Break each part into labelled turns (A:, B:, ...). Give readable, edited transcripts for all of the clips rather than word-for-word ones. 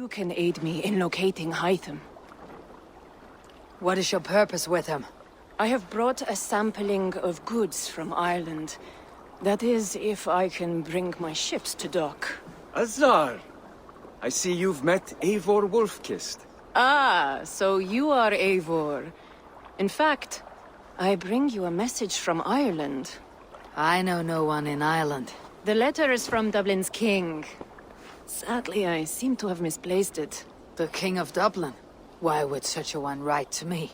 A: you can aid me in locating Hytham.
B: What is your purpose with him?
A: I have brought a sampling of goods from Ireland. That is, if I can bring my ships to dock.
C: Azar! I see you've met Eivor Wolfkist.
A: Ah, so you are Eivor. In fact, I bring you a message from Ireland.
B: I know no one in Ireland.
A: The letter is from Dublin's king. Sadly, I seem to have misplaced it.
B: The King of Dublin? Why would such a one write to me?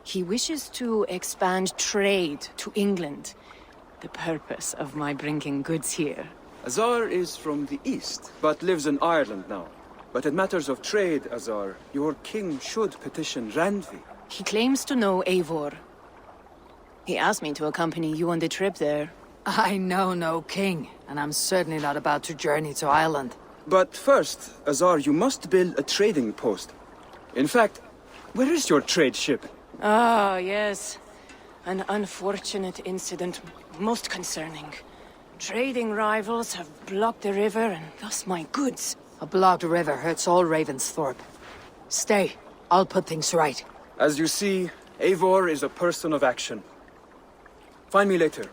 A: He wishes to expand trade to England. The purpose of my bringing goods here.
C: Azar is from the east, but lives in Ireland now. But in matters of trade, Azar, your king should petition Randvi.
A: He claims to know Eivor. He asked me to accompany you on the trip there.
B: I know no king, and I'm certainly not about to journey to Ireland.
C: But first, Azar, you must build a trading post. In fact, where is your trade ship?
A: Ah, yes. An unfortunate incident, most concerning. Trading rivals have blocked the river and thus my goods.
B: A blocked river hurts all Ravensthorpe. Stay, I'll put things right.
C: As you see, Eivor is a person of action. Find me later,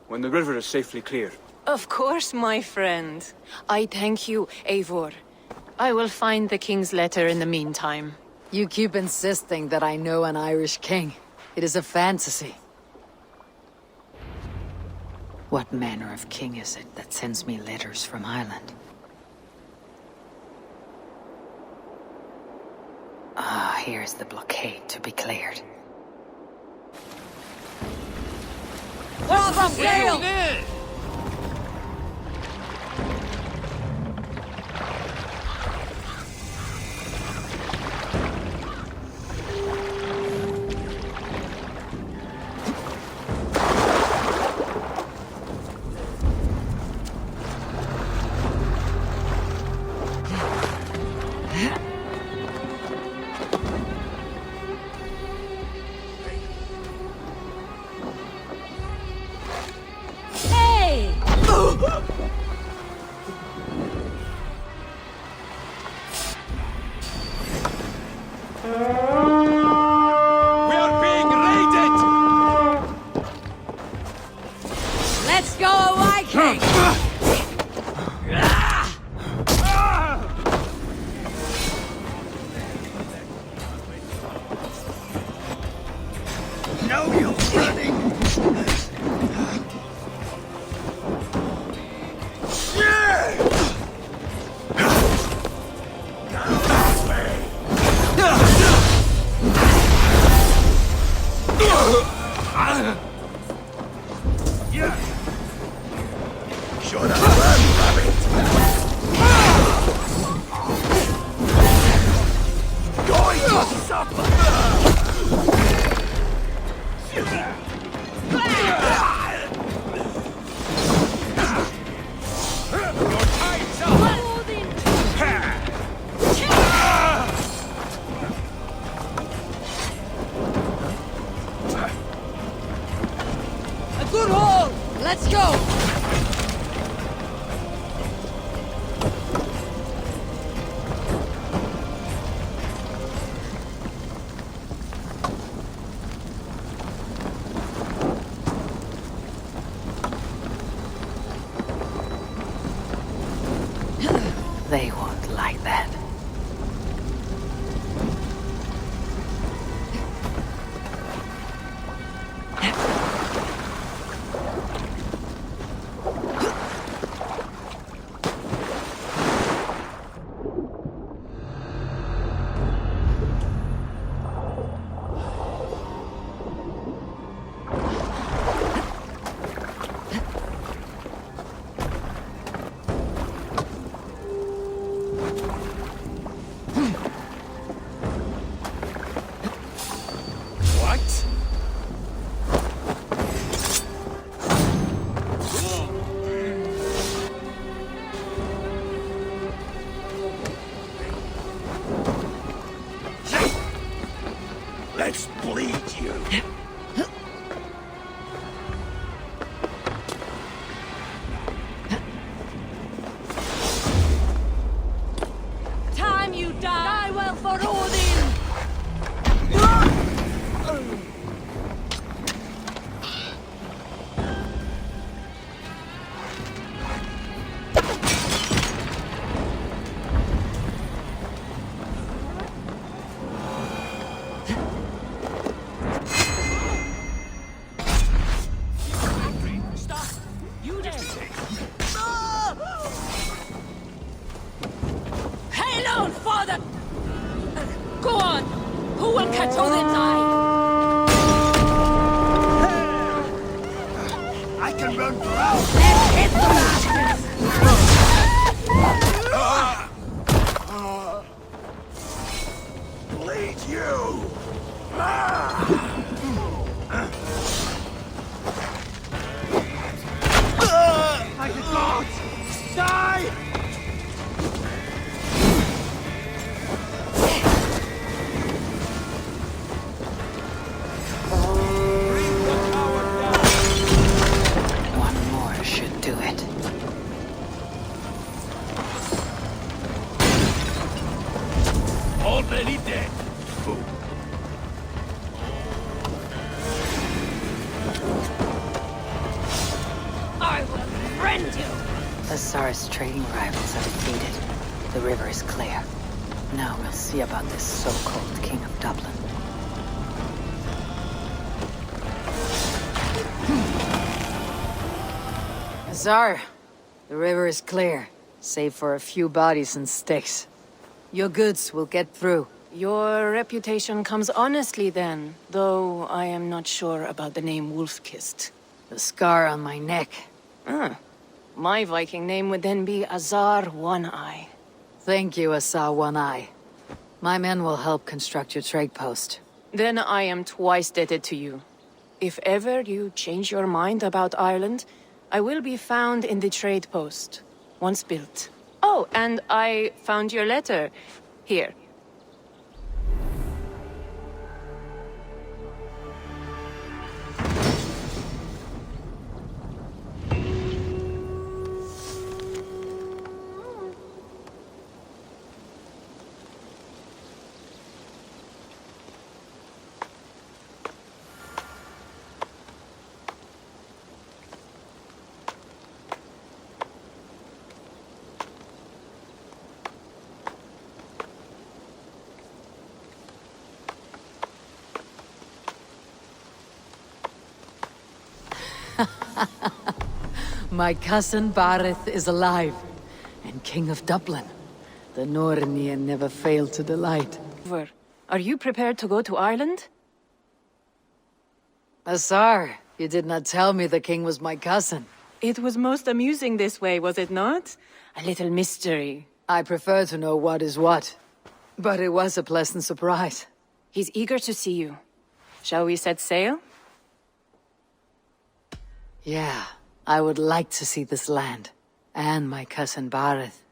C: when the river is safely clear.
A: Of course, my friend. I thank you, Eivor. I will find the king's letter in the meantime.
B: You keep insisting that I know an Irish king. It is a fantasy. What manner of king is it that sends me letters from Ireland? Ah, here's the blockade to be cleared.
D: From sail!
B: Let's go away, king!
D: No, you're running! Should have run, rabbit! Going to suffer! Your time's up!
B: A good haul! Let's go! They won't like that.
D: What? Let's bleed you.
A: Time you die! will catch Odin's eye!
D: I can run for hours!
A: Let's hit the bastards!
D: Bleed you! I did not! Die!
B: One more should do it.
D: Already dead.
A: I will rend you!
B: Azar's trading rivals are defeated. The river is clear. Now we'll see about this so-called King of Dublin. Azar, the river is clear, save for a few bodies and sticks. Your goods will get through.
A: Your reputation comes honestly then, though I am not sure about the name Wolf-Kissed.
B: The scar on my neck.
A: Ah, my Viking name would then be Azar One-Eye.
B: Thank you, Azar One-Eye. My men will help construct your trade post.
A: Then I am twice indebted to you. If ever you change your mind about Ireland, I will be found in the trade post, once built. Oh, and I found your letter. Here.
B: My cousin Barith is alive, and King of Dublin. The Nornian never failed to delight.
A: Eivor, are you prepared to go to Ireland?
B: Azar, you did not tell me the king was my cousin.
A: It was most amusing this way, was it not? A little mystery.
B: I prefer to know what is what. But it was a pleasant surprise.
A: He's eager to see you. Shall we set sail?
B: Yeah, I would like to see this land. And my cousin Barith.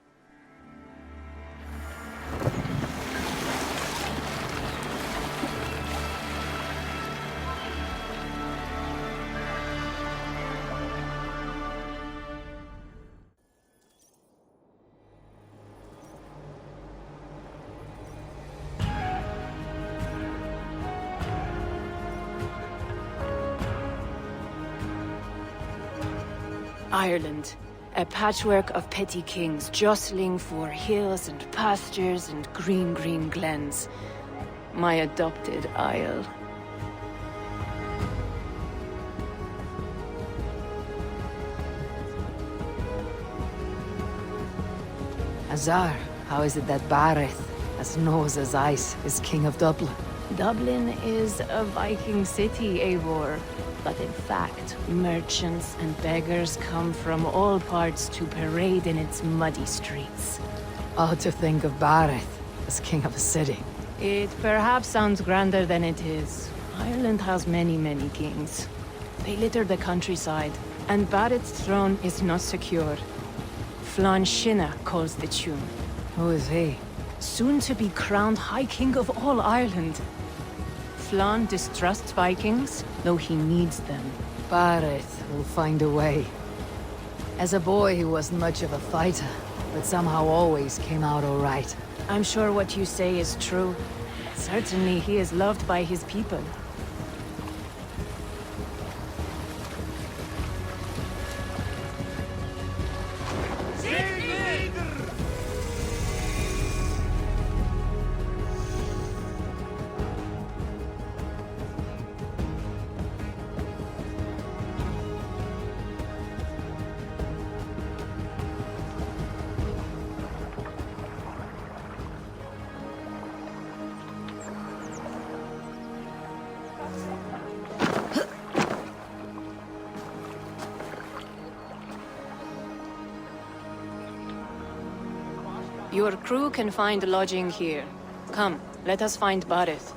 A: Ireland, a patchwork of petty kings jostling for hills and pastures and green, green glens. My adopted isle.
B: Azar, how is it that Barith, as nose as ice, is king of Dublin?
A: Dublin is a Viking city, Eivor. But in fact, merchants and beggars come from all parts to parade in its muddy streets.
B: Oh, to think of Barith as king of a city.
A: It perhaps sounds grander than it is. Ireland has many, many kings. They litter the countryside, and Barith's throne is not secure. Flann Sinna calls the tune.
B: Who is he?
A: Soon to be crowned High King of all Ireland. Flann distrusts Vikings, though he needs them.
B: Barith will find a way. As a boy, he wasn't much of a fighter, but somehow always came out all right.
A: I'm sure what you say is true. Certainly he is loved by his people. Your crew can find lodging here. Come, let us find Barith.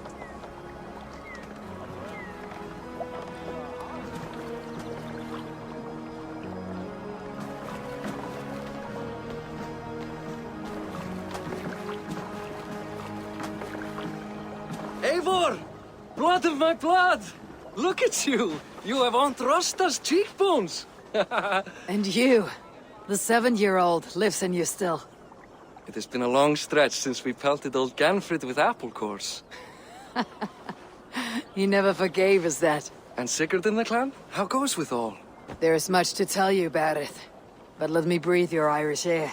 E: Eivor! Blood of my blood! Look at you! You have Aunt Rosta's cheekbones!
B: And you, the 7-year-old, lives in you still.
E: It has been a long stretch since we pelted old Ganfrid with apple cores.
B: He never forgave us that.
E: And Sigurd in the clan? How goes with all?
B: There is much to tell you, Barith. But let me breathe your Irish air.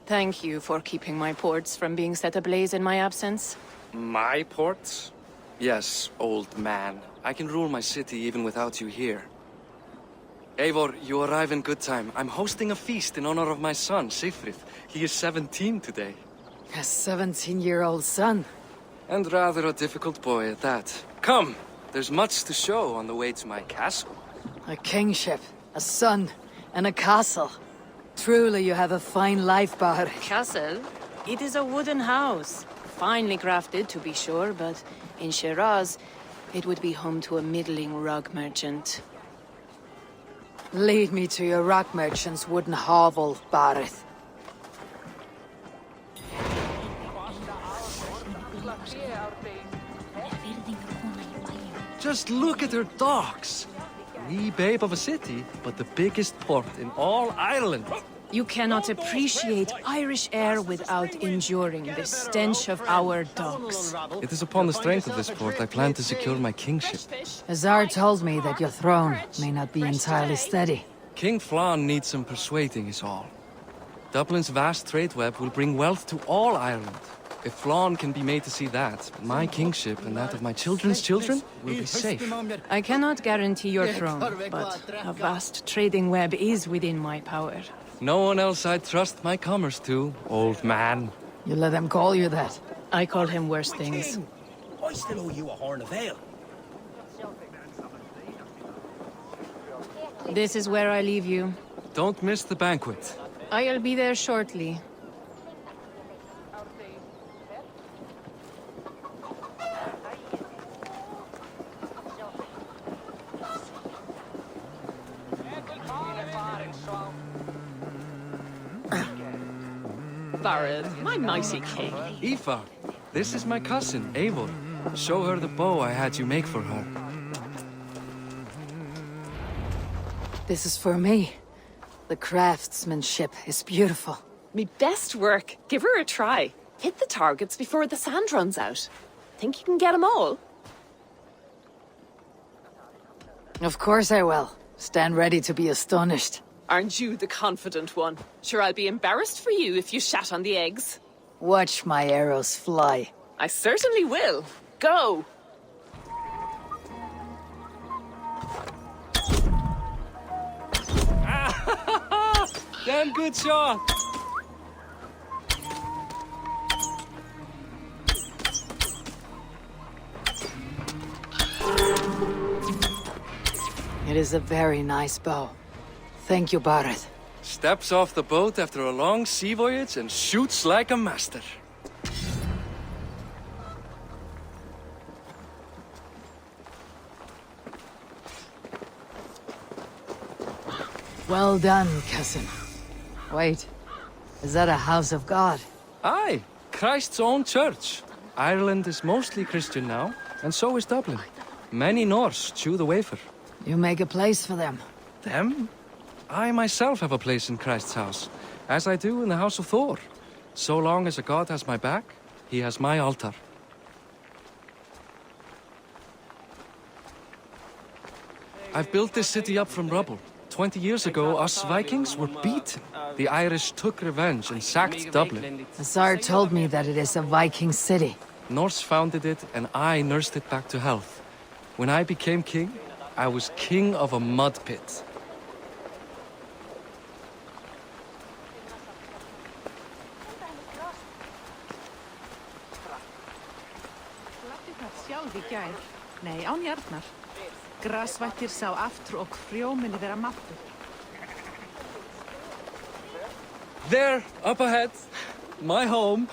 A: Thank you for keeping my ports from being set ablaze in my absence.
E: My ports? Yes, old man. I can rule my city even without you here. Eivor, you arrive in good time. I'm hosting a feast in honor of my son, Sigfrid. He is 17 today.
B: A 17-year-old son.
E: And rather a difficult boy at that. Come! There's much to show on the way to my castle.
B: A kingship, a son, and a castle. Truly you have a fine life, Barith.
A: Castle? It is a wooden house. Finely crafted, to be sure, but in Shiraz, it would be home to a middling rug merchant.
B: Lead me to your rock merchant's wooden hovel, Barith.
E: Just look at her docks! Wee babe of a city, but the biggest port in all Ireland.
A: You cannot appreciate Irish air without enduring the stench of our docks.
E: It is upon the strength of this port I plan to secure my kingship.
B: Azar told me that your throne may not be entirely steady.
E: King Flann needs some persuading is all. Dublin's vast trade web will bring wealth to all Ireland. If Flann can be made to see that, my kingship and that of my children's children will be safe.
A: I cannot guarantee your throne, but a vast trading web is within my power.
E: No one else I'd trust my commerce to, old man.
B: You let them call you that.
A: I call him worse things.
D: I still owe you a horn of ale.
A: This is where I leave you.
E: Don't miss the banquet.
A: I'll be there shortly.
F: Barith, my mighty king.
E: Eivor, this is my cousin, Eivor. Show her the bow I had you make for her.
B: This is for me. The craftsmanship is beautiful.
F: Me best work. Give her a try. Hit the targets before the sand runs out. Think you can get them all?
B: Of course I will. Stand ready to be astonished.
F: Aren't you the confident one? Sure, I'll be embarrassed for you if you shat on the eggs.
B: Watch my arrows fly.
F: I certainly will. Go!
E: Damn good shot!
B: It is a very nice bow. Thank you, Barith.
E: Steps off the boat after a long sea voyage and shoots like a master.
B: Well done, cousin. Wait, is that a house of God?
E: Aye, Christ's own church. Ireland is mostly Christian now, and so is Dublin. Many Norse chew the wafer.
B: You make a place for them.
E: Them? I myself have a place in Christ's house, as I do in the house of Thor. So long as a god has my back, he has my altar. I've built this city up from rubble. 20 years ago, us Vikings were beaten. The Irish took revenge and sacked Dublin.
B: Azar told me that it is a Viking city.
E: Norse founded it, and I nursed it back to health. When I became king, I was king of a mud pit.
G: Sjálf í gær. Nei, án jarnar. Grasvættir sá aftur og frjóminni vera mattur.
E: There, up ahead. my home.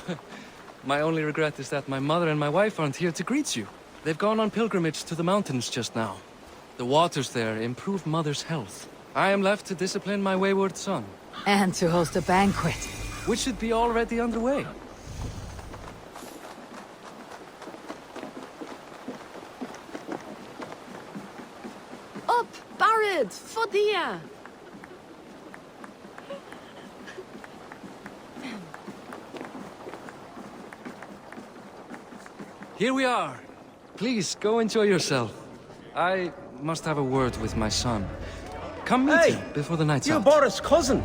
E: My only regret is that my mother and my wife aren't here to greet you. They've gone on pilgrimage to the mountains just now. The waters there improve Mother's health. I am left to discipline my wayward son.
B: And to host a banquet.
E: Which should be already underway.
F: Up, Barid, Fodia!
E: Here we are. Please, go enjoy yourself. I must have a word with my son. Come meet
D: Hey,
E: him before the night's
D: You
E: out.
D: Boris' cousin.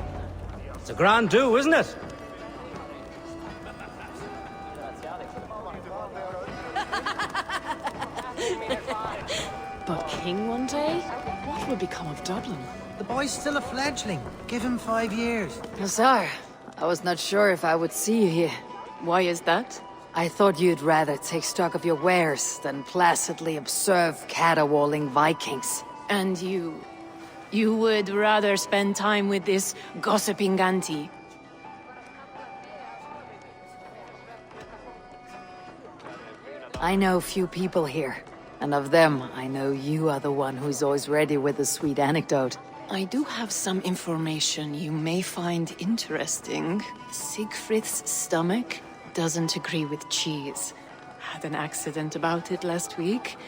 D: It's a grand do, isn't it?
F: But king one day? What will become of Dublin?
H: The boy's still a fledgling. Give him 5 years.
B: Hussar, I was not sure if I would see you here.
A: Why is that?
B: I thought you'd rather take stock of your wares than placidly observe caterwauling Vikings.
A: And you... you would rather spend time with this gossiping auntie?
B: I know few people here, and of them, I know you are the one who's always ready with a sweet anecdote.
A: I do have some information you may find interesting. Siegfried's stomach doesn't agree with cheese. Had an accident about it last week.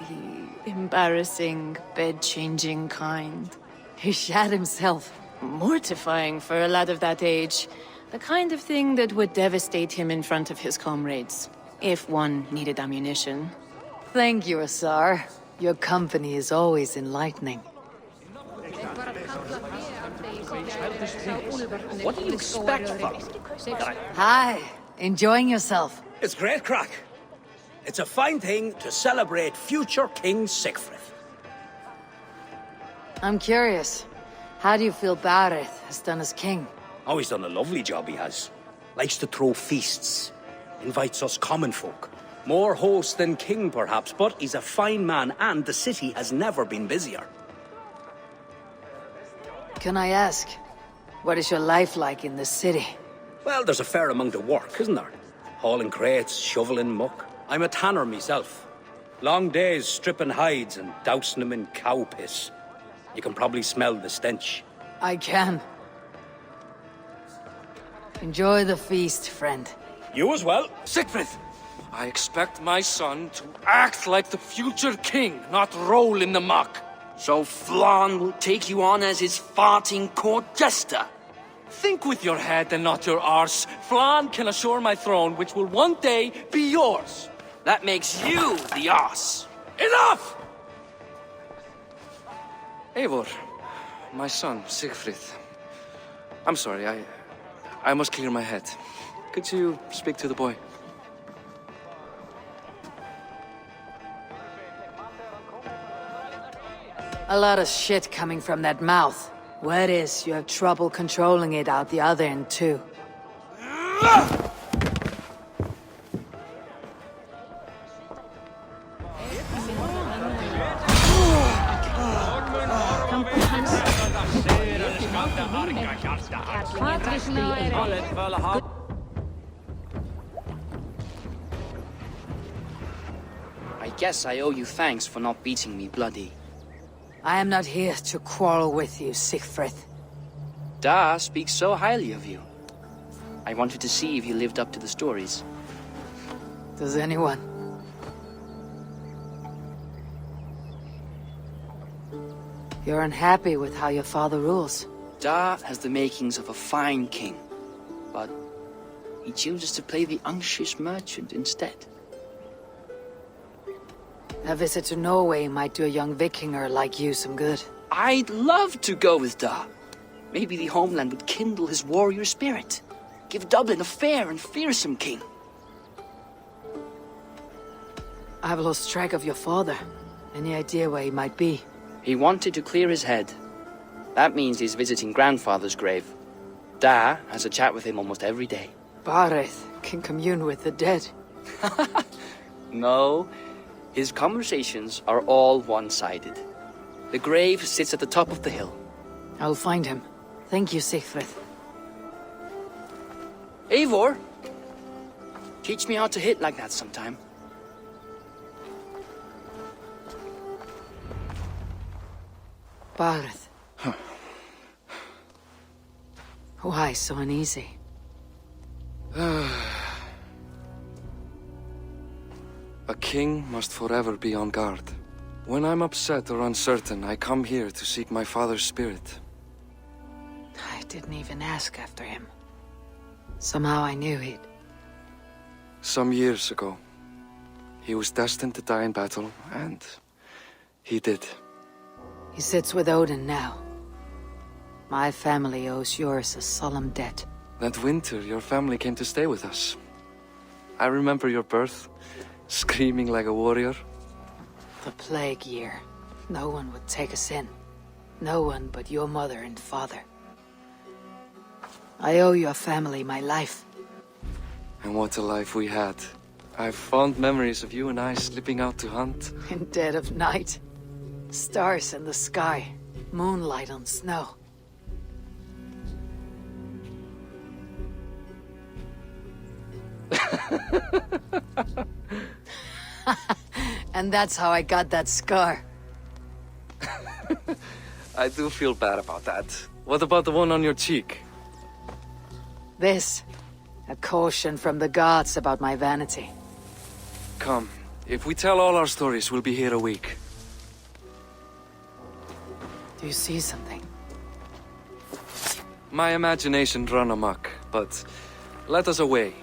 A: The embarrassing, bed-changing kind.
B: He shat himself.
A: Mortifying for a lad of that age. The kind of thing that would devastate him in front of his comrades. If one needed ammunition.
B: Thank you, Hussar. Your company is always enlightening.
D: What do you expect from?
B: Hi, enjoying yourself?
D: It's great crack. It's a fine thing to celebrate future King Siegfried.
B: I'm curious. How do you feel Bareth has done as king?
D: Oh, he's done a lovely job, he has. Likes to throw feasts. Invites us common folk. More host than king, perhaps, but he's a fine man, and the city has never been busier.
B: Can I ask, what is your life like in the city?
D: Well, there's a fair amount of work, isn't there? Hauling crates, shoveling muck. I'm a tanner myself. Long days stripping hides and dousing them in cow piss. You can probably smell the stench.
B: I can. Enjoy the feast, friend.
D: You as well.
E: Siegfried! I expect my son to act like the future king, not roll in the muck.
I: So Flan will take you on as his farting court jester?
E: Think with your head and not your arse. Flan can assure my throne, which will one day be yours.
I: That makes you the ass.
E: Enough! Eivor, my son, Siegfried. I'm sorry, I must clear my head. Could you speak to the boy?
B: A lot of shit coming from that mouth. Word is, you have trouble controlling it out the other end, too.
I: I guess I owe you thanks for not beating me bloody.
B: I am not here to quarrel with you, Siegfried.
I: Da speaks so highly of you. I wanted to see if you lived up to the stories.
B: Does anyone? You're unhappy with how your father rules.
I: Da has the makings of a fine king, but he chooses to play the unctuous merchant instead.
B: A visit to Norway might do a young Vikinger like you some good.
I: I'd love to go with Da. Maybe the homeland would kindle his warrior spirit. Give Dublin a fair and fearsome king.
B: I've lost track of your father. Any idea where he might be?
I: He wanted to clear his head. That means he's visiting grandfather's grave. Da has a chat with him almost every day.
B: Bareth can commune with the dead.
I: No, his conversations are all one-sided. The grave sits at the top of the hill.
B: I'll find him. Thank you, Siegfried.
I: Eivor, Teach me how to hit like that sometime.
B: Barth. Why so uneasy?
E: A king must forever be on guard. When I'm upset or uncertain, I come here to seek my father's spirit.
B: I didn't even ask after him. Somehow I knew he'd...
E: Some years ago, he was destined to die in battle, and he did.
B: He sits with Odin now. My family owes yours a solemn debt.
E: That winter, your family came to stay with us. I remember your birth, screaming like a warrior.
B: The plague year. No one would take us in. No one but your mother and father. I owe your family my life.
E: And what a life we had. I have fond memories of you and I slipping out to hunt.
B: In dead of night. Stars in the sky. Moonlight on snow. And that's how I got that scar.
E: I do feel bad about that. What about the one on your cheek?
B: This. A caution from the gods about my vanity.
E: Come, if we tell all our stories, we'll be here a week.
B: Do you see something?
E: My imagination run amok, but let us away.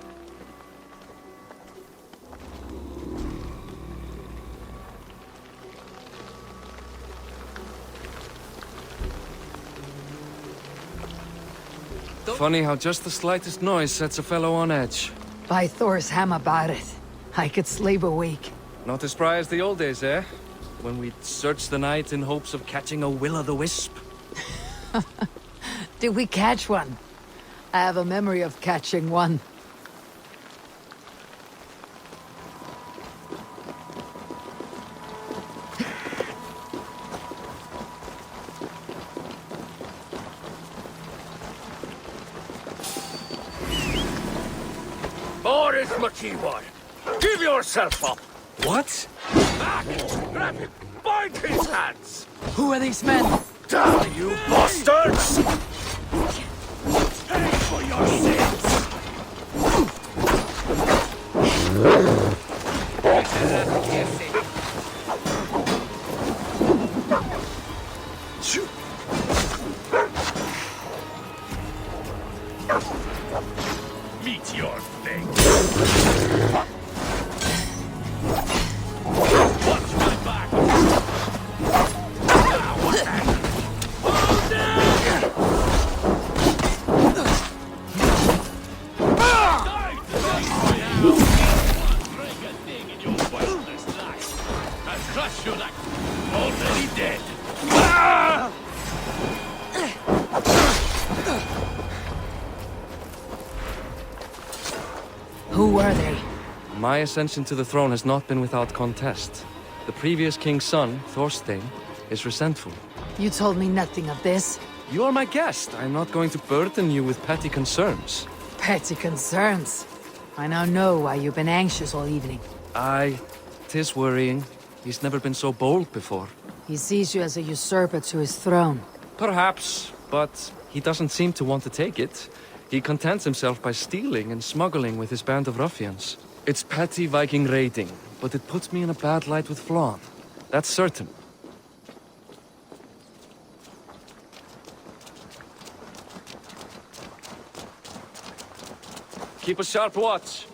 E: Funny how just the slightest noise sets a fellow on edge.
B: By Thor's hammer, Barith. I could sleep a week.
E: Not as spry as the old days, eh? When we'd search the night in hopes of catching a will-o'-the-wisp.
B: Did we catch one? I have a memory of catching one.
D: Boris Makivor, give yourself up!
E: What?
D: Back! Grab him! Bind his hands!
B: Who are these men?
D: Damn you bastards! Pay for your sins! Meet your fate! Watch my back! Now what the... Hold down! Die today, now! One break a thing in your worthless life. I'll crush you like already dead. Ah!
B: Who were they?
E: My ascension to the throne has not been without contest. The previous king's son, Thorstein, is resentful.
B: You told me nothing of this.
E: You are my guest. I'm not going to burden you with petty concerns.
B: Petty concerns. I now know why you've been anxious all evening.
E: Aye, 'tis worrying. He's never been so bold before.
B: He sees you as a usurper to his throne.
E: Perhaps, but he doesn't seem to want to take it. He contents himself by stealing and smuggling with his band of ruffians. It's petty Viking raiding, but it puts me in a bad light with Flann. That's certain. Keep a sharp watch.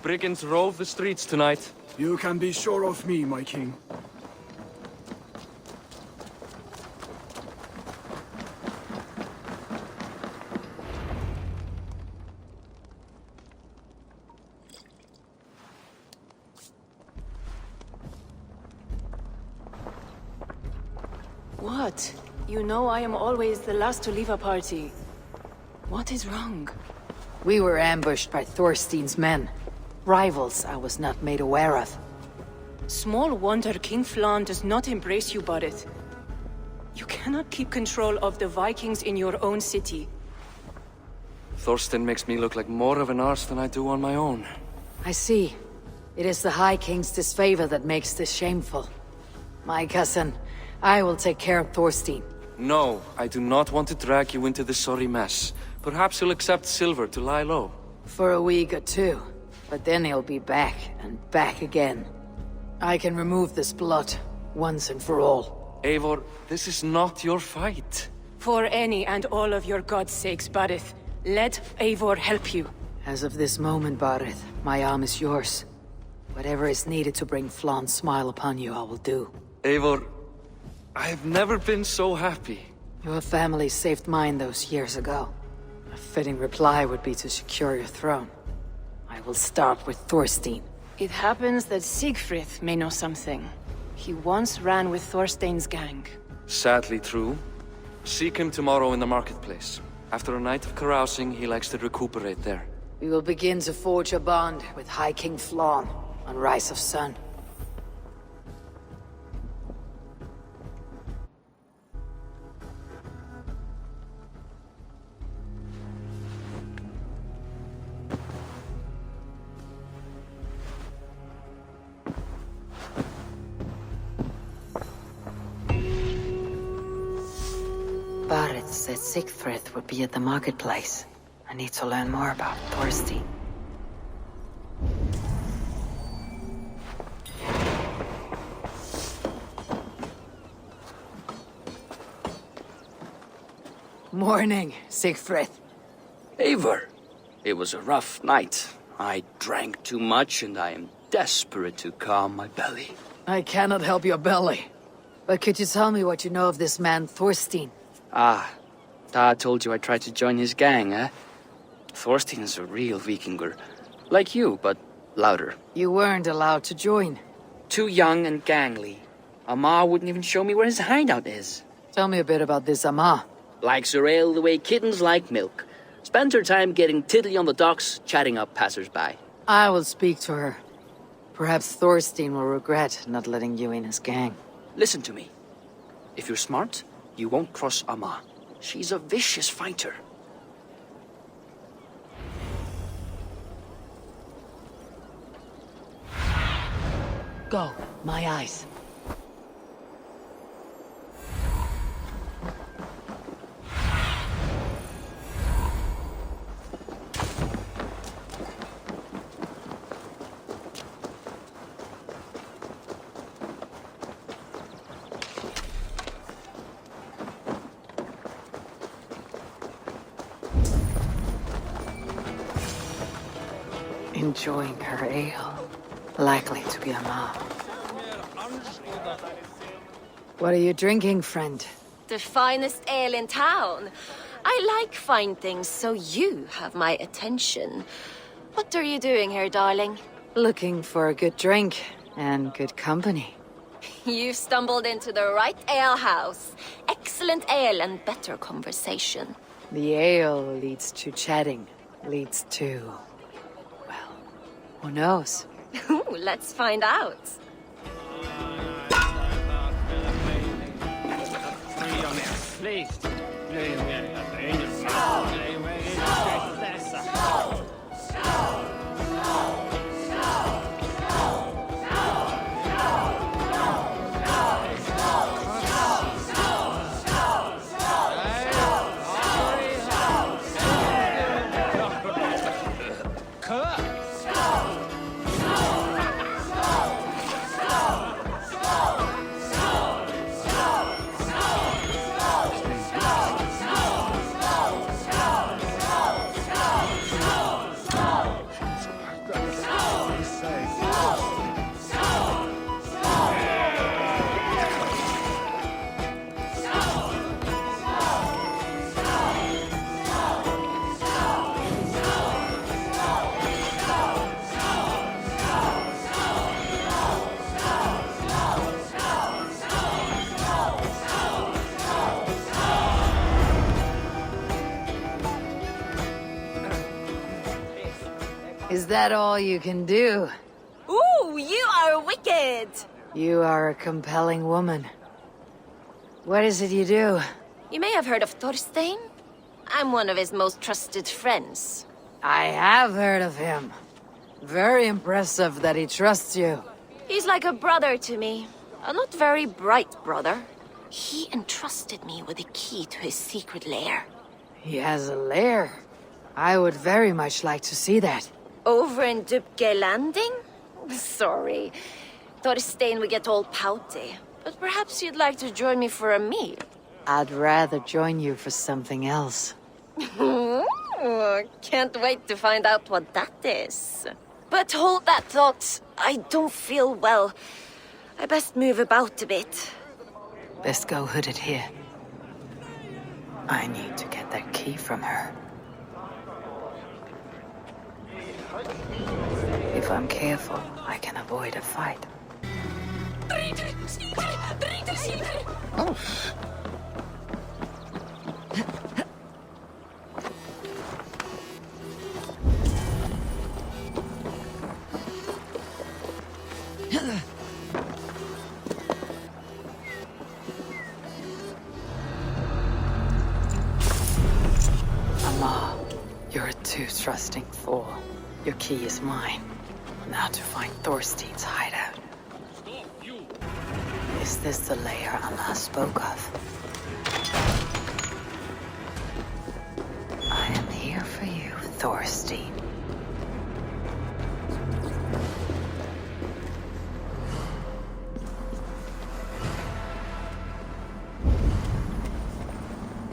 E: Brigands rove the streets tonight.
C: You can be sure of me, my king.
A: What? You know I am always the last to leave a party. What is wrong?
B: We were ambushed by Thorstein's men. Rivals I was not made aware of.
A: Small wonder King Flann does not embrace you, Barith. You cannot keep control of the Vikings in your own city.
E: Thorstein makes me look like more of an arse than I do on my own.
B: I see. It is the High King's disfavor that makes this shameful. My cousin, I will take care of Thorstein.
E: No, I do not want to drag you into this sorry mess. Perhaps he'll accept silver to lie low.
B: For a week or two. But then he'll be back, and back again. I can remove this blood, once and for all.
E: Eivor, this is not your fight.
A: For any and all of your god's sakes, Barith, let Eivor help you.
B: As of this moment, Barith, my arm is yours. Whatever is needed to bring Flaan's smile upon you, I will do.
E: Eivor, I have never been so happy.
B: Your family saved mine those years ago. A fitting reply would be to secure your throne. I will start with Thorstein.
A: It happens that Siegfried may know something. He once ran with Thorstein's gang.
E: Sadly true. Seek him tomorrow in the marketplace. After a night of carousing, he likes to recuperate there.
B: We will begin to forge a bond with High King Flaan on Rise of Sun. Barith said Siegfried would be at the marketplace. I need to learn more about Thorstein. Morning, Siegfried.
I: Eivor, it was a rough night. I drank too much and I am desperate to calm my belly.
B: I cannot help your belly. But could you tell me what you know of this man, Thorstein?
I: Ah, Dad told you I tried to join his gang, eh? Thorstein is a real Vikinger. Like you, but louder.
B: You weren't allowed to join.
I: Too young and gangly. Amma wouldn't even show me where his hideout is.
B: Tell me a bit about this Amma.
I: Likes her ale the way kittens like milk. Spends her time getting tiddly on the docks, chatting up passers-by.
B: I will speak to her. Perhaps Thorstein will regret not letting you in his gang.
I: Listen to me. If you're smart, you won't cross Amma. She's a vicious fighter.
B: Go, my eyes. Enjoying her ale. Likely to be Amma. What are you drinking, friend?
J: The finest ale in town. I like fine things, so you have my attention. What are you doing here, darling?
B: Looking for a good drink and good company.
J: You've stumbled into the right alehouse. Excellent ale and better conversation.
B: The ale leads to chatting, leads to... well, who knows?
J: Ooh, let's find out.
K: Please.
B: Is that all you can do?
J: Ooh, you are wicked!
B: You are a compelling woman. What is it you do?
J: You may have heard of Thorstein. I'm one of his most trusted friends.
B: I have heard of him. Very impressive that he trusts you.
J: He's like a brother to me. A not very bright brother. He entrusted me with the key to his secret lair.
B: He has a lair. I would very much like to see that.
J: Over in Dubke Landing? Sorry. Thorstein would get all pouty. But perhaps you'd like to join me for a meal.
B: I'd rather join you for something else.
J: Can't wait to find out what that is. But hold that thought. I don't feel well. I best move about a bit.
B: Best go hooded here. I need to get that key from her. If I'm careful, I can avoid a fight.
J: Oh.
B: Ama, you're a too trusting fool. Your key is mine. Now to find Thorstein's hideout. Is this the lair Ama spoke of? I am here for you, Thorstein.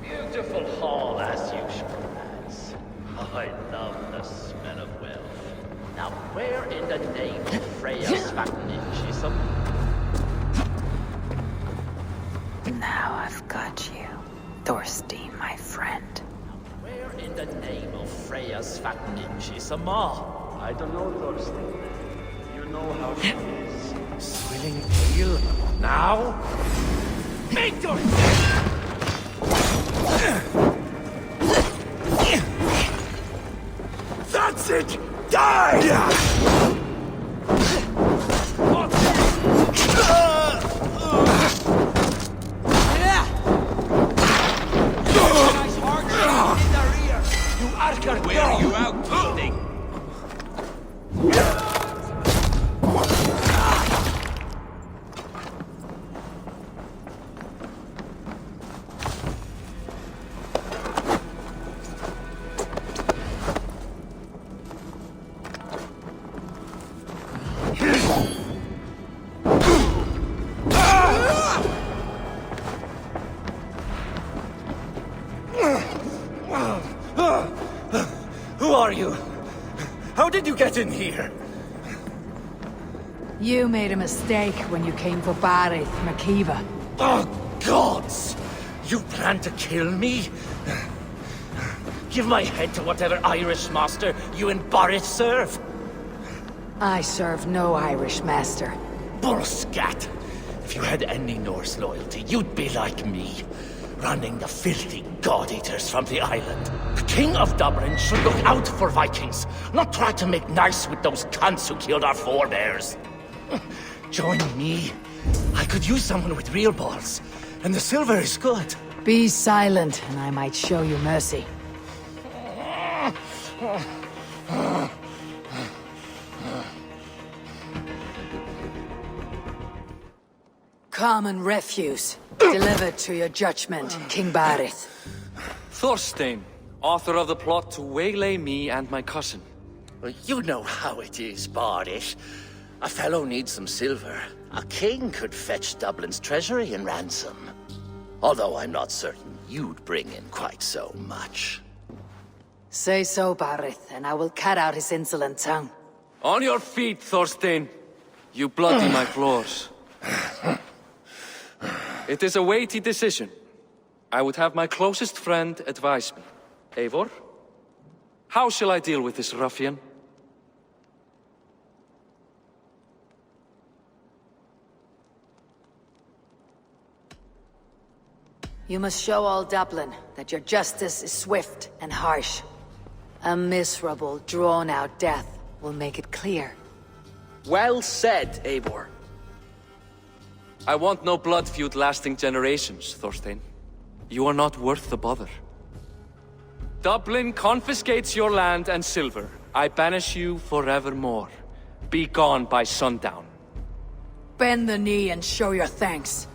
K: Beautiful hall as usual, lads. I love the smell of wealth. Now where in the name of Freya's Svakningism?
B: Now I've got you, Thorstein, my friend.
K: Where in the name of Freya's Svakningism? I don't know, Thorstein. You know how she is. Swilling ale? Now? Make your... That's it! Die! Where are you out bleeding? Who are you? How did you get in here?
B: You made a mistake when you came for Barith, Makiva.
K: Oh, gods! You plan to kill me? Give my head to whatever Irish master you and Boris serve.
B: I serve no Irish master.
K: Bullscat! If you had any Norse loyalty, you'd be like me, running the filthy god-eaters from the island. The King of Dublin should look out for Vikings, not try to make nice with those cunts who killed our forebears. Join me. I could use someone with real balls, and the silver is good.
B: Be silent, and I might show you mercy. Common refuse. Delivered to your judgment, King Barith.
E: Thorstein, author of the plot to waylay me and my cousin.
L: Well, you know how it is, Bardish. A fellow needs some silver. A king could fetch Dublin's treasury in ransom. Although I'm not certain you'd bring in quite so much.
B: Say so, Barith, and I will cut out his insolent tongue.
E: On your feet, Thorstein. You bloody my floors. It is a weighty decision. I would have my closest friend advise me. Eivor, how shall I deal with this ruffian?
B: You must show all Dublin that your justice is swift and harsh. A miserable, drawn-out death will make it clear.
I: Well said, Eivor.
E: I want no blood feud lasting generations, Thorstein. You are not worth the bother. Dublin confiscates your land and silver, I banish you forevermore. Be gone by sundown.
B: Bend the knee and show your thanks.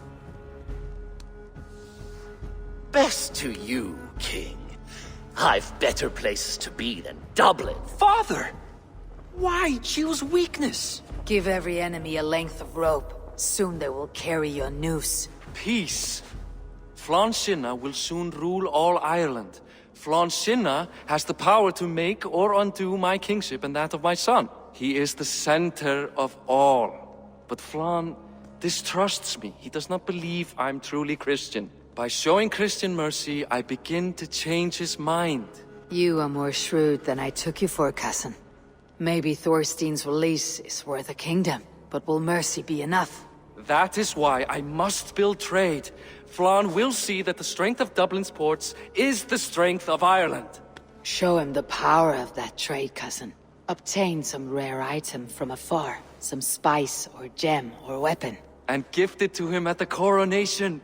L: Best to you, King. I've better places to be than Dublin.
I: Father! Why choose weakness?
B: Give every enemy a length of rope. Soon they will carry your noose.
E: Peace. Flann Sinna will soon rule all Ireland. Flann Sinna has the power to make or undo my kingship and that of my son. He is the center of all. But Flann distrusts me. He does not believe I'm truly Christian. By showing Christian mercy, I begin to change his mind.
B: You are more shrewd than I took you for, cousin. Maybe Thorstein's release is worth a kingdom, but will mercy be enough?
E: That is why I must build trade. Flann will see that the strength of Dublin's ports is the strength of Ireland.
B: Show him the power of that trade, cousin. Obtain some rare item from afar, some spice or gem or weapon.
E: And gift it to him at the coronation.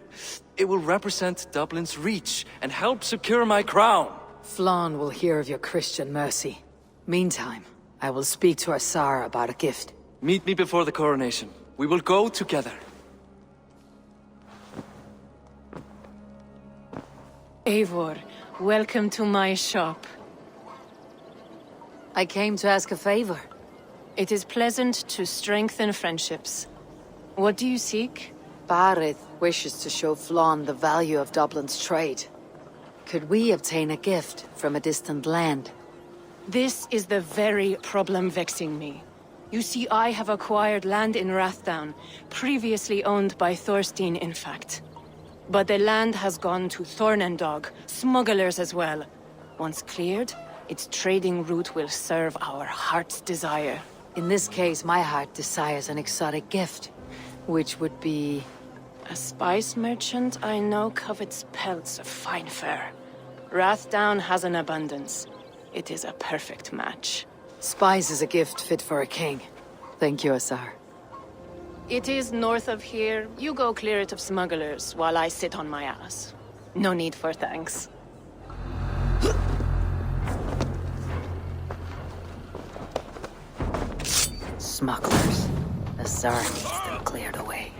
E: It will represent Dublin's reach and help secure my crown.
B: Flann will hear of your Christian mercy. Meantime, I will speak to Asar about a gift.
E: Meet me before the coronation. We will go together.
A: Eivor, welcome to my shop.
B: I came to ask a favor.
A: It is pleasant to strengthen friendships. What do you seek?
B: Barith wishes to show Flann the value of Dublin's trade. Could we obtain a gift from a distant land?
A: This is the very problem vexing me. You see, I have acquired land in Rathdown, previously owned by Thorstein, in fact. But the land has gone to Thornendog, smugglers as well. Once cleared, its trading route will serve our heart's desire.
B: In this case, my heart desires an exotic gift, which would be...
A: A spice merchant I know covets pelts of fine fur. Rathdown has an abundance. It is a perfect match.
B: Spice is a gift fit for a king. Thank you, Asar.
A: It is north of here. You go clear it of smugglers, while I sit on my ass. No need for thanks.
B: Smugglers. Asar needs them cleared away.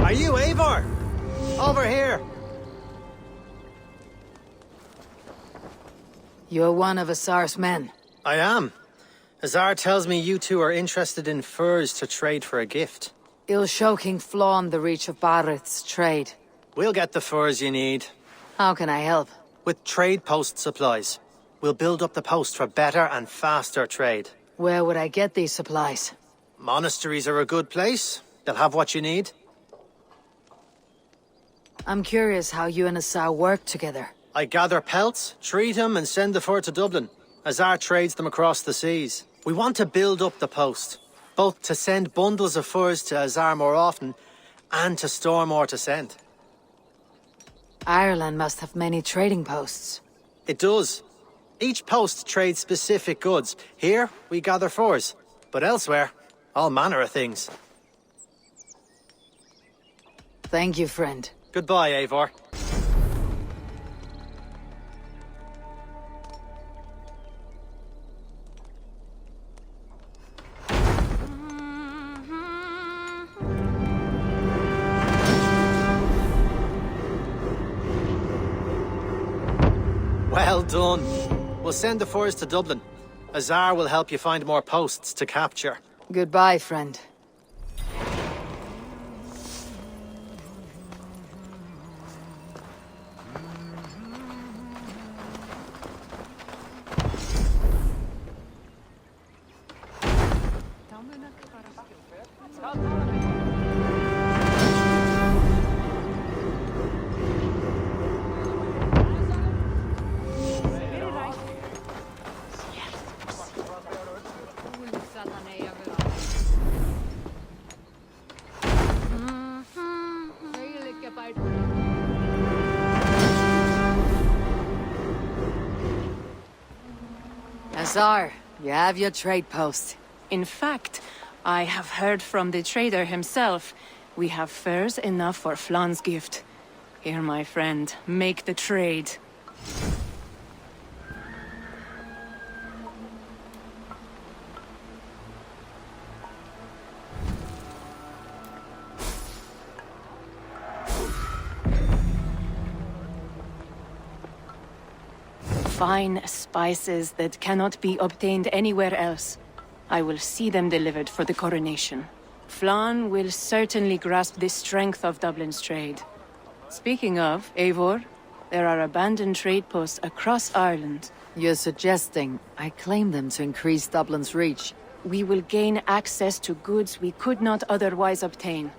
H: Are you Eivor? Over here.
B: You're one of Asar's men.
H: I am. Azar tells me you two are interested in furs to trade for a gift.
B: It'll show King Flann the reach of Barith's trade.
H: We'll get the furs you need.
B: How can I help?
H: With trade post supplies. We'll build up the post for better and faster trade.
B: Where would I get these supplies?
H: Monasteries are a good place. They'll have what you need.
B: I'm curious how you and Asar work together.
H: I gather pelts, treat them, and send the fur to Dublin. Azar trades them across the seas. We want to build up the post, both to send bundles of furs to Azar more often, and to store more to send.
B: Ireland must have many trading posts.
H: It does. Each post trades specific goods. Here, we gather furs, but elsewhere, all manner of things.
B: Thank you, friend.
H: Goodbye, Eivor. Well done. We'll send the furs to Dublin. Azar will help you find more posts to capture.
B: Goodbye, friend. Azar, you have your trade post.
A: In fact, I have heard from the trader himself. We have furs enough for Flan's gift. Here, my friend, make the trade. Fine spices that cannot be obtained anywhere else. I will see them delivered for the coronation. Flan will certainly grasp the strength of Dublin's trade. Speaking of, Eivor, there are abandoned trade posts across Ireland.
B: You're suggesting I claim them to increase Dublin's reach?
A: We will gain access to goods we could not otherwise obtain.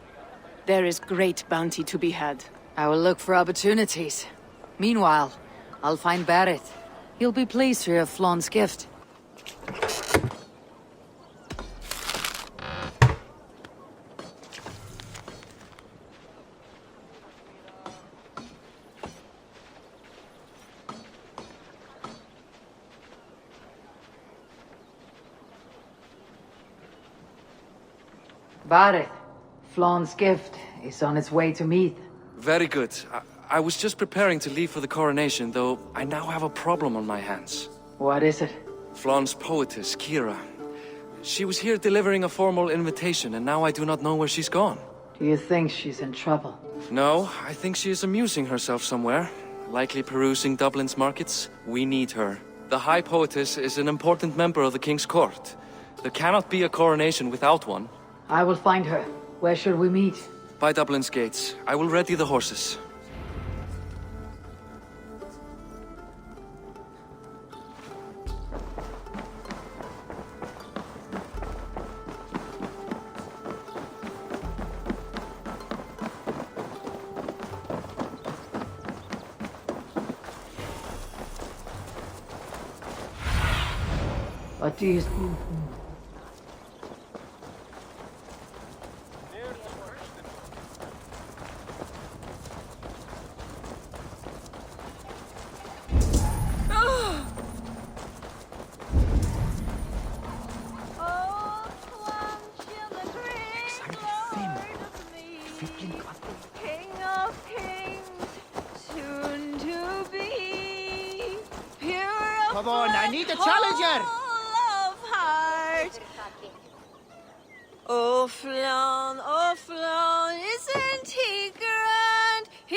A: There is great bounty to be had.
B: I will look for opportunities. Meanwhile, I'll find Barrett. He'll be pleased to hear Flan's gift. Barrett, Flan's gift is on its way to Meath.
E: Very good. I was just preparing to leave for the coronation, though I now have a problem on my hands.
B: What is it?
E: Flan's poetess, Kira. She was here delivering a formal invitation, and now I do not know where she's gone.
B: Do you think she's in trouble?
E: No, I think she is amusing herself somewhere. Likely perusing Dublin's markets. We need her. The High Poetess is an important member of the King's Court. There cannot be a coronation without one.
B: I will find her. Where should we meet?
E: By Dublin's gates. I will ready the horses.
B: What do you...
H: Come on, I need a challenger!
J: Oh, Flan, isn't he grand? He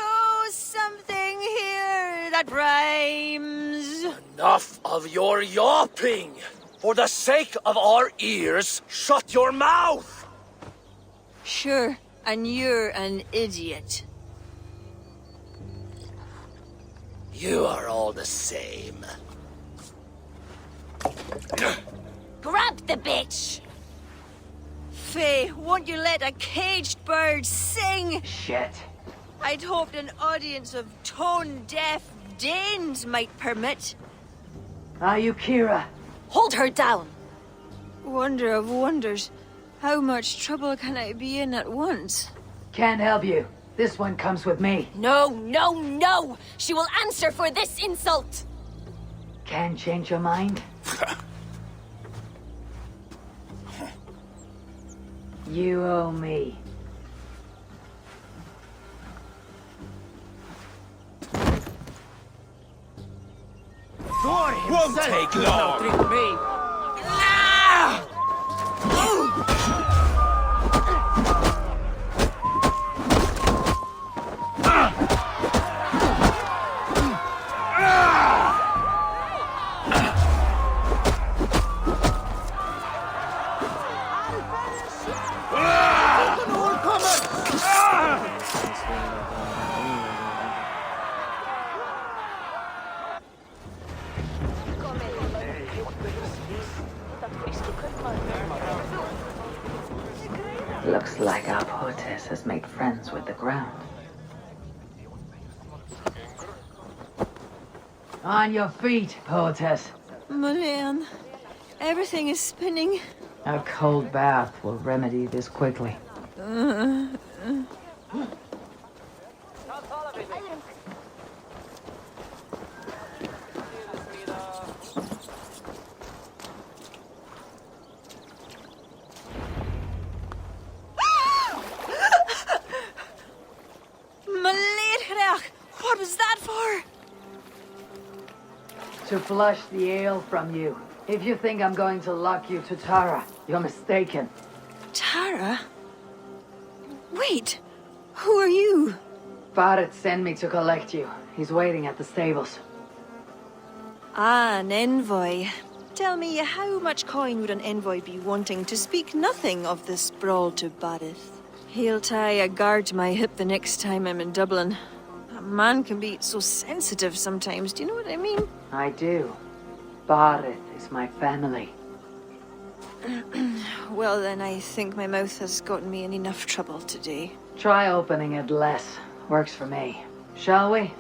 J: owes something here that rhymes.
L: Enough of your yawping! For the sake of our ears, shut your mouth!
J: Sure, and you're an idiot.
L: You are all the same.
J: Grab the bitch! Faye, won't you let a caged bird sing?
B: Shit.
J: I'd hoped an audience of tone-deaf Danes might permit.
B: Are you Kira?
J: Hold her down! Wonder of wonders. How much trouble can I be in at once?
B: Can't help you. This one comes with me.
J: No, no, no! She will answer for this insult!
B: Can't change your mind? You owe me.
K: Won't take long!
B: poetess has made friends with the ground. On your feet, poetess.
M: Mulan, everything is spinning.
B: A cold bath will remedy this quickly.
M: What was that for?
B: To flush the ale from you. If you think I'm going to lock you to Tara, you're mistaken.
M: Tara? Wait, who are you?
B: Barrett sent me to collect you. He's waiting at the stables.
M: Ah, an envoy. Tell me, how much coin would an envoy be wanting to speak nothing of the sprawl to Barrett? He'll tie a guard to my hip the next time I'm in Dublin. A man can be so sensitive sometimes, do you know what I mean?
B: I do. Barrett is my family.
M: Well then, I think my mouth has gotten me in enough trouble today.
B: Try opening it less. Works for me. Shall we?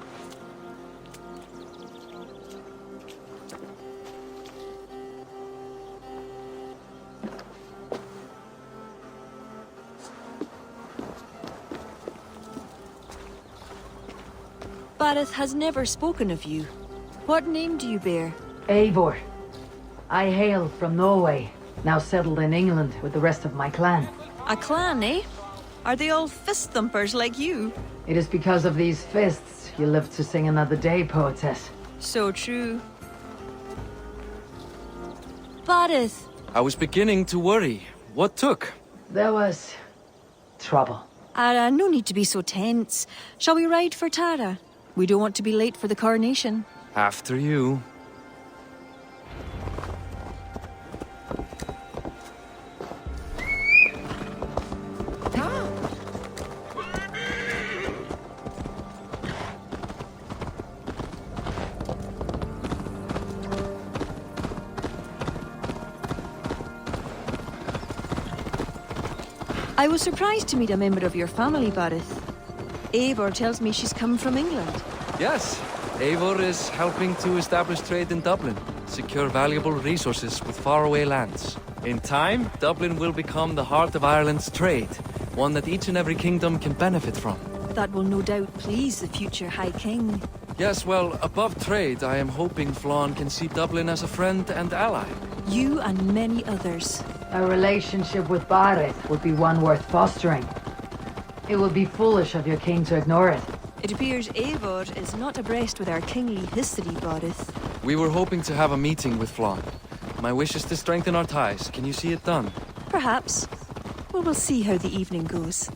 M: Barrett has never spoken of you. What name do you bear?
B: Eivor. I hail from Norway, now settled in England with the rest of my clan.
M: A clan, eh? Are they all fist thumpers like you?
B: It is because of these fists you live to sing another day, poetess.
M: So true. Barrett!
E: I was beginning to worry. What took?
B: There was... trouble.
M: No need to be so tense. Shall we ride for Tara? We don't want to be late for the coronation.
E: After you.
M: I was surprised to meet a member of your family, Barrett. Eivor tells me she's come from England.
E: Yes, Eivor is helping to establish trade in Dublin, secure valuable resources with faraway lands. In time, Dublin will become the heart of Ireland's trade, one that each and every kingdom can benefit from.
M: That will no doubt please the future High King.
E: Yes, well, above trade, I am hoping Flann can see Dublin as a friend and ally.
M: You and many others.
B: A relationship with Barrett would be one worth fostering. It would be foolish of your king to ignore it.
M: It appears Eivor is not abreast with our kingly history, Barrett.
E: We were hoping to have a meeting with Flann. My wish is to strengthen our ties. Can you see it done?
M: Perhaps. Well, we'll see how the evening goes.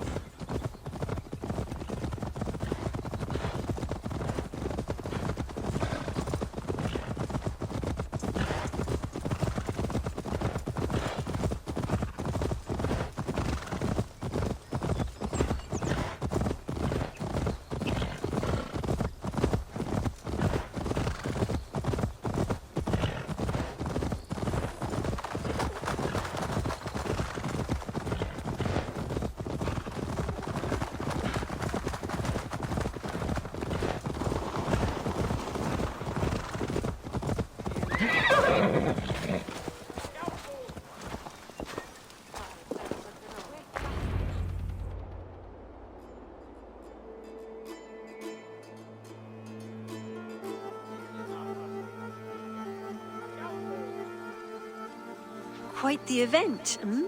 M: Quite the event, hmm?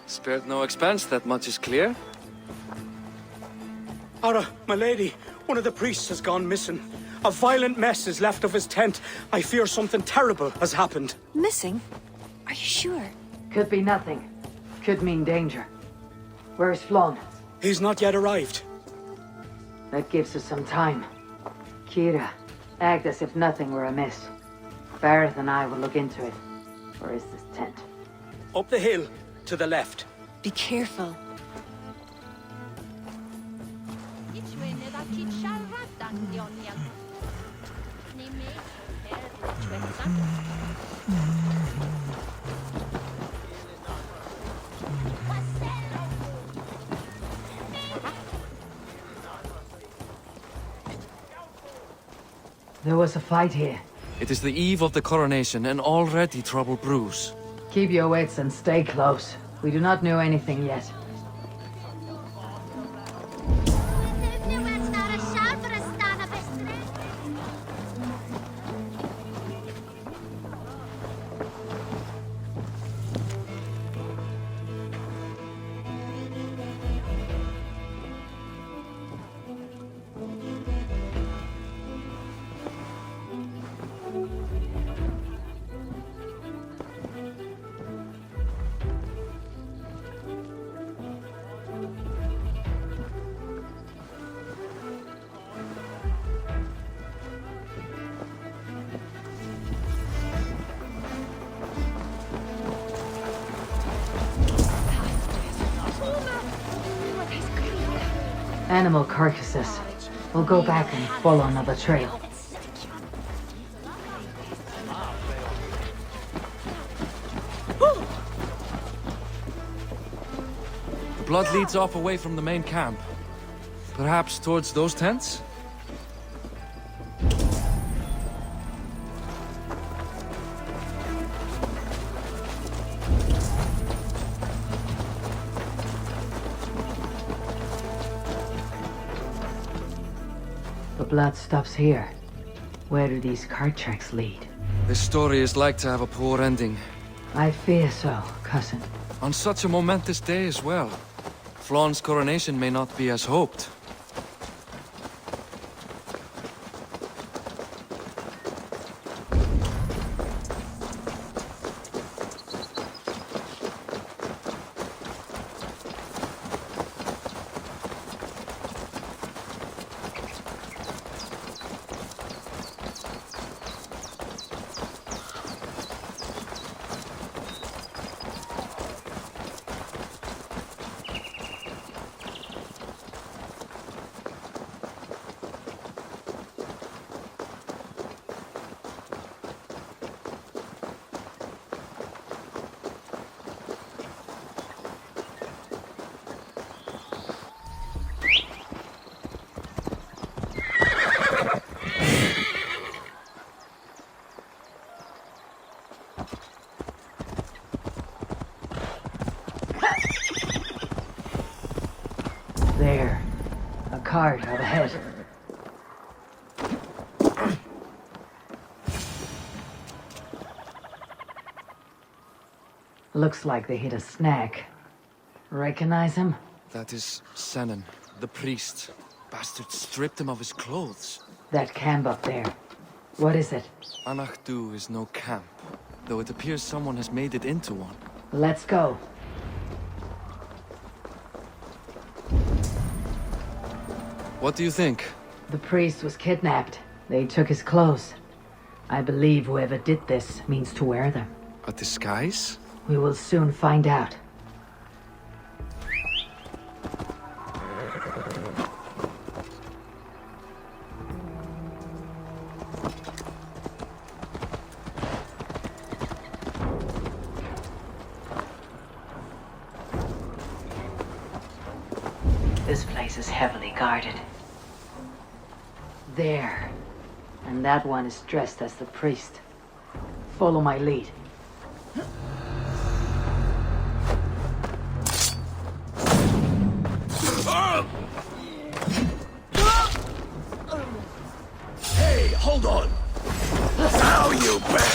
E: Spared no expense, that much is clear.
D: Ara, my lady, one of the priests has gone missing. A violent mess is left of his tent. I fear something terrible has happened.
M: Missing? Are you sure?
B: Could be nothing. Could mean danger. Where's Flann?
D: He's not yet arrived.
B: That gives us some time. Kira, act as if nothing were amiss. Barrett and I will look into it. Where is this tent?
D: Up the hill, to the left.
M: Be careful.
B: There was a fight here.
E: It is the eve of the coronation, and already trouble brews.
B: Keep your wits and stay close. We do not know anything yet. Animal carcasses. We'll go back and follow another trail.
E: The blood leads off away from the main camp. Perhaps towards those tents?
B: The blood stops here. Where do these cart tracks lead?
E: This story is like to have a poor ending.
B: I fear so, cousin.
E: On such a momentous day as well. Flaun's coronation may not be as hoped.
B: There. A cart out ahead. Looks like they hit a snag. Recognize him?
E: That is Senan, the priest. Bastard stripped him of his clothes.
B: That camp up there. What is it?
E: Anachdu is no camp, though it appears someone has made it into one.
B: Let's go.
E: What do you think?
B: The priest was kidnapped. They took his clothes. I believe whoever did this means to wear them.
E: A disguise?
B: We will soon find out. This place is heavily guarded. There. And that one is dressed as the priest. Follow my lead.
K: Hey, hold on! Now you bet!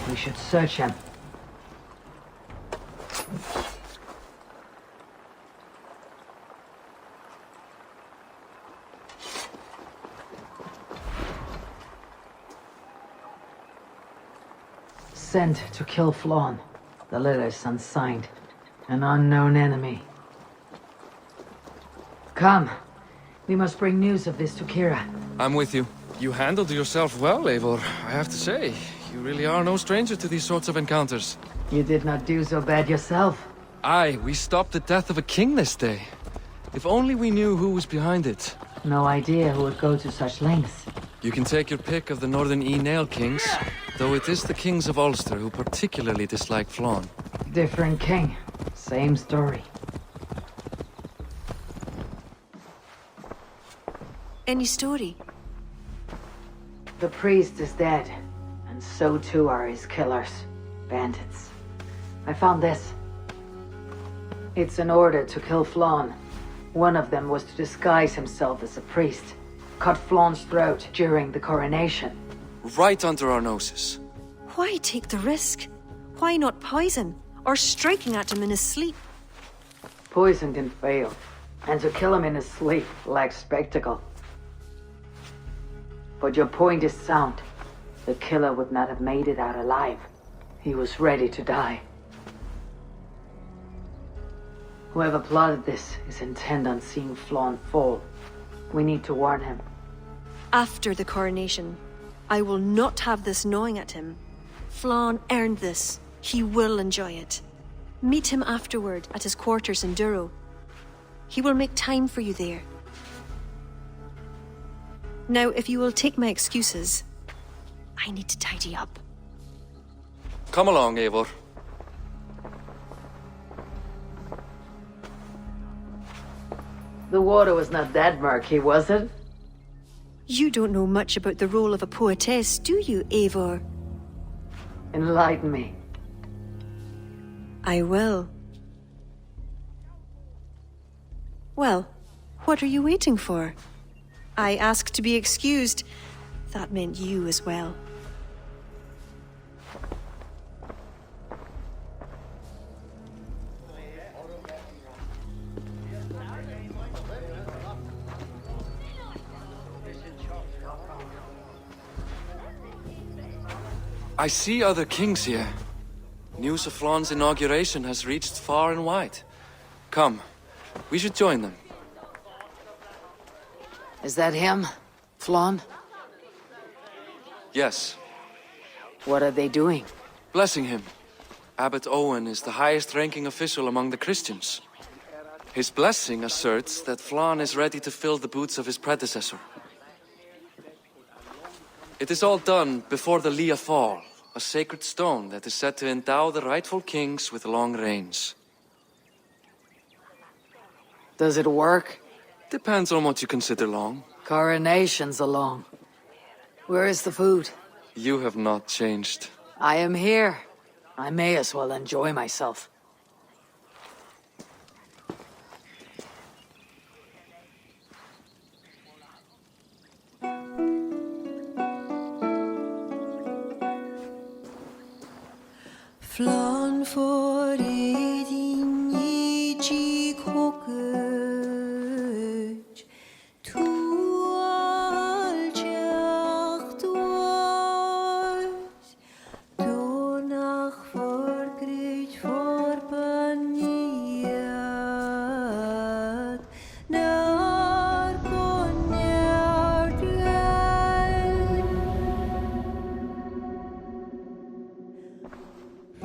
B: We should search him. Sent to kill Flaun. The letter is unsigned. An unknown enemy. Come. We must bring news of this to Kira.
E: I'm with you. You handled yourself well, Eivor, I have to say. You really are no stranger to these sorts of encounters.
B: You did not do so bad yourself.
E: Aye, we stopped the death of a king this day. If only we knew who was behind it.
B: No idea who would go to such lengths.
E: You can take your pick of the Northern Nail kings, though it is the kings of Ulster who particularly dislike Flann.
B: Different king. Same story.
M: Any story?
B: The priest is dead, and so too are his killers. Bandits. I found this. It's an order to kill Flann. One of them was to disguise himself as a priest. Cut Flann's throat during the coronation.
E: Right under our noses.
M: Why take the risk? Why not poison? Or striking at him in his sleep?
B: Poison can fail. And to kill him in his sleep lacks spectacle. But your point is sound. The killer would not have made it out alive. He was ready to die. Whoever plotted this is intent on seeing Flann fall. We need to warn him.
M: After the coronation, I will not have this gnawing at him. Flann earned this. He will enjoy it. Meet him afterward at his quarters in Duro. He will make time for you there. Now, if you will take my excuses, I need to tidy up.
E: Come along, Eivor.
B: The water was not that murky, was it?
M: You don't know much about the role of a poetess, do you, Eivor?
B: Enlighten me.
M: I will. Well, what are you waiting for? I asked to be excused. That meant you as well.
E: I see other kings here. News of Flann's inauguration has reached far and wide. Come, we should join them.
B: Is that him? Flann?
E: Yes.
B: What are they doing?
E: Blessing him. Abbot Owen is the highest-ranking official among the Christians. His blessing asserts that Flann is ready to fill the boots of his predecessor. It is all done before the Lia Fall, a sacred stone that is said to endow the rightful kings with long reigns.
B: Does it work?
E: Depends on what you consider long.
B: Coronations are long. Where is the food?
E: You have not changed.
B: I am here. I may as well enjoy myself.
N: Flann for din i kokøj, tu aljacht was, donach forgrit forbaniat, nar konjart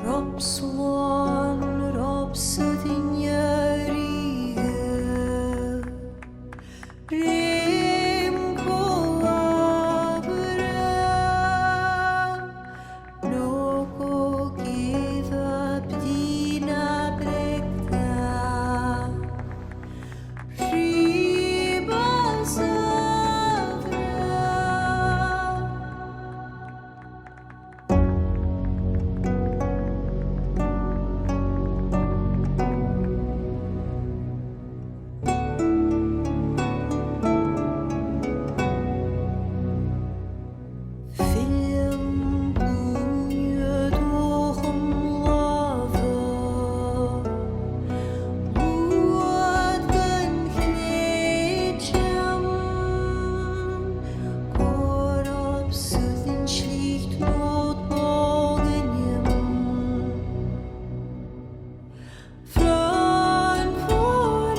N: Robswan, Robsudin Yariga Rim Koabra Noko give up Dina Brekta Riba Savra Film bunye dochem lava Buat gan knetjam Korop sudin schlicht not bogenjem Flann for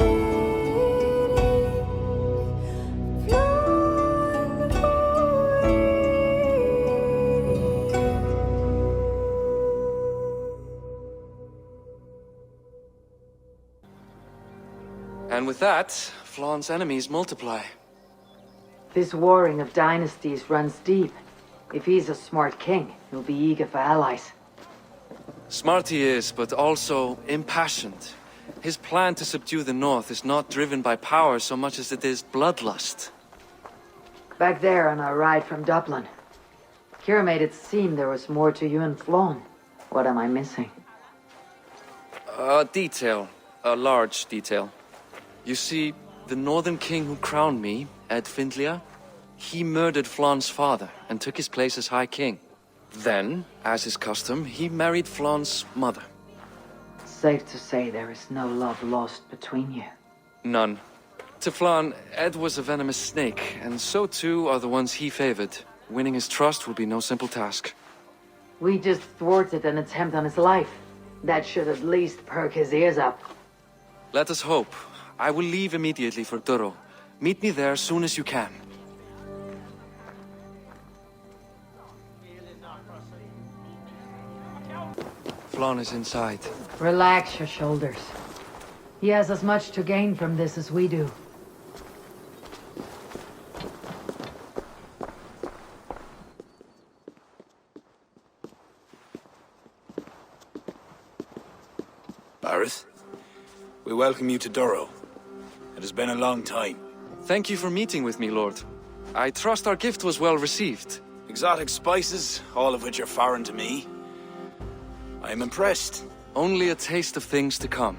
E: And with that, Flaun's enemies multiply.
B: This warring of dynasties runs deep. If he's a smart king, he'll be eager for allies.
E: Smart he is, but also impassioned. His plan to subdue the north is not driven by power so much as it is bloodlust.
B: Back there on our ride from Dublin, Kira made it seem there was more to you and Flaun. What am I missing?
E: A detail. A large detail. You see, the northern king who crowned me, Ed Findlia, he murdered Flaun's father and took his place as High King. Then, as is custom, he married Flaun's mother.
B: Safe to say there is no love lost between you.
E: None. To Flaun, Ed was a venomous snake, and so too are the ones he favored. Winning his trust will be no simple task.
B: We just thwarted an attempt on his life. That should at least perk his ears up.
E: Let us hope. I will leave immediately for Duro. Meet me there as soon as you can. Flaun is inside.
B: Relax your shoulders. He has as much to gain from this as we do.
O: Bareth, we welcome you to Duro. It has been a long time.
E: Thank you for meeting with me, Lord. I trust our gift was well received.
O: Exotic spices, all of which are foreign to me. I am impressed.
E: Only a taste of things to come.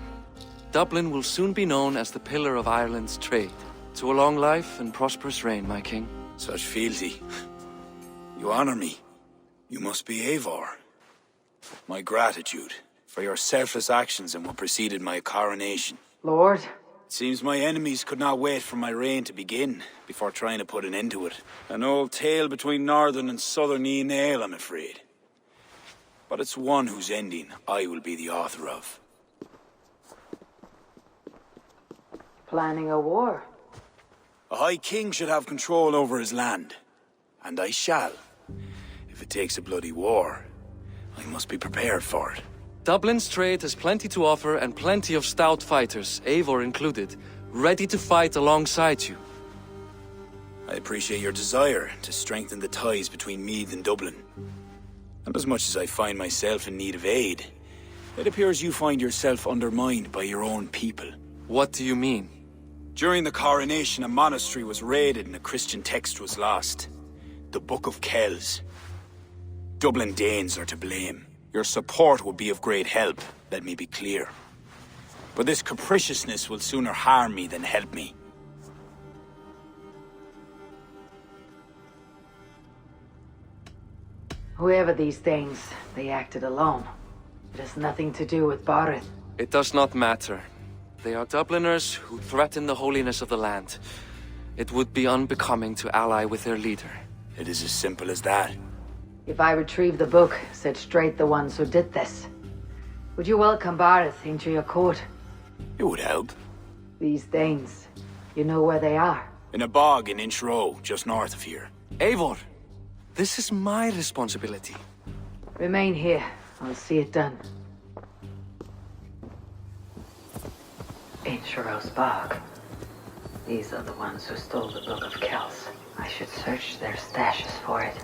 E: Dublin will soon be known as the pillar of Ireland's trade. To a long life and prosperous reign, my king.
O: Such fealty. You honor me. You must be Eivor. My gratitude for your selfless actions in what preceded my coronation.
B: Lord?
O: It seems my enemies could not wait for my reign to begin before trying to put an end to it. An old tale between northern and southern Nael, I'm afraid. But it's one whose ending I will be the author of.
B: Planning a war?
O: A High King should have control over his land. And I shall. If it takes a bloody war, I must be prepared for it.
E: Dublin's trade has plenty to offer and plenty of stout fighters, Eivor included, ready to fight alongside you.
O: I appreciate your desire to strengthen the ties between Meath and Dublin. And as much as I find myself in need of aid, it appears you find yourself undermined by your own people.
E: What do you mean?
O: During the coronation, a monastery was raided and a Christian text was lost. The Book of Kells. Dublin Danes are to blame. Your support would be of great help, let me be clear. But this capriciousness will sooner harm me than help me.
B: Whoever these things, they acted alone. It has nothing to do with Bareth.
E: It does not matter. They are Dubliners who threaten the holiness of the land. It would be unbecoming to ally with their leader.
O: It is as simple as that.
B: If I retrieve the book, set straight the ones who did this, would you welcome Bareth into your court?
O: It would help.
B: These things, you know where they are?
O: In a bog in Inch Row, just north of here.
E: Eivor, this is my responsibility.
B: Remain here. I'll see it done. Inch Row's bog. These are the ones who stole the Book of Kells. I should search their stashes for it.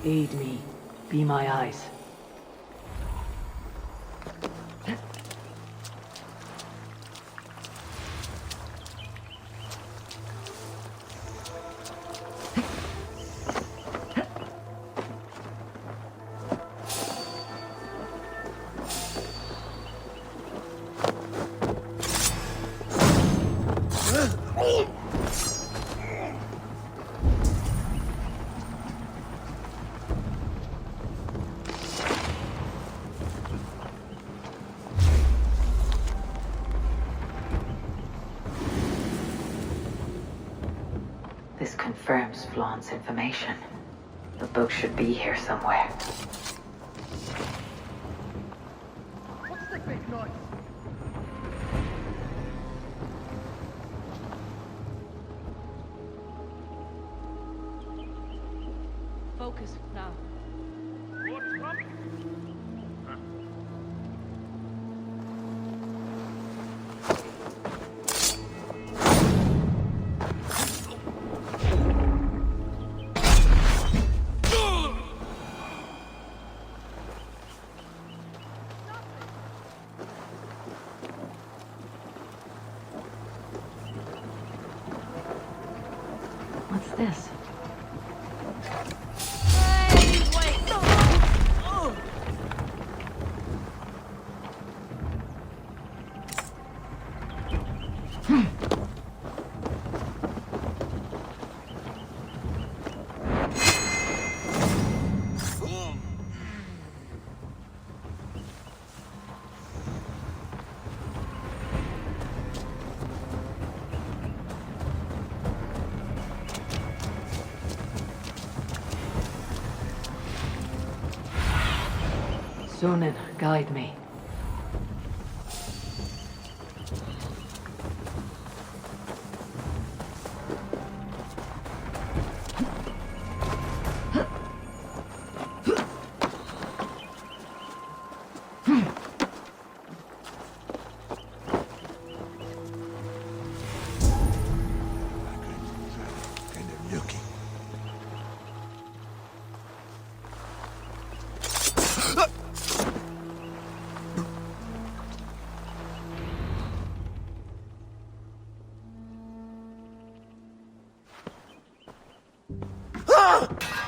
B: Aid me. Be my eyes. This confirms Flaun's information. The book should be here somewhere.
G: Focus now.
B: What's this? Sunan, guide me.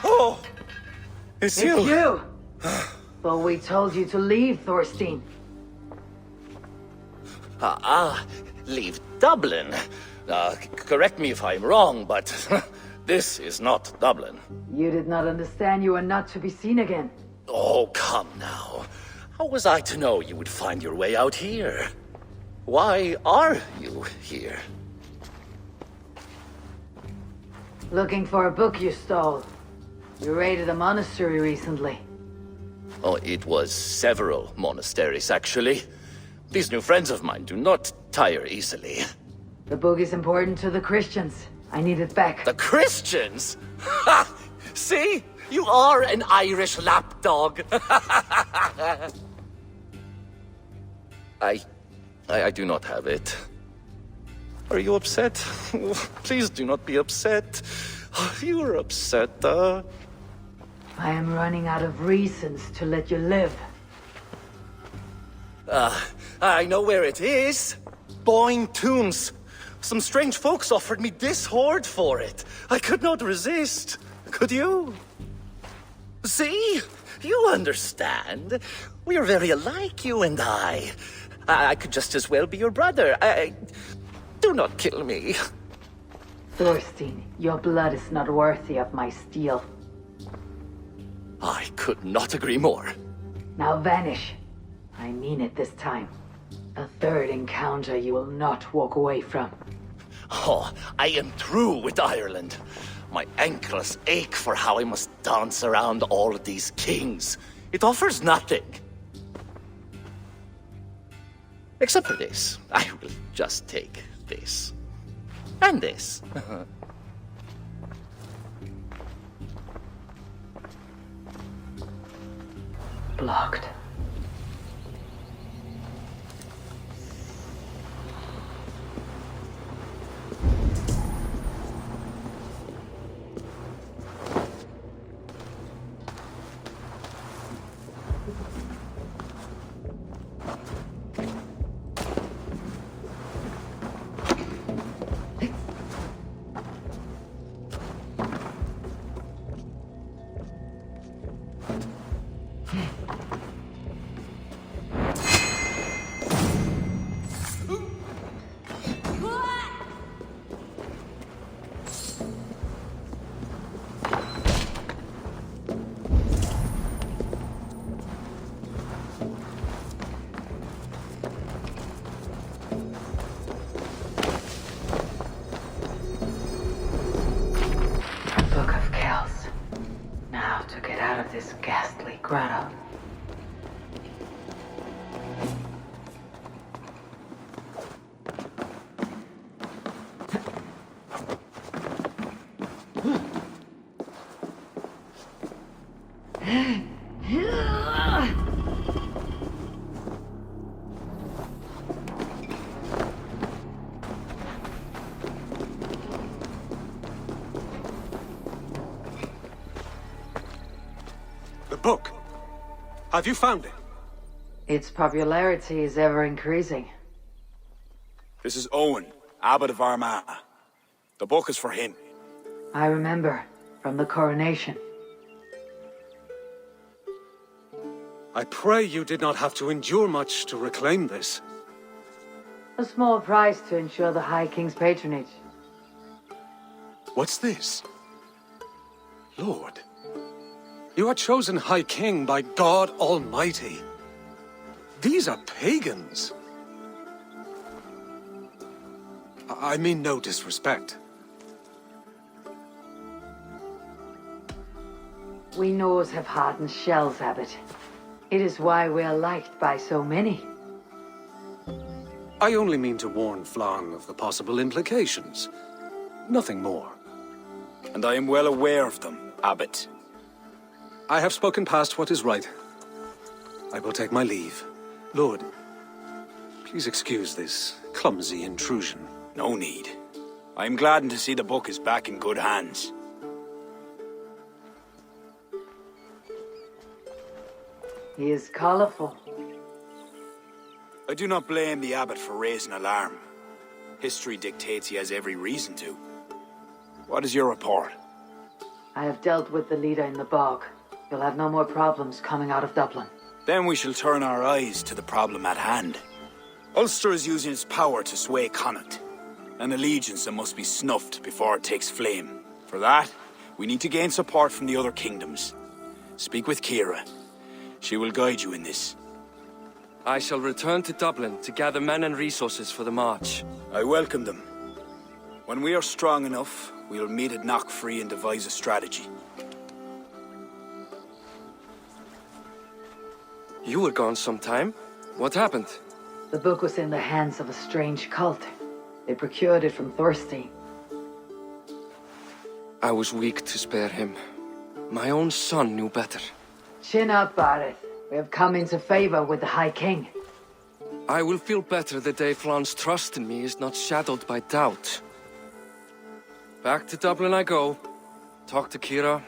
L: Oh! It's you!
B: It's you! But we told you to leave, Thorstein.
L: Leave Dublin. Correct me if I'm wrong, but this is not Dublin.
B: You did not understand you are not to be seen again.
L: Oh, come now. How was I to know you would find your way out here? Why are you here?
B: Looking for a book you stole. You raided a monastery recently.
L: Oh, it was several monasteries, actually. These new friends of mine do not tire easily.
B: The book is important to the Christians. I need it back.
L: The Christians? Ha! See? You are an Irish lapdog. I do not have it. Are you upset? Please do not be upset. You are upset,
B: I am running out of reasons to let you live.
L: I know where it is. Boyne Tombs. Some strange folks offered me this hoard for it. I could not resist. Could you? See? You understand. We are very alike, you and I. I could just as well be your brother. Do not kill me.
B: Thorstein, your blood is not worthy of my steel.
L: I could not agree more.
B: Now vanish. I mean it this time. A third encounter you will not walk away from.
L: Oh, I am through with Ireland. My ankles ache for how I must dance around all of these kings. It offers nothing. Except for this. I will just take this. And this.
B: Blocked. This ghastly grotto.
P: The book. Have you found it?
B: Its popularity is ever increasing.
O: This is Owen, Abbot of Armagh. The book is for him.
B: I remember, from the coronation.
P: I pray you did not have to endure much to reclaim this.
B: A small price to ensure the High King's patronage.
P: What's this? Lord, you are chosen High King by God Almighty. These are pagans. I mean no disrespect.
B: We Norse have hardened shells, Abbot. It is why we are liked by so many.
P: I only mean to warn Flann of the possible implications. Nothing more.
O: And I am well aware of them, Abbot.
P: I have spoken past what is right. I will take my leave. Lord, please excuse this clumsy intrusion.
O: No need. I am gladdened to see the book is back in good hands.
B: He is colorful.
O: I do not blame the abbot for raising alarm. History dictates he has every reason to. What is your report?
B: I have dealt with the leader in the bog. You'll have no more problems coming out of Dublin.
O: Then we shall turn our eyes to the problem at hand. Ulster is using its power to sway Connacht, an allegiance that must be snuffed before it takes flame. For that, we need to gain support from the other kingdoms. Speak with Kira. She will guide you in this.
E: I shall return to Dublin to gather men and resources for the march.
O: I welcome them. When we are strong enough, we'll meet at Knockfree and devise a strategy.
E: You were gone some time. What happened?
B: The book was in the hands of a strange cult. They procured it from Thorstein.
E: I was weak to spare him. My own son knew better.
B: Chin up, Barrett. We have come into favor with the High King.
E: I will feel better the day Flann's trust in me is not shadowed by doubt. Back to Dublin I go. Talk to Kira.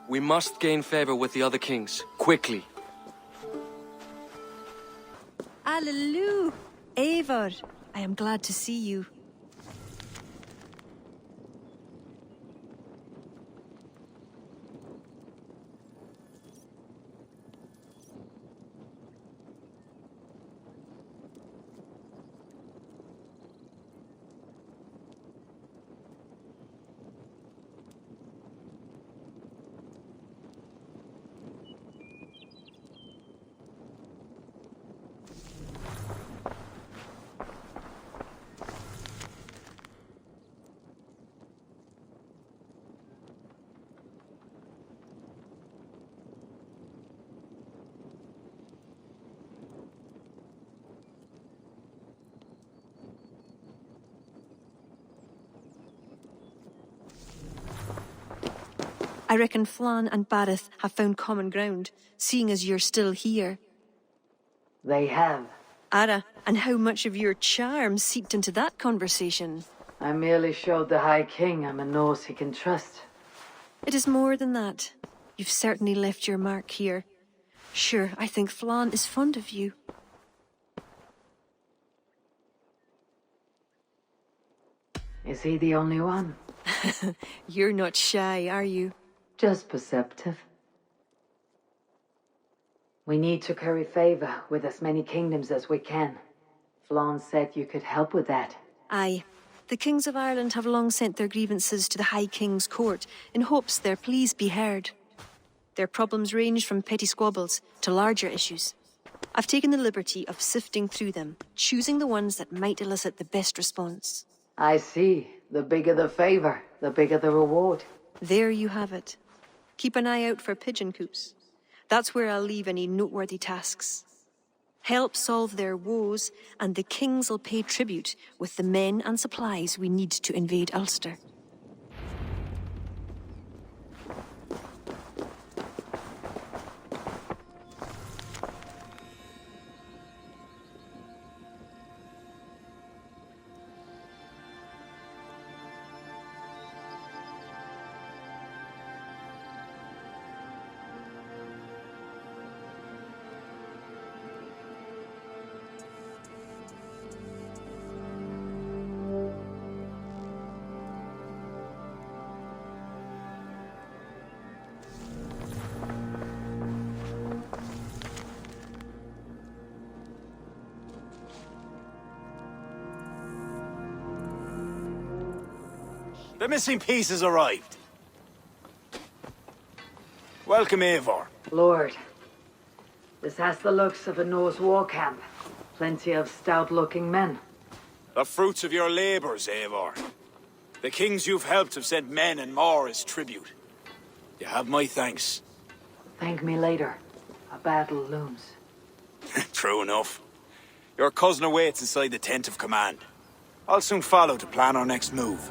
E: We must gain favor with the other kings. Quickly.
M: Alleluia! Eivor, I am glad to see you. I reckon Flann and Barrett have found common ground, seeing as you're still here.
B: They have.
M: Ara, and how much of your charm seeped into that conversation?
B: I merely showed the High King I'm a Norse he can trust.
M: It is more than that. You've certainly left your mark here. Sure, I think Flann is fond of you.
B: Is he the only one?
M: You're not shy, are you?
B: Just perceptive. We need to curry favor with as many kingdoms as we can. Flann said you could help with that.
M: Aye. The kings of Ireland have long sent their grievances to the High King's court in hopes their pleas be heard. Their problems range from petty squabbles to larger issues. I've taken the liberty of sifting through them, choosing the ones that might elicit the best response.
B: I see. The bigger the favor, the bigger the reward.
M: There you have it. Keep an eye out for pigeon coops. That's where I'll leave any noteworthy tasks. Help solve their woes, and the kings will pay tribute with the men and supplies we need to invade Ulster.
O: The missing piece has arrived. Welcome, Eivor.
B: Lord, this has the looks of a Norse war camp. Plenty of stout-looking men.
O: The fruits of your labors, Eivor. The kings you've helped have sent men and more as tribute. You have my thanks.
B: Thank me later. A battle looms.
O: True enough. Your cousin awaits inside the tent of command. I'll soon follow to plan our next move.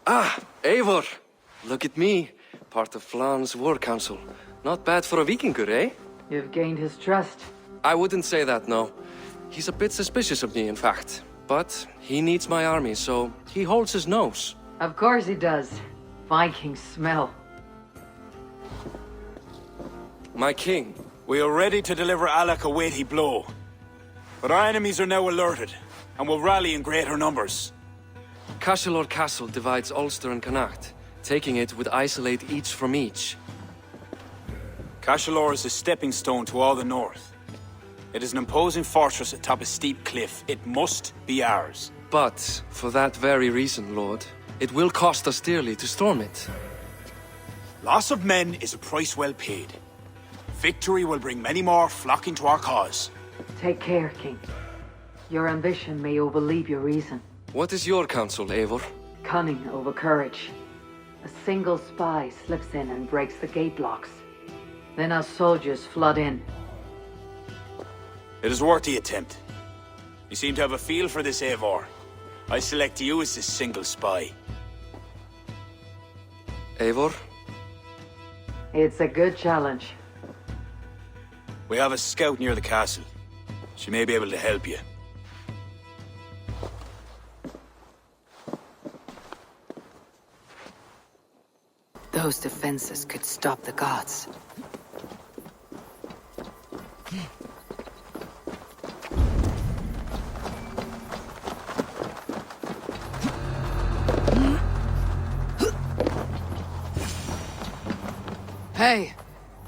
E: Ah, Eivor. Look at me. Part of Flan's war council. Not bad for a Vikingur, eh?
B: You've gained his trust.
E: I wouldn't say that, no. He's a bit suspicious of me, in fact. But he needs my army, so he holds his nose.
B: Of course he does. Vikings smell.
E: My king.
O: We are ready to deliver Alec a weighty blow. But our enemies are now alerted, and will rally in greater numbers.
E: Cashel Castle divides Ulster and Connacht. Taking it would isolate each from each.
O: Cashel is a stepping stone to all the north. It is an imposing fortress atop a steep cliff. It must be ours.
E: But, for that very reason, Lord, it will cost us dearly to storm it.
O: Loss of men is a price well paid. Victory will bring many more flocking to our cause.
B: Take care, King. Your ambition may overleap your reason.
E: What is your counsel, Eivor?
B: Cunning over courage. A single spy slips in and breaks the gate locks. Then our soldiers flood in.
O: It is worth the attempt. You seem to have a feel for this, Eivor. I select you as the single spy.
E: Eivor?
B: It's a good challenge.
O: We have a scout near the castle. She may be able to help you.
B: Those defenses could stop the gods.
Q: Hey,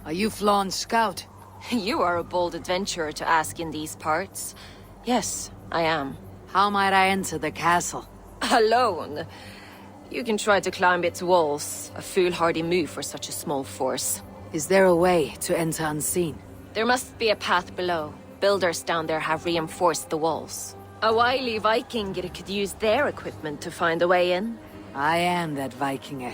Q: are you Flan's scout?
J: You are a bold adventurer to ask in these parts. Yes, I am.
Q: How might I enter the castle?
J: Alone? You can try to climb its walls. A foolhardy move for such a small force.
Q: Is there a way to enter unseen?
J: There must be a path below. Builders down there have reinforced the walls. A wily Viking could use their equipment to find a way in.
Q: I am that Vikinger.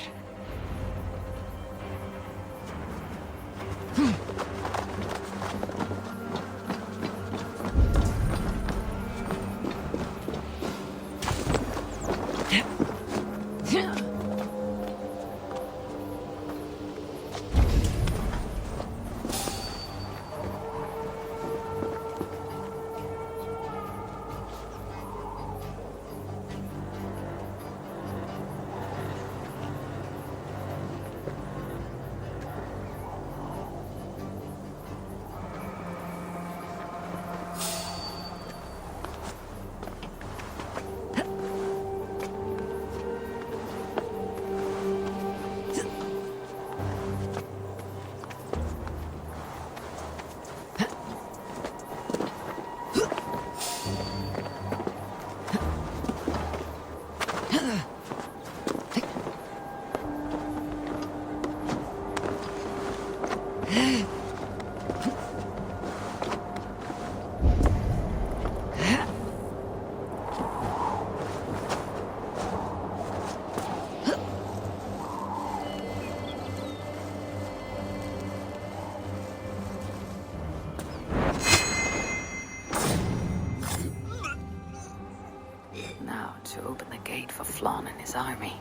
B: Now to open the gate for Flan and his army.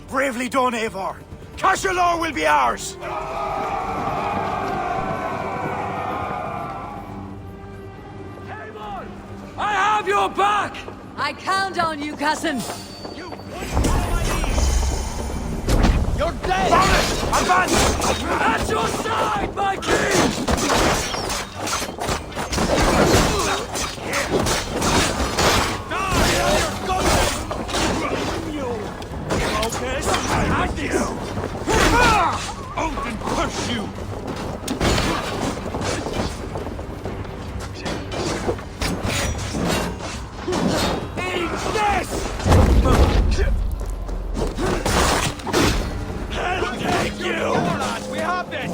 O: Bravely done, Eivor. Cashel will be ours.
E: I have your back!
Q: I count on you, cousin.
K: You're dead!
O: Advance!
K: At your side, my king!
O: Focus! I have this! Odin push you! Eat this! I'll take you! Come on, lads, we have this!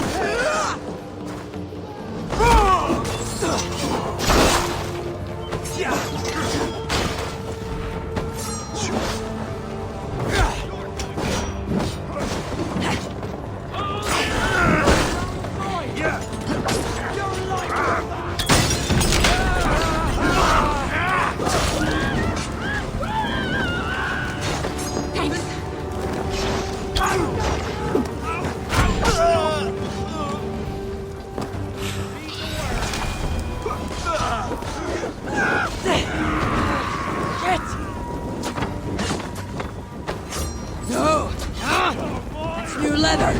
Q: No! It's new leather!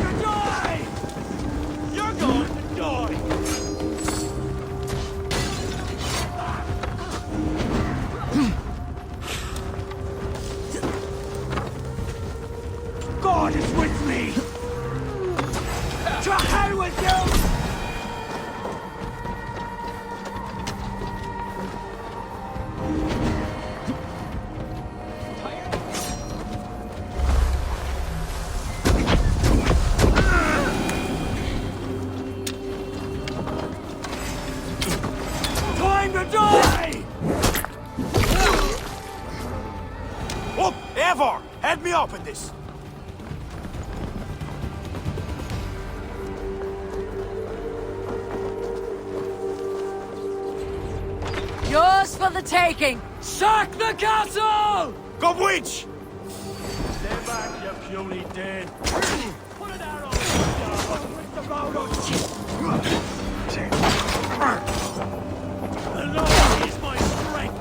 K: You're going to die!
O: God is with me! To hell with you!
K: Time to die!
O: Up! Eivor! Head me up in this!
Q: Yours for the taking!
K: Sack the castle!
O: Go witch!
K: Stay back, you puny dead! Put an arrow with the road! The Lord is my strength!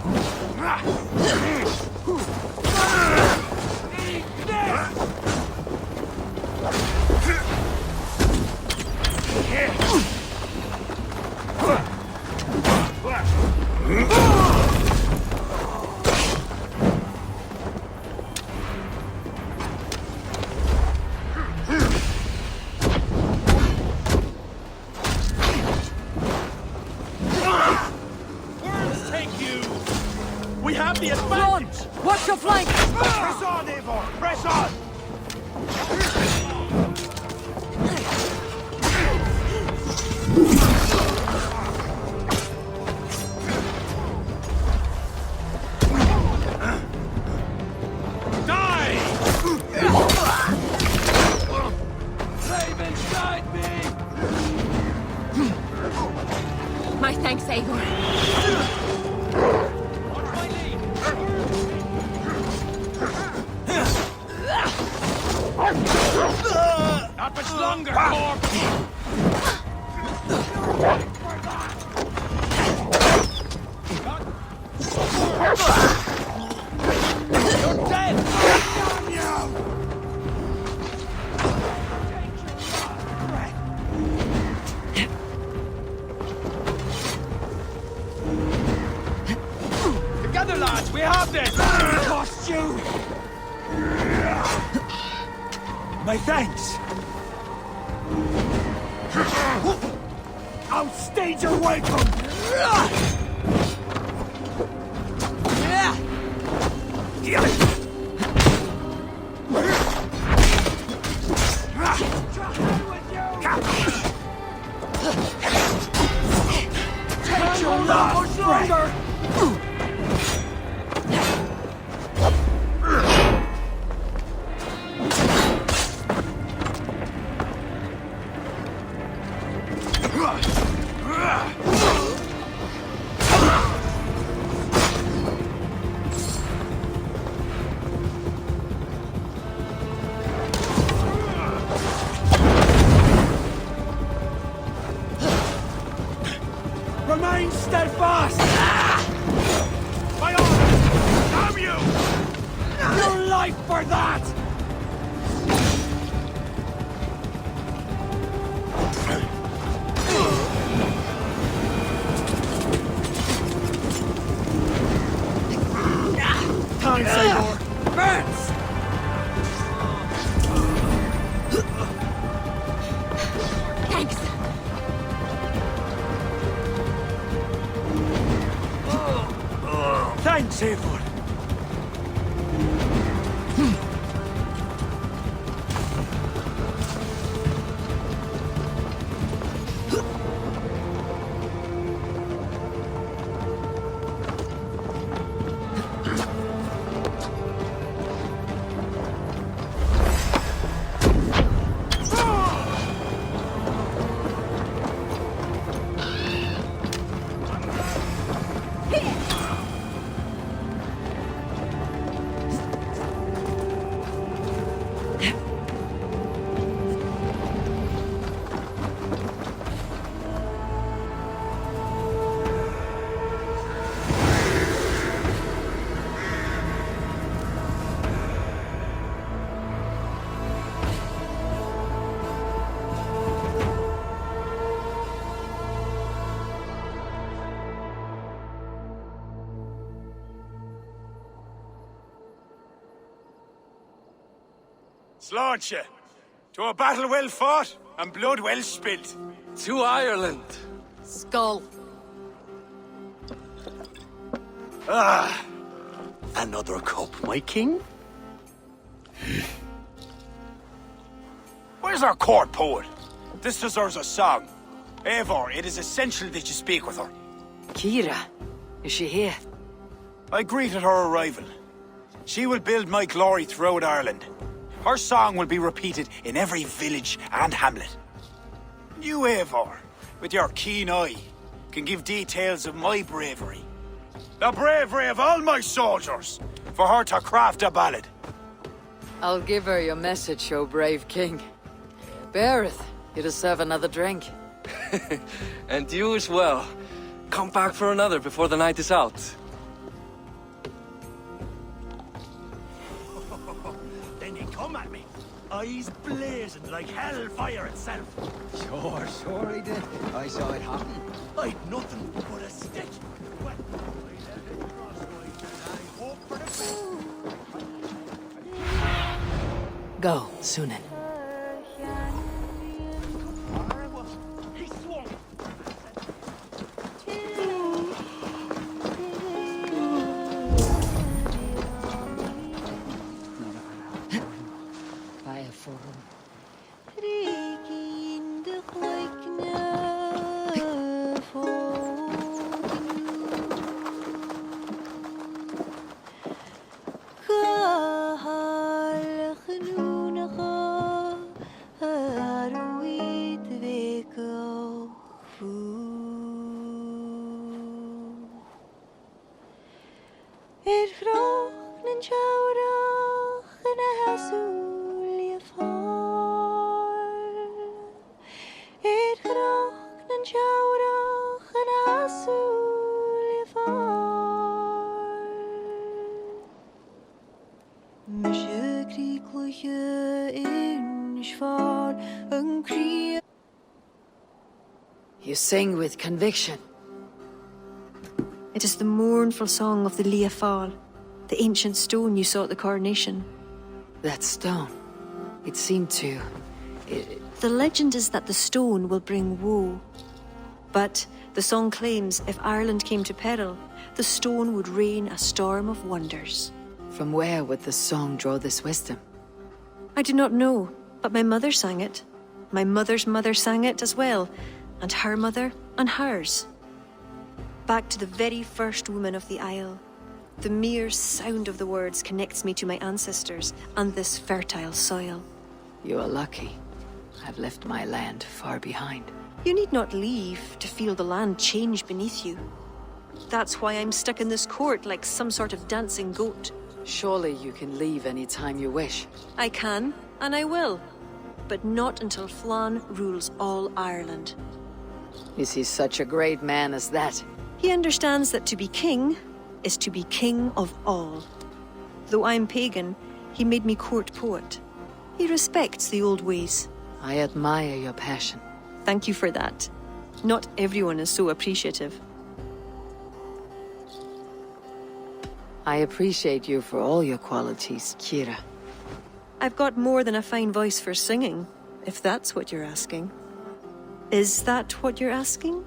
K: Eat this! Worms take you! We have the advantage!
Q: Watch your flank!
O: Press on, Eivor! Press on!
K: Die! Ravens, guide me!
F: My thanks, Eivor.
K: Watch my lead! Not much longer, corpse! You're dead! Damn you! Together, lads, we have this! It cost you! My thanks! I'll stage your welcome! Take your last breath! Remain steadfast! By honor!
O: for that!
Q: Thanks, Eivor. Burns!
J: Thanks.
O: Thanks, Eivor. Sláinte, to a battle well fought and blood well spilt.
E: To Ireland.
Q: Skull.
O: Ah,
H: Another cup, my king?
O: where's our court poet? This deserves a song. Eivor, it is essential that you speak with her.
Q: Kira. Is she here?
O: I greeted her arrival. She will build my glory throughout Ireland. Her song will be repeated in every village and hamlet. You, Eivor, with your keen eye, can give details of my bravery. The bravery of all my soldiers, for her to craft a ballad.
Q: I'll give her your message, O brave king. Beareth, you deserve another drink.
E: And you as well. Come back for another before the night is out.
K: Then you come at me, eyes blazing like hellfire itself.
R: Sure I did. I saw it happen.
K: I'd nothing but a stick. Well, I hope for the best.
Q: Go, Sunan. You sing with conviction.
M: It is the mournful song of the Liafal, the ancient stone you saw at the coronation.
Q: That stone. It seemed to...
M: The legend is that the stone will bring woe. But the song claims if Ireland came to peril, the stone would rain a storm of wonders.
Q: From where would the song draw this wisdom?
M: I do not know, but my mother sang it. My mother's mother sang it as well, and her mother and hers. Back to the very first woman of the Isle. The mere sound of the words connects me to my ancestors and this fertile soil.
Q: You are lucky. I've left my land far behind.
M: You need not leave to feel the land change beneath you. That's why I'm stuck in this court like some sort of dancing goat.
Q: Surely you can leave any time you wish.
M: I can, and I will. But not until Flann rules all Ireland.
Q: Is he such a great man as that?
M: He understands that to be king is to be king of all. Though I'm pagan, He made me court poet. He respects the old ways.
Q: I admire your passion.
M: Thank you for that. Not everyone is so appreciative.
Q: I appreciate you for all your qualities, Kira.
M: I've got more than a fine voice for singing, if that's what you're asking. Is that what you're asking?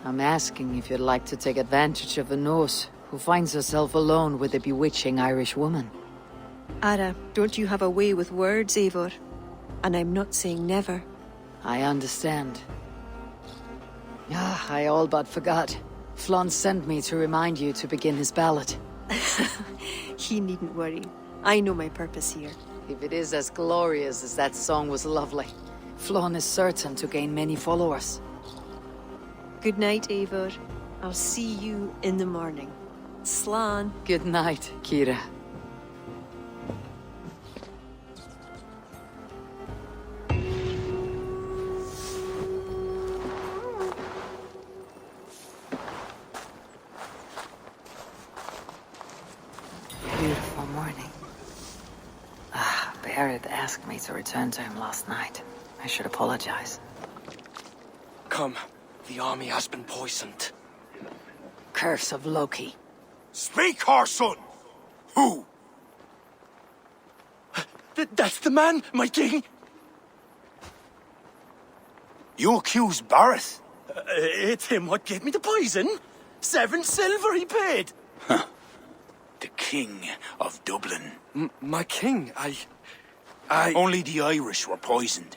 Q: I'm asking if you'd like to take advantage of a Norse who finds herself alone with a bewitching Irish woman.
M: Ara, don't you have a way with words, Eivor? And I'm not saying never.
Q: I understand. I all but forgot. Flon sent me to remind you to begin his ballad.
M: He needn't worry. I know my purpose here.
Q: If it is as glorious as that song was lovely, Flon is certain to gain many followers.
M: Good night, Eivor. I'll see you in the morning. Slan.
Q: Good night, Kira. Beautiful morning. Barrett asked me to return to him last night. I should apologize.
E: Come. The army has been poisoned.
Q: Curse of Loki.
O: Speak, our son! Who?
E: That's the man, my king!
O: You accuse Barrett?
E: It's him what gave me the poison. 7 silver he paid.
O: Huh. The King of Dublin.
E: My king, I...
O: Only the Irish were poisoned.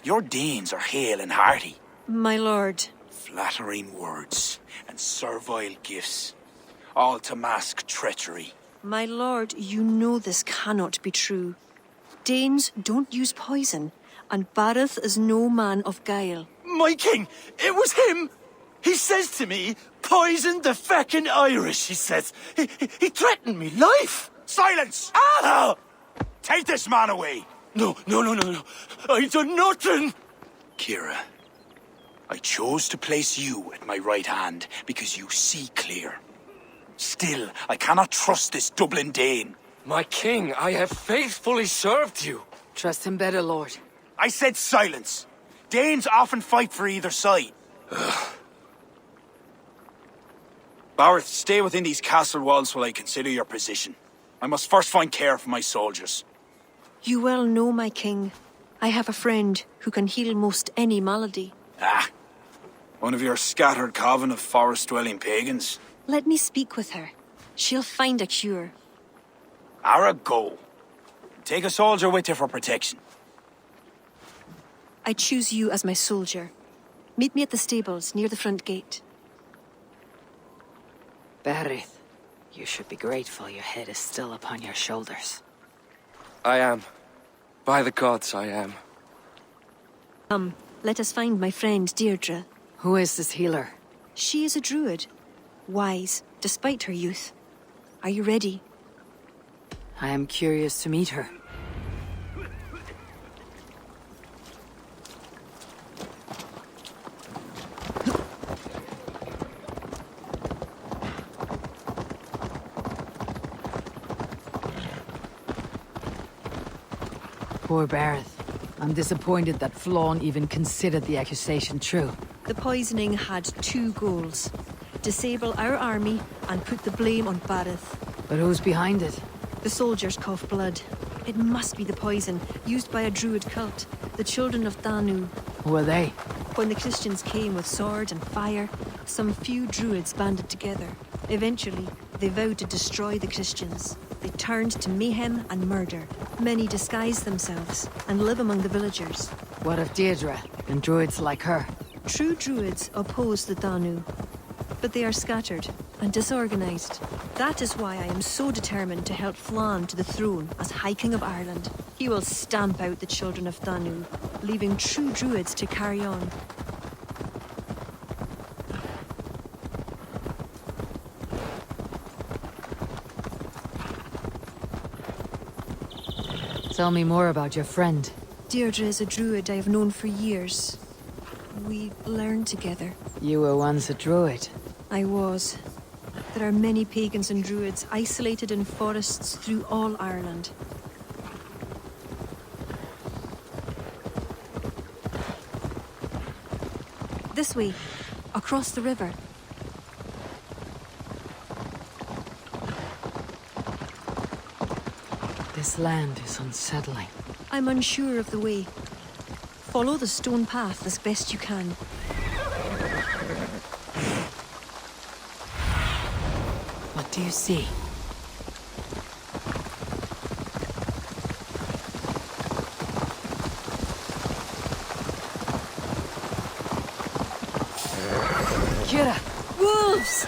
O: Your Danes are hale and hearty.
M: My lord.
O: Flattering words and servile gifts, all to mask treachery.
M: My lord, you know this cannot be true. Danes don't use poison, and Bareth is no man of guile.
E: My king, it was him! He says to me, poison the feckin' Irish, he says. He threatened me life!
O: Silence!
E: Ah!
O: Take this man away!
E: No. I done nothing!
O: Kira, I chose to place you at my right hand because you see clear. Still, I cannot trust this Dublin Dane.
E: My king, I have faithfully served you.
Q: Trust him better, Lord.
O: I said silence. Danes often fight for either side. Barrett, stay within these castle walls while I consider your position. I must first find care for my soldiers.
M: You well know, my king. I have a friend who can heal most any malady.
O: One of your scattered coven of forest-dwelling pagans.
M: Let me speak with her. She'll find a cure.
O: Ara, go. Take a soldier with you for protection.
M: I choose you as my soldier. Meet me at the stables near the front gate.
Q: Barrett, you should be grateful your head is still upon your shoulders.
E: I am. By the gods, I am.
M: Come, let us find my friend Deirdre.
Q: Who is this healer?
M: She is a druid. Wise, despite her youth. Are you ready?
Q: I am curious to meet her. Poor Barrett. I'm disappointed that Flawn even considered the accusation true.
M: The poisoning had 2 goals. Disable our army and put the blame on Bareth.
Q: But who's behind it?
M: The soldiers cough blood. It must be the poison, used by a druid cult, the Children of Danu.
Q: Who are they?
M: When the Christians came with sword and fire, some few druids banded together. Eventually, they vowed to destroy the Christians. They turned to mayhem and murder. Many disguise themselves and live among the villagers.
Q: What of Deirdre and druids like her?
M: True druids oppose the Danu, but they are scattered and disorganized. That is why I am so determined to help Flann to the throne as High King of Ireland. He will stamp out the Children of Danu, leaving true druids to carry on.
Q: Tell me more about your friend.
M: Deirdre is a druid I have known for years. We learned together.
Q: You were once a druid.
M: I was. There are many pagans and druids isolated in forests through all Ireland. This way, across the river.
Q: This land is unsettling.
M: I'm unsure of the way. Follow the stone path as best you can.
Q: What do you see?
M: Kira! Wolves!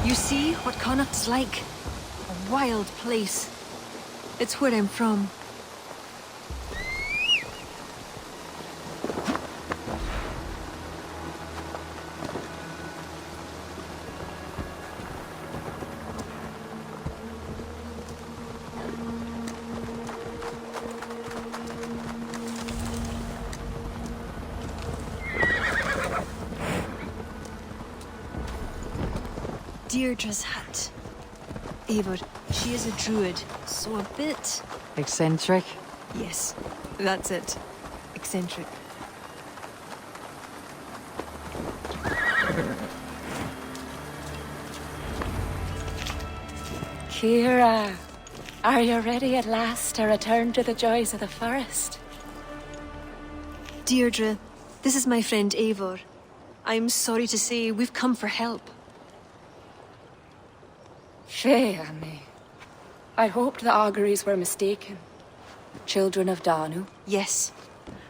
M: You see what Connacht's like? A wild place. It's where I'm from. Deirdre's hut. Eivor, she is a druid, so a bit...
Q: Eccentric?
M: Yes, that's it. Eccentric.
J: Kira, are you ready at last to return to the joys of the forest?
M: Deirdre, this is my friend Eivor. I'm sorry to say we've come for help.
J: Fear me. I hoped the auguries were mistaken. Children of Danu?
M: Yes.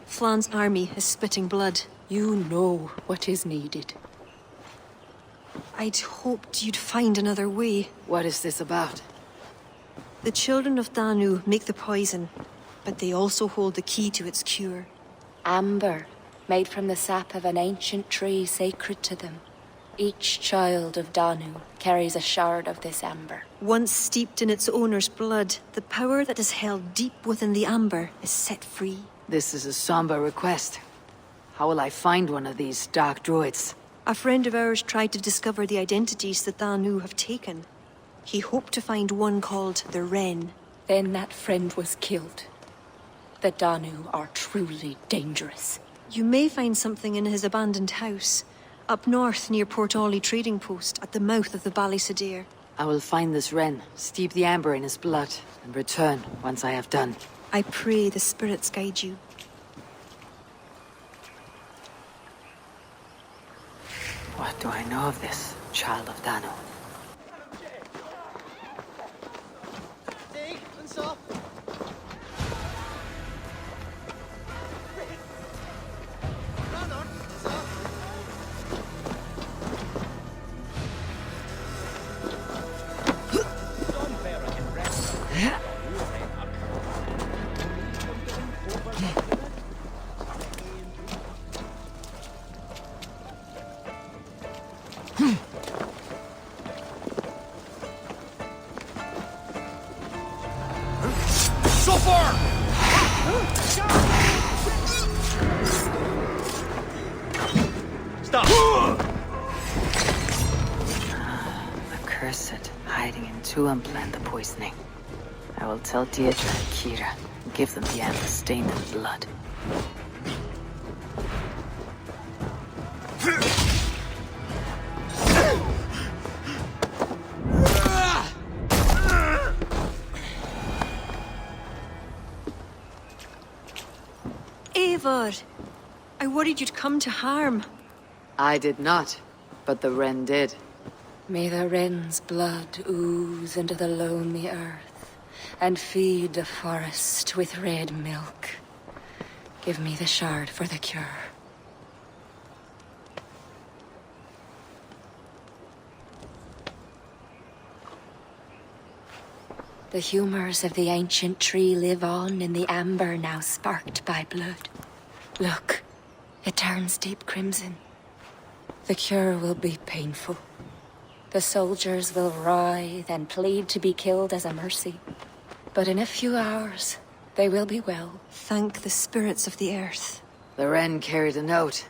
M: Flan's army is spitting blood.
J: You know what is needed.
M: I'd hoped you'd find another way.
Q: What is this about?
M: The Children of Danu make the poison, but they also hold the key to its cure.
J: Amber, made from the sap of an ancient tree sacred to them. Each child of Danu carries a shard of this amber.
M: Once steeped in its owner's blood, the power that is held deep within the amber is set free.
Q: This is a somber request. How will I find one of these dark druids?
M: A friend of ours tried to discover the identities the Danu have taken. He hoped to find one called the Wren.
J: Then that friend was killed. The Danu are truly dangerous.
M: You may find something in his abandoned house, up north near Port Ollie trading post at the mouth of the Ballysadare.
Q: I will find this Wren, steep the amber in his blood, and return once I have done.
M: I pray the spirits guide you.
Q: What do I know of this, child of Danu?
N: So far!
Q: Stop! Accursed, hiding in Tuam planned the poisoning. I will tell Deirdre and Kira and give them the amber stained in blood.
M: Eivor! I worried you'd come to harm.
Q: I did not, but the Wren did.
J: May the Wren's blood ooze into the lonely earth and feed the forest with red milk. Give me the shard for the cure. The humors of the ancient tree live on in the amber now sparked by blood. Look, it turns deep crimson. The cure will be painful. The soldiers will writhe and plead to be killed as a mercy. But in a few hours, they will be well.
M: Thank the spirits of the earth.
B: The wren carried a note.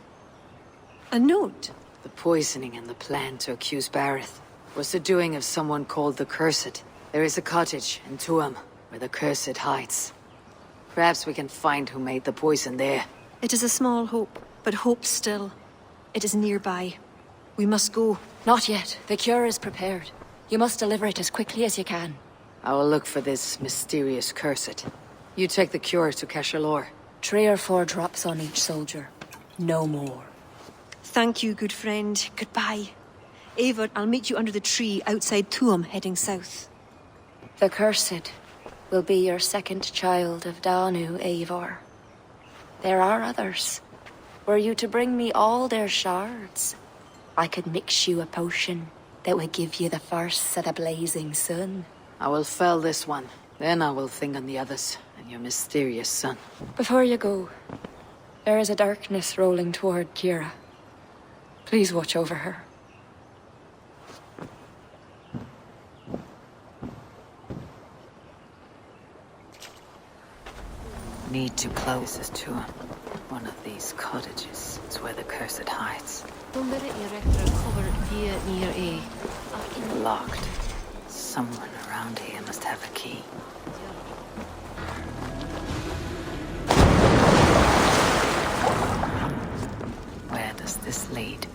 M: A note?
B: The poisoning and the plan to accuse Bareth was the doing of someone called the Cursed. There is a cottage in Tuam where the Cursed hides. Perhaps we can find who made the poison there.
M: It is a small hope, but hope still. It is nearby. We must go.
J: Not yet. The cure is prepared. You must deliver it as quickly as you can.
B: I will look for this mysterious Cursed. You take the cure to Cashalor.
J: 3 or 4 drops on each soldier. No more.
M: Thank you, good friend. Goodbye. Eivor, I'll meet you under the tree outside Tuam, heading south.
J: The Cursed will be your second child of Danu, Eivor. There are others. Were you to bring me all their shards, I could mix you a potion that would give you the first of the blazing sun.
B: I will fell this one. Then I will think on the others and your mysterious son.
J: Before you go, there is a darkness rolling toward Kira. Please watch over her.
B: Need to close this to him. One of these cottages. It's where the Cursed hides. Locked. Someone around here must have a key. Where does this lead?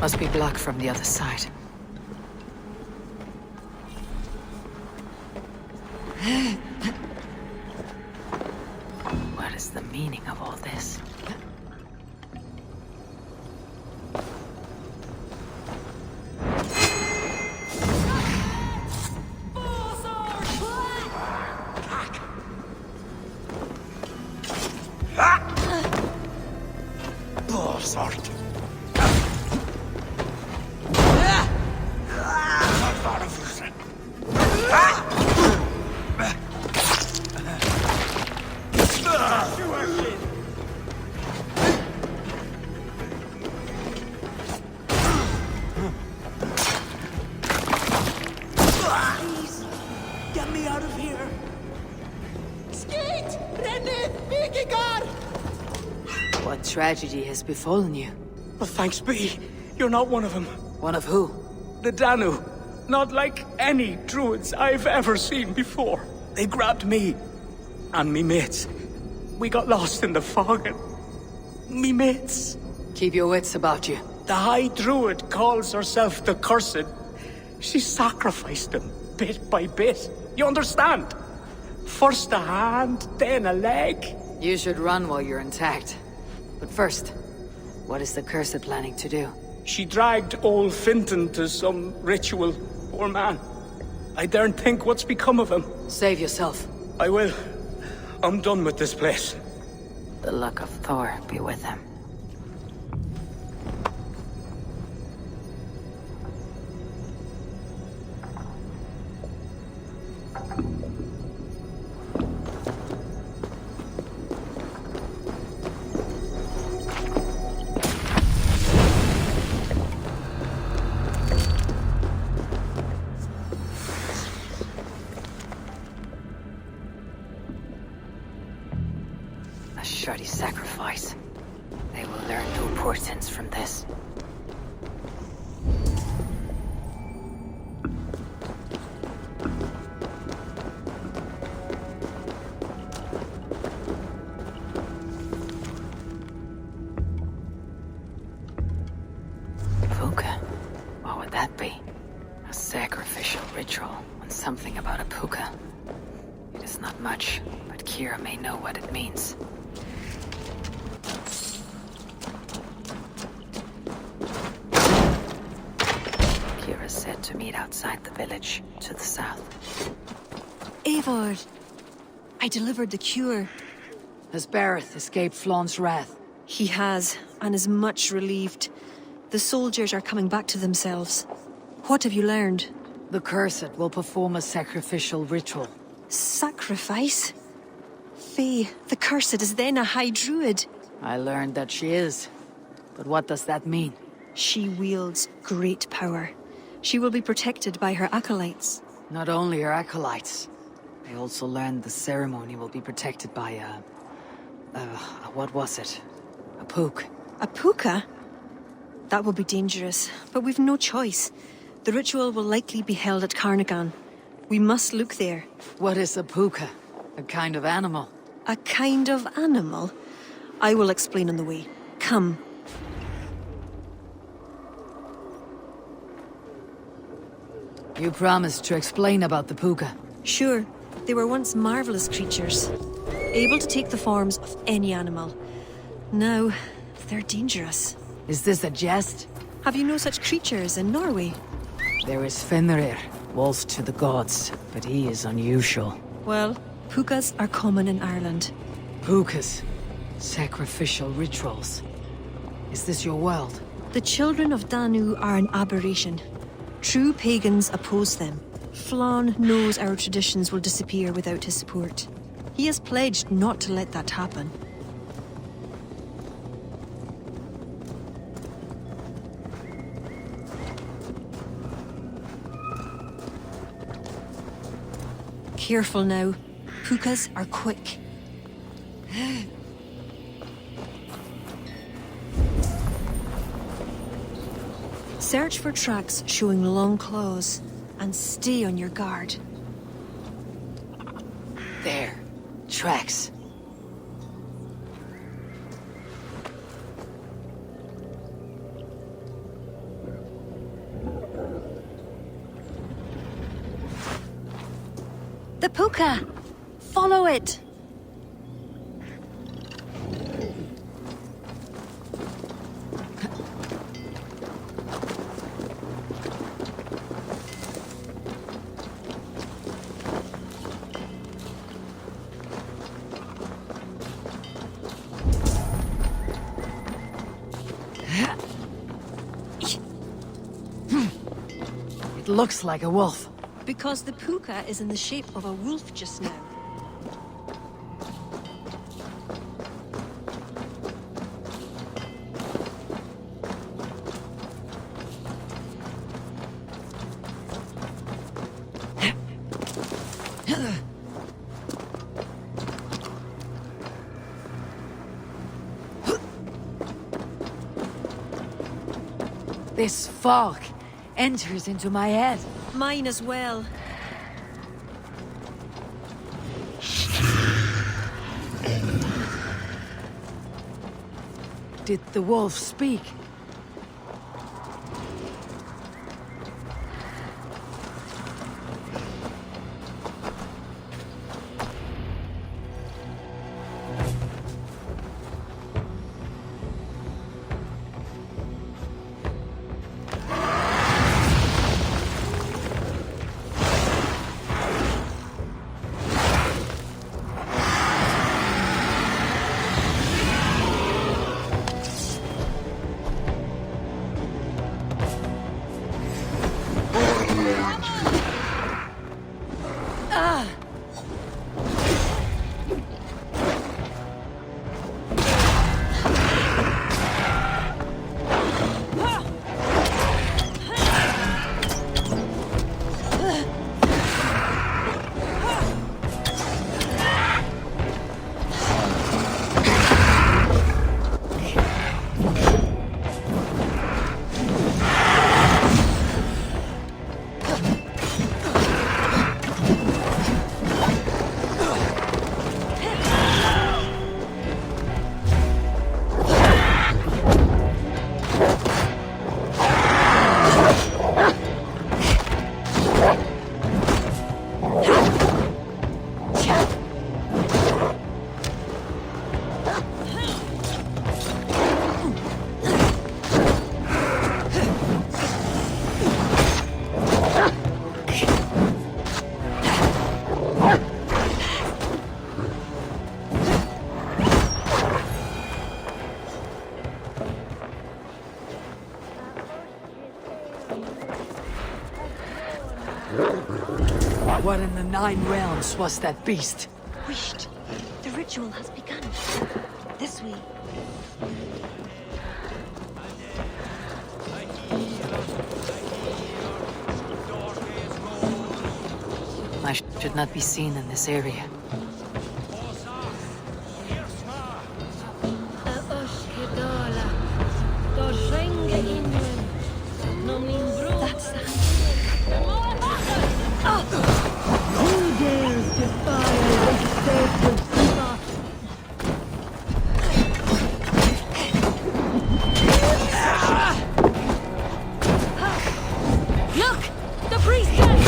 B: Must be blocked from the other side. What is the meaning of all this? What tragedy has befallen you?
D: Well, thanks be. You're not one of them.
B: One of who?
D: The Danu. Not like any Druids I've ever seen before. They grabbed me and me mates. We got lost in the fog and me mates.
B: Keep your wits about you.
D: The High Druid calls herself the Cursed. She sacrificed them bit by bit. You understand? First a hand, then a leg.
B: You should run while you're intact. But first, what is the Cursed planning to do?
D: She dragged old Finton to some ritual. Poor man. I daren't think what's become of him.
B: Save yourself.
D: I will. I'm done with this place.
B: The luck of Thor be with him. Shoddy sacrifice. They will learn no portents from this.
Q: that be? A sacrificial ritual and something about a puka. It is not much, but Kira may know what it means. Kira said to meet outside the village, to the south.
M: Eivor, I delivered the cure.
Q: Has Bareth escaped Flaun's wrath?
M: He has, and is much relieved. The soldiers are coming back to themselves. What have you learned?
Q: The Cursed will perform a sacrificial ritual.
M: Sacrifice? Faye, the Cursed is then a High Druid.
Q: I learned that she is. But what does that mean?
M: She wields great power. She will be protected by her acolytes.
Q: Not only her acolytes. I also learned the ceremony will be protected by what was it? A pook.
M: A puka? That will be dangerous, but we've no choice. The ritual will likely be held at Carnagan. We must look there.
Q: What is a puka? A kind of animal?
M: A kind of animal? I will explain on the way. Come.
Q: You promised to explain about the puka.
M: Sure. They were once marvelous creatures, able to take the forms of any animal. Now, they're dangerous.
Q: Is this a jest?
M: Have you no such creatures in Norway?
Q: There is Fenrir, waltz to the gods, but he is unusual.
M: Well, pukas are common in Ireland.
Q: Pukas? Sacrificial rituals. Is this your world?
M: The Children of Danu are an aberration. True pagans oppose them. Flaun knows our traditions will disappear without his support. He has pledged not to let that happen. Careful now. Pukas are quick. Search for tracks showing long claws, and stay on your guard.
Q: There. Tracks.
M: The puka! Follow it!
Q: It looks like a wolf.
M: Because the puka is in the shape of a wolf just now.
Q: This fog enters into my head.
M: Mine as well.
Q: Did the wolf speak? What in the Nine Realms was that beast?
J: Wished. The ritual has begun. This way.
Q: I should not be seen in this area.
J: That's the Who dares defile this sacred spot?
M: Look! The priestess!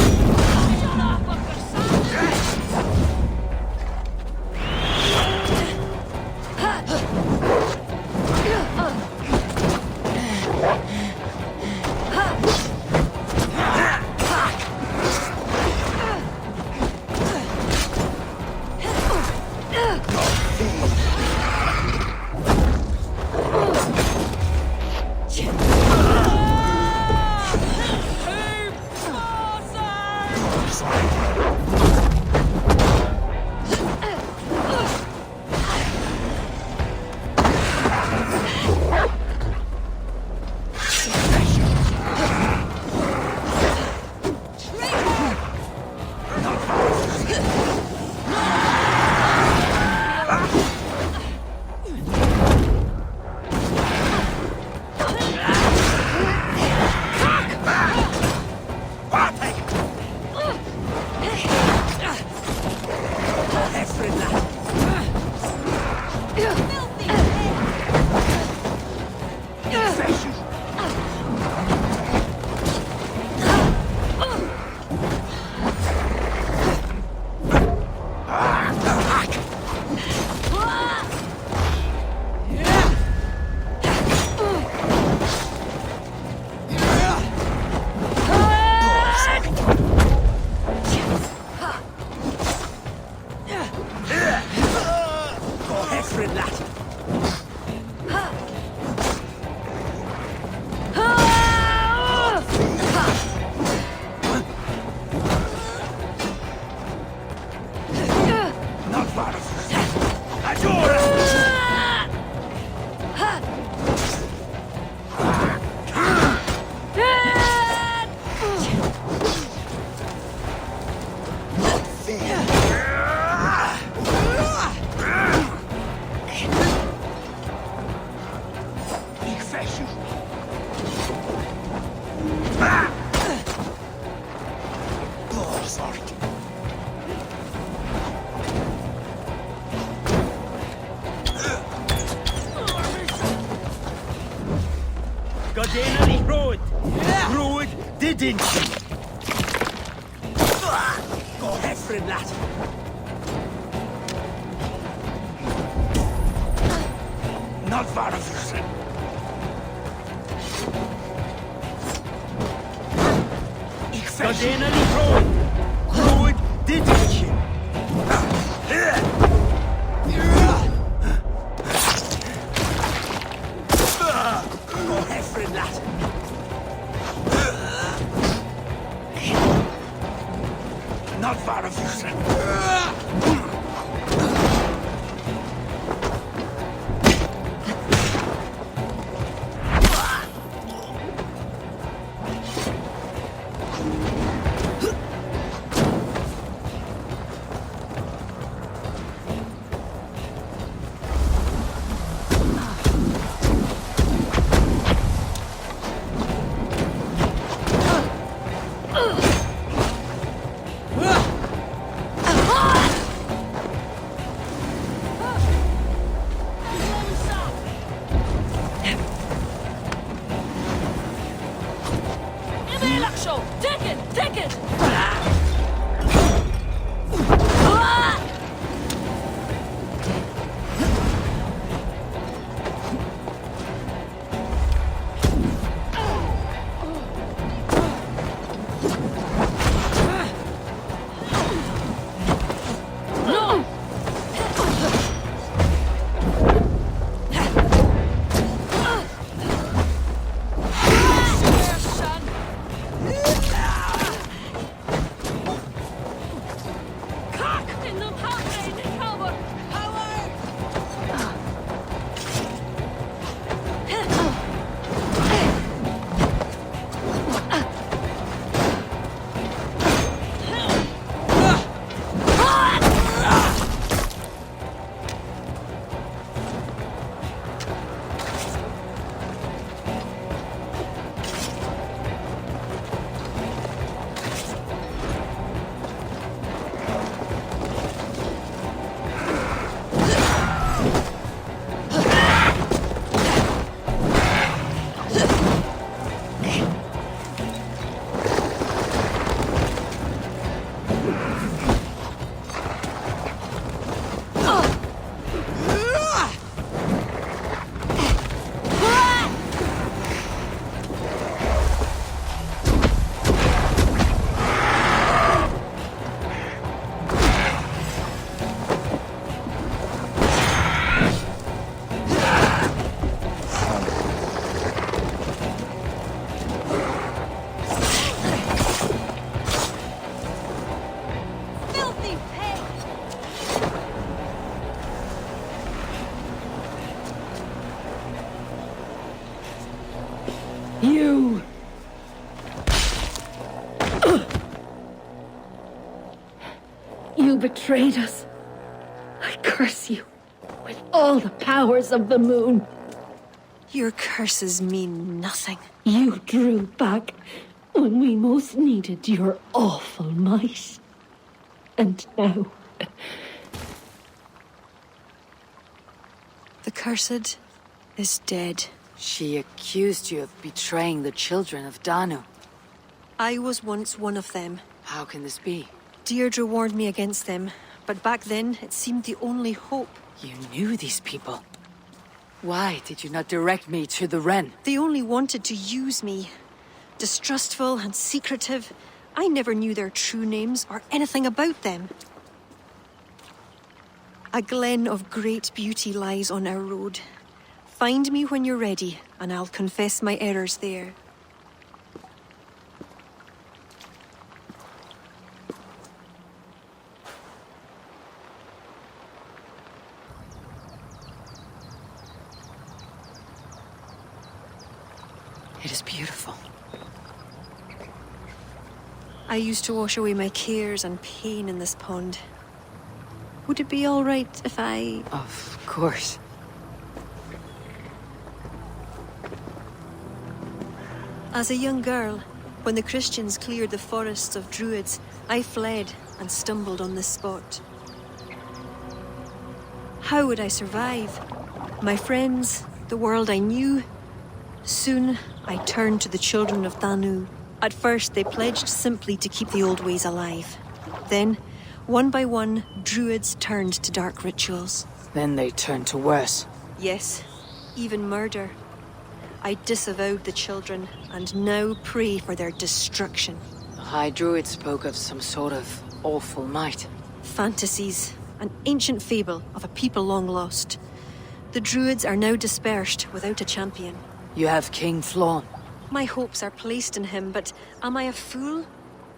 K: Druid didn't you? Go hefrin, lad. Not far of you. Godena li Druid didn't you? Go hefrin, lad. Not far of you, sir.
M: Take it!
J: You! You betrayed us. I curse you with all the powers of the moon.
M: Your curses mean nothing.
J: You drew back when we most needed your awful might. And now...
M: The cursed is dead.
B: She accused you of betraying the Children of Danu.
M: I was once one of them.
B: How can this be?
M: Deirdre warned me against them, but back then it seemed the only hope.
B: You knew these people. Why did you not direct me to the Wren?
M: They only wanted to use me. Distrustful and secretive. I never knew their true names or anything about them. A glen of great beauty lies on our road. Find me when you're ready, and I'll confess my errors there.
B: It is beautiful.
M: I used to wash away my cares and pain in this pond. Would it be all right if I...
B: Of course.
M: As a young girl, when the Christians cleared the forests of Druids, I fled and stumbled on this spot. How would I survive? My friends, the world I knew. Soon, I turned to the Children of Danu. At first, they pledged simply to keep the old ways alive. Then, one by one, Druids turned to dark rituals.
B: Then they turned to worse.
M: Yes, even murder. I disavowed the children, and now pray for their destruction.
B: The High Druid spoke of some sort of awful might.
M: Fantasies, an ancient fable of a people long lost. The Druids are now dispersed without a champion.
B: You have King Flann.
M: My hopes are placed in him, but am I a fool?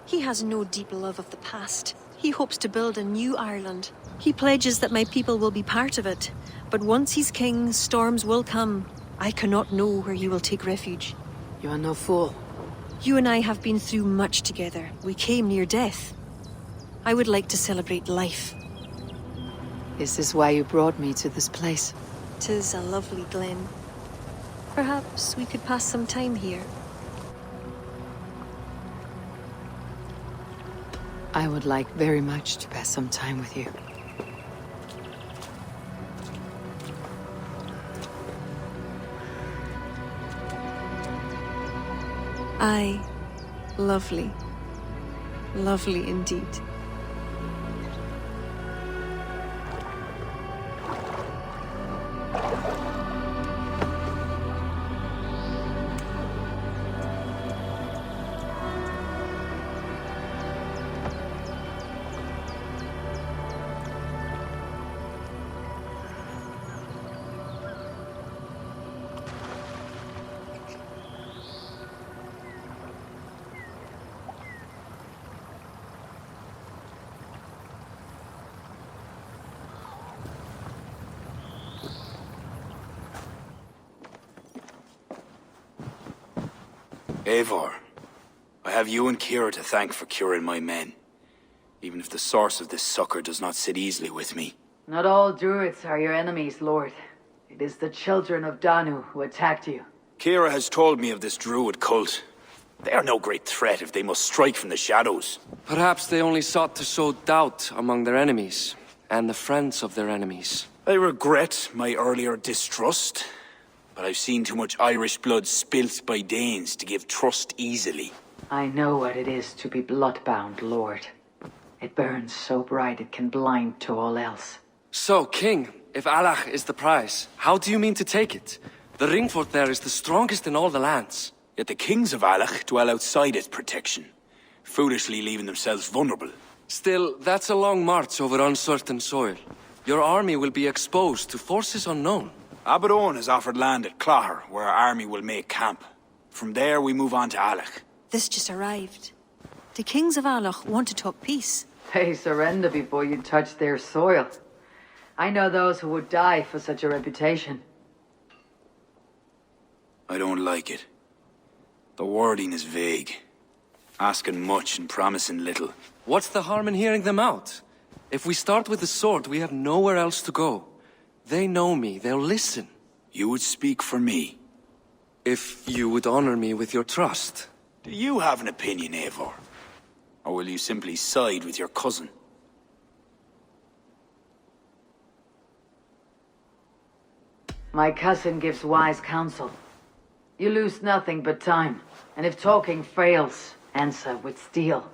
M: He has no deep love of the past. He hopes to build a new Ireland. He pledges that my people will be part of it. But once he's king, storms will come. I cannot know where he will take refuge.
B: You are no fool.
M: You and I have been through much together. We came near death. I would like to celebrate life.
B: Is this why you brought me to this place?
M: 'Tis a lovely glen. Perhaps we could pass some time here.
B: I would like very much to pass some time with you.
M: Aye, lovely. Lovely indeed.
O: Eivor, I have you and Kira to thank for curing my men. Even if the source of this succor does not sit easily with me.
B: Not all Druids are your enemies, Lord. It is the Children of Danu who attacked you.
O: Kira has told me of this Druid cult. They are no great threat if they must strike from the shadows.
E: Perhaps they only sought to sow doubt among their enemies, and the friends of their enemies.
O: I regret my earlier distrust, but I've seen too much Irish blood spilt by Danes to give trust easily.
B: I know what it is to be bloodbound, Lord. It burns so bright it can blind to all else.
E: So, King, if Alach is the prize, how do you mean to take it? The ring fort there is the strongest in all the lands.
O: Yet the kings of Alach dwell outside its protection, foolishly leaving themselves vulnerable.
E: Still, that's a long march over uncertain soil. Your army will be exposed to forces unknown.
O: Abaddon has offered land at Clogher, where our army will make camp. From there, we move on to Alach.
M: This just arrived. The kings of Alach want to talk peace.
B: They surrender before you touch their soil. I know those who would die for such a reputation.
O: I don't like it. The wording is vague. Asking much and promising little.
E: What's the harm in hearing them out? If we start with the sword, we have nowhere else to go. They know me, they'll listen.
O: You would speak for me?
E: If you would honor me with your trust.
O: Do you have an opinion, Eivor? Or will you simply side with your cousin?
B: My cousin gives wise counsel. You lose nothing but time, and if talking fails, answer with steel.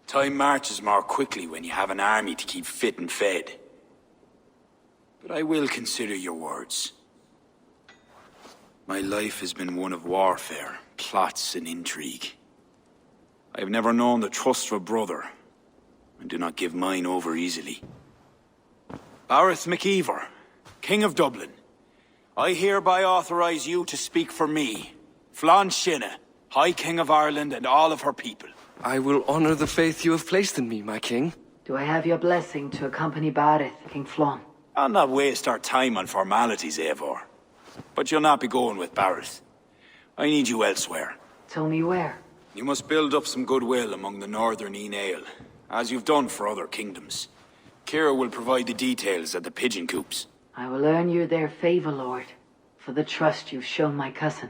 O: Time marches more quickly when you have an army to keep fit and fed. But I will consider your words. My life has been one of warfare, plots and intrigue. I have never known the trust of a brother, and do not give mine over easily. Bareth MacEivor, King of Dublin, I hereby authorize you to speak for me, Flann Sinna, High King of Ireland and all of her people.
E: I will honor the faith you have placed in me, my king.
B: Do I have your blessing to accompany Bareth, King Flann?
O: I'll not waste our time on formalities, Eivor. But you'll not be going with Bareth. I need you elsewhere.
B: Tell me where.
O: You must build up some goodwill among the northern Aele, as you've done for other kingdoms. Kira will provide the details at the pigeon coops.
B: I will earn you their favor, Lord, for the trust you've shown my cousin.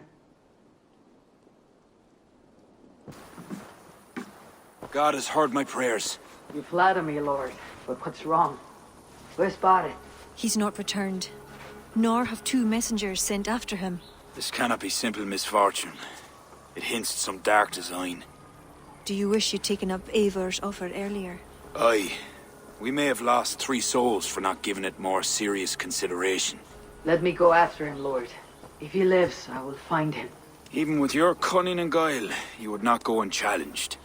O: God has heard my prayers.
B: You flatter me, Lord, but what's wrong? Where's Bareth?
M: He's not returned, nor have 2 messengers sent after him.
O: This cannot be simple misfortune. It hints at some dark design.
M: Do you wish you'd taken up Eivor's offer earlier?
O: Aye. We may have lost 3 souls for not giving it more serious consideration.
B: Let me go after him, Lord. If he lives, I will find him.
O: Even with your cunning and guile, you would not go unchallenged.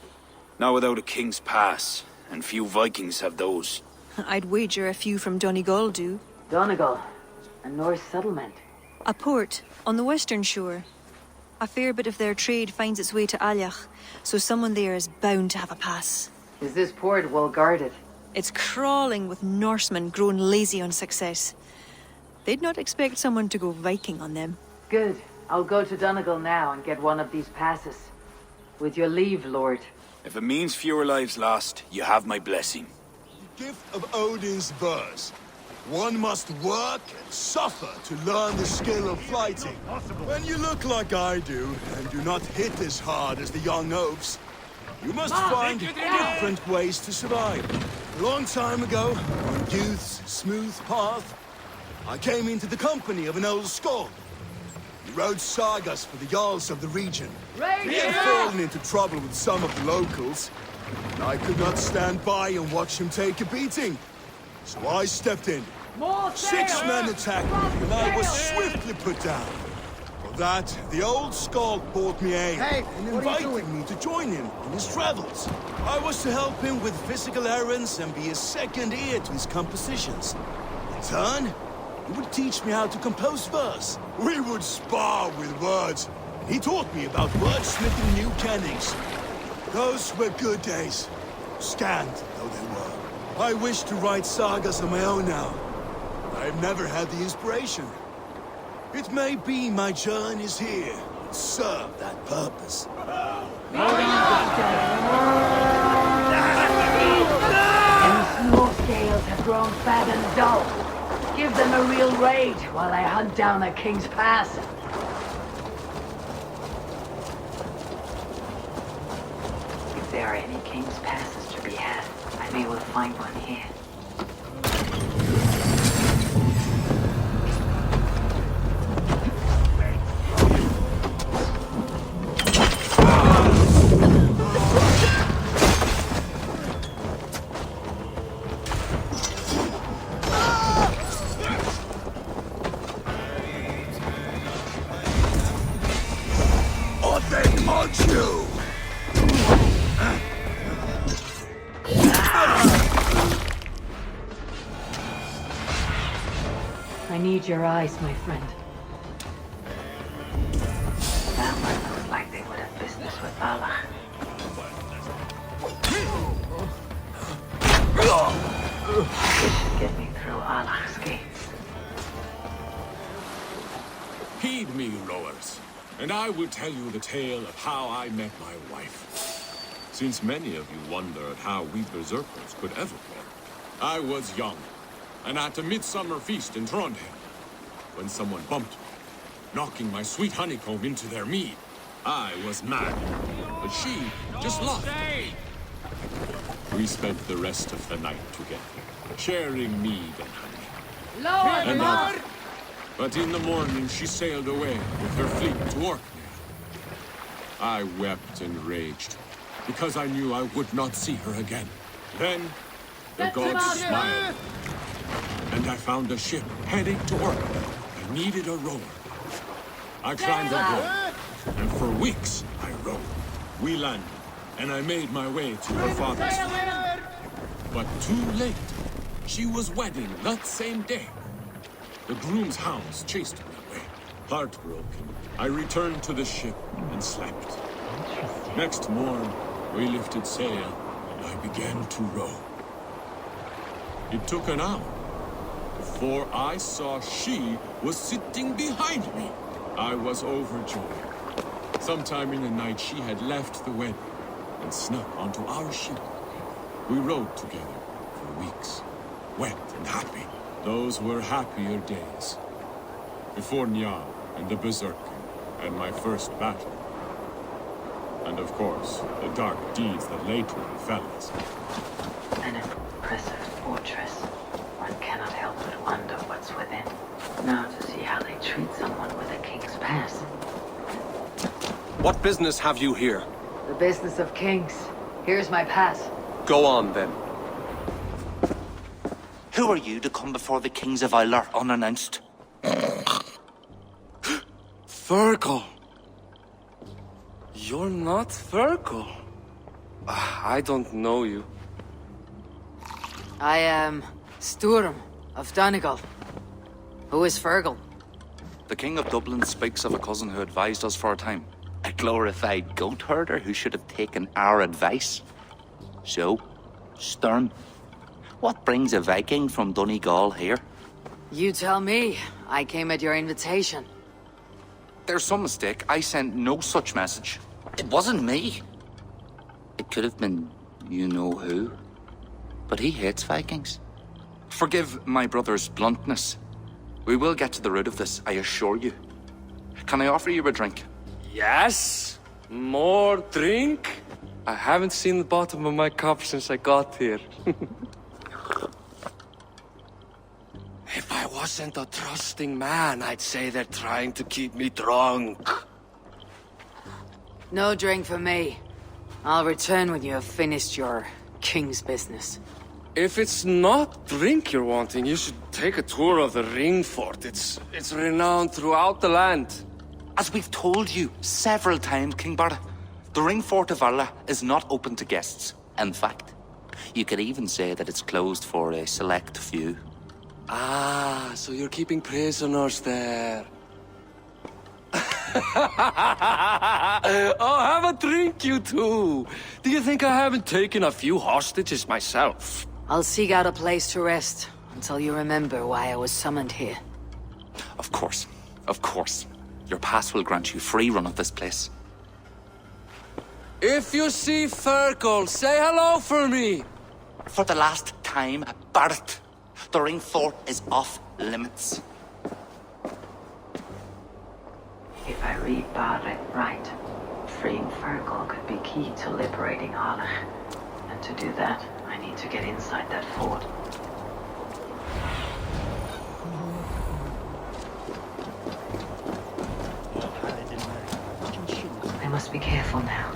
O: Not without a king's pass, and few Vikings have those.
M: I'd wager a few from Donegal do.
B: Donegal? A Norse settlement?
M: A port on the western shore. A fair bit of their trade finds its way to Aljach, so someone there is bound to have a pass.
B: Is this port well guarded?
M: It's crawling with Norsemen grown lazy on success. They'd not expect someone to go Viking on them.
B: Good. I'll go to Donegal now and get one of these passes. With your leave, Lord.
O: If it means fewer lives lost, you have my blessing.
S: Gift of Odin's verse. One must work and suffer to learn the skill of fighting. When you look like I do, and do not hit as hard as the young oaks, you must find different ways to survive. A long time ago, on youth's smooth path, I came into the company of an old Skald. He wrote sagas for the Jarls of the region. He had fallen into trouble with some of the locals, and I could not stand by and watch him take a beating. So I stepped in. 6 men attacked me, and I was swiftly put down. For that, the old Skald bought me ale and invited me to join him in his travels. I was to help him with physical errands and be a second ear to his compositions. In turn, he would teach me how to compose verse. We would spar with words. He taught me about wordsmithing new kennings. Those were good days, scant though they were. I wish to write sagas of my own now. I've never had the inspiration. It may be my journeys here serve that purpose.
B: And small scales have grown fat and dull. Give them a real raid while I hunt down a king's pass. If there are any king's passes to be had, I may well find one here. I need your eyes, my friend. That one looks like they would have business with Allah. This should get me through Allah's gates.
K: Heed me, rowers.
T: and I will tell you the tale of how I met my wife. Since many of you wondered how we berserkers could ever met, I was young, and at a midsummer feast in Trondheim, when someone bumped me, knocking my sweet honeycomb into their mead. I was mad, but she just laughed. We spent the rest of the night together, sharing mead and honey.
B: Lord!
T: But in the morning she sailed away with her fleet to Orkney. I wept and raged, because I knew I would not see her again. Then, the gods smiled, and I found a ship heading to Orkney. I needed a rower. I climbed aboard, and for weeks I rowed. We landed, and I made my way to her father's farm. But too late. She was wedding that same day. The groom's hounds chased me away. Heartbroken, I returned to the ship and slept. Next morn, we lifted sail, and I began to row. It took an hour before I saw she was sitting behind me. I was overjoyed. Sometime in the night, she had left the wedding and snuck onto our ship. We rowed together for weeks, wet and happy. Those were happier days. Before Njal and the Berserker and my first battle. And of course, the dark deeds that later befell us.
B: An impressive fortress. One cannot help but wonder what's within. Now to see how they treat someone with a king's pass.
P: What business have you here?
B: The business of kings. Here's my pass.
P: Go on, then.
I: Who are you to come before the kings of Eivor unannounced?
E: Fergal. You're not Fergal. I don't know you.
B: I am Sturm of Donegal. Who is Fergal?
E: The King of Dublin speaks of a cousin who advised us for a time.
I: A glorified goat herder who should have taken our advice. So, Sturm, what brings a Viking from Donegal here?
B: You tell me. I came at your invitation.
E: There's some mistake. I sent no such message.
I: It wasn't me. It could have been you know who. But he hates Vikings.
E: Forgive my brother's bluntness. We will get to the root of this, I assure you. Can I offer you a drink? Yes? More drink? I haven't seen the bottom of my cup since I got here. If I wasn't a trusting man, I'd say they're trying to keep me drunk.
B: No drink for me. I'll return when you have finished your king's business.
E: If it's not drink you're wanting, you should take a tour of the ring fort. It's renowned throughout the land.
I: As we've told you several times, King Barda, the ring fort of Valhalla is not open to guests. In fact, you could even say that it's closed for a select few.
E: Ah, so you're keeping prisoners there. Oh, have a drink, you two. Do you think I haven't taken a few hostages myself?
B: I'll seek out a place to rest until you remember why I was summoned here.
I: Of course. Of course. Your pass will grant you free run of this place.
E: If you see Fergal, say hello for me.
I: For the last time, Barret. The ring fort is off limits.
B: If I read Barret right, freeing Fergal could be key to liberating Harlech. And to do that, I need to get inside that fort. I must be careful now.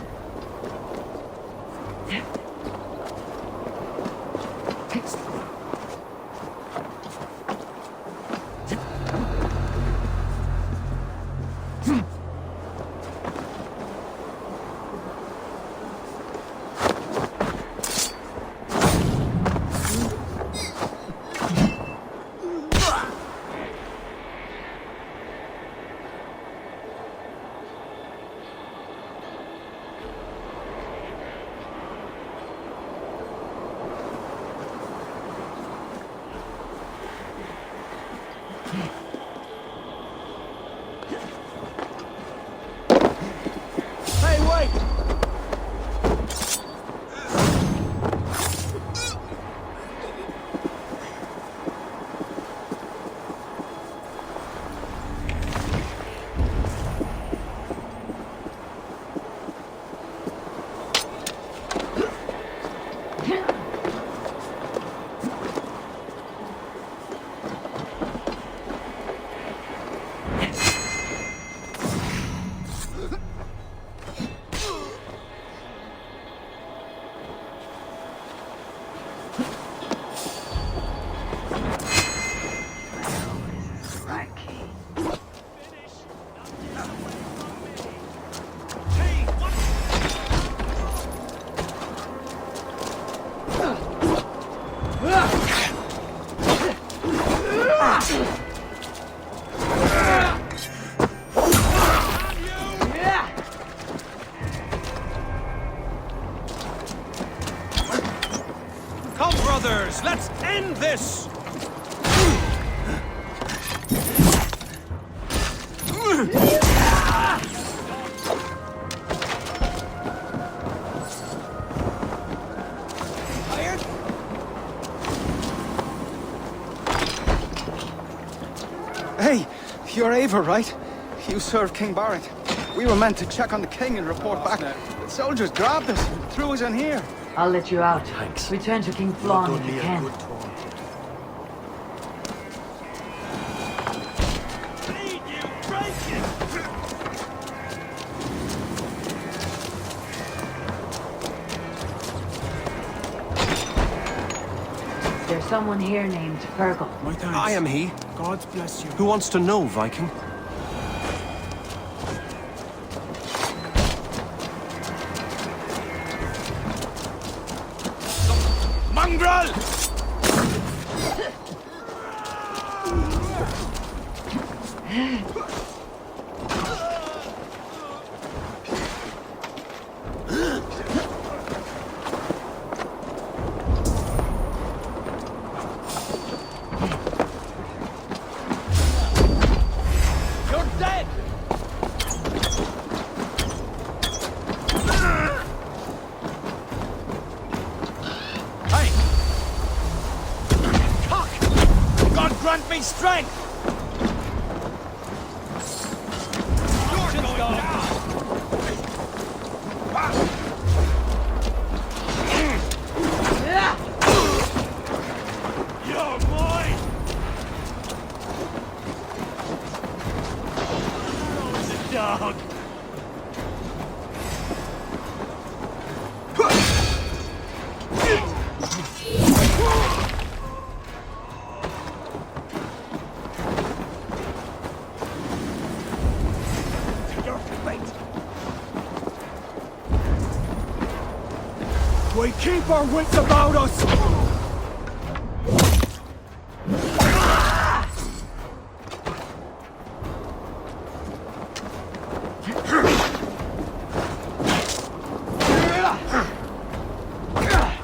N: Come, brothers, let's end this!
R: Hey, you're Eivor, right? You serve King Barrett. We were meant to check on the king and report back. The soldiers grabbed us and threw us in here.
B: I'll let you out. Thanks. Return to King Flann if you can. There's someone here named Fergal.
P: I am he.
R: God bless you.
P: Who wants to know, Viking?
N: Mongrel! Grant me strength! You're going down! You're mine! The dog! We keep our wits about us!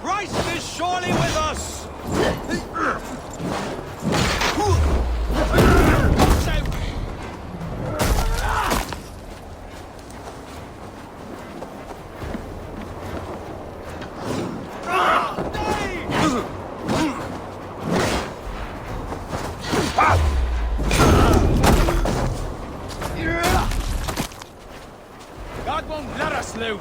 N: Christ is surely with us! God won't let us lose!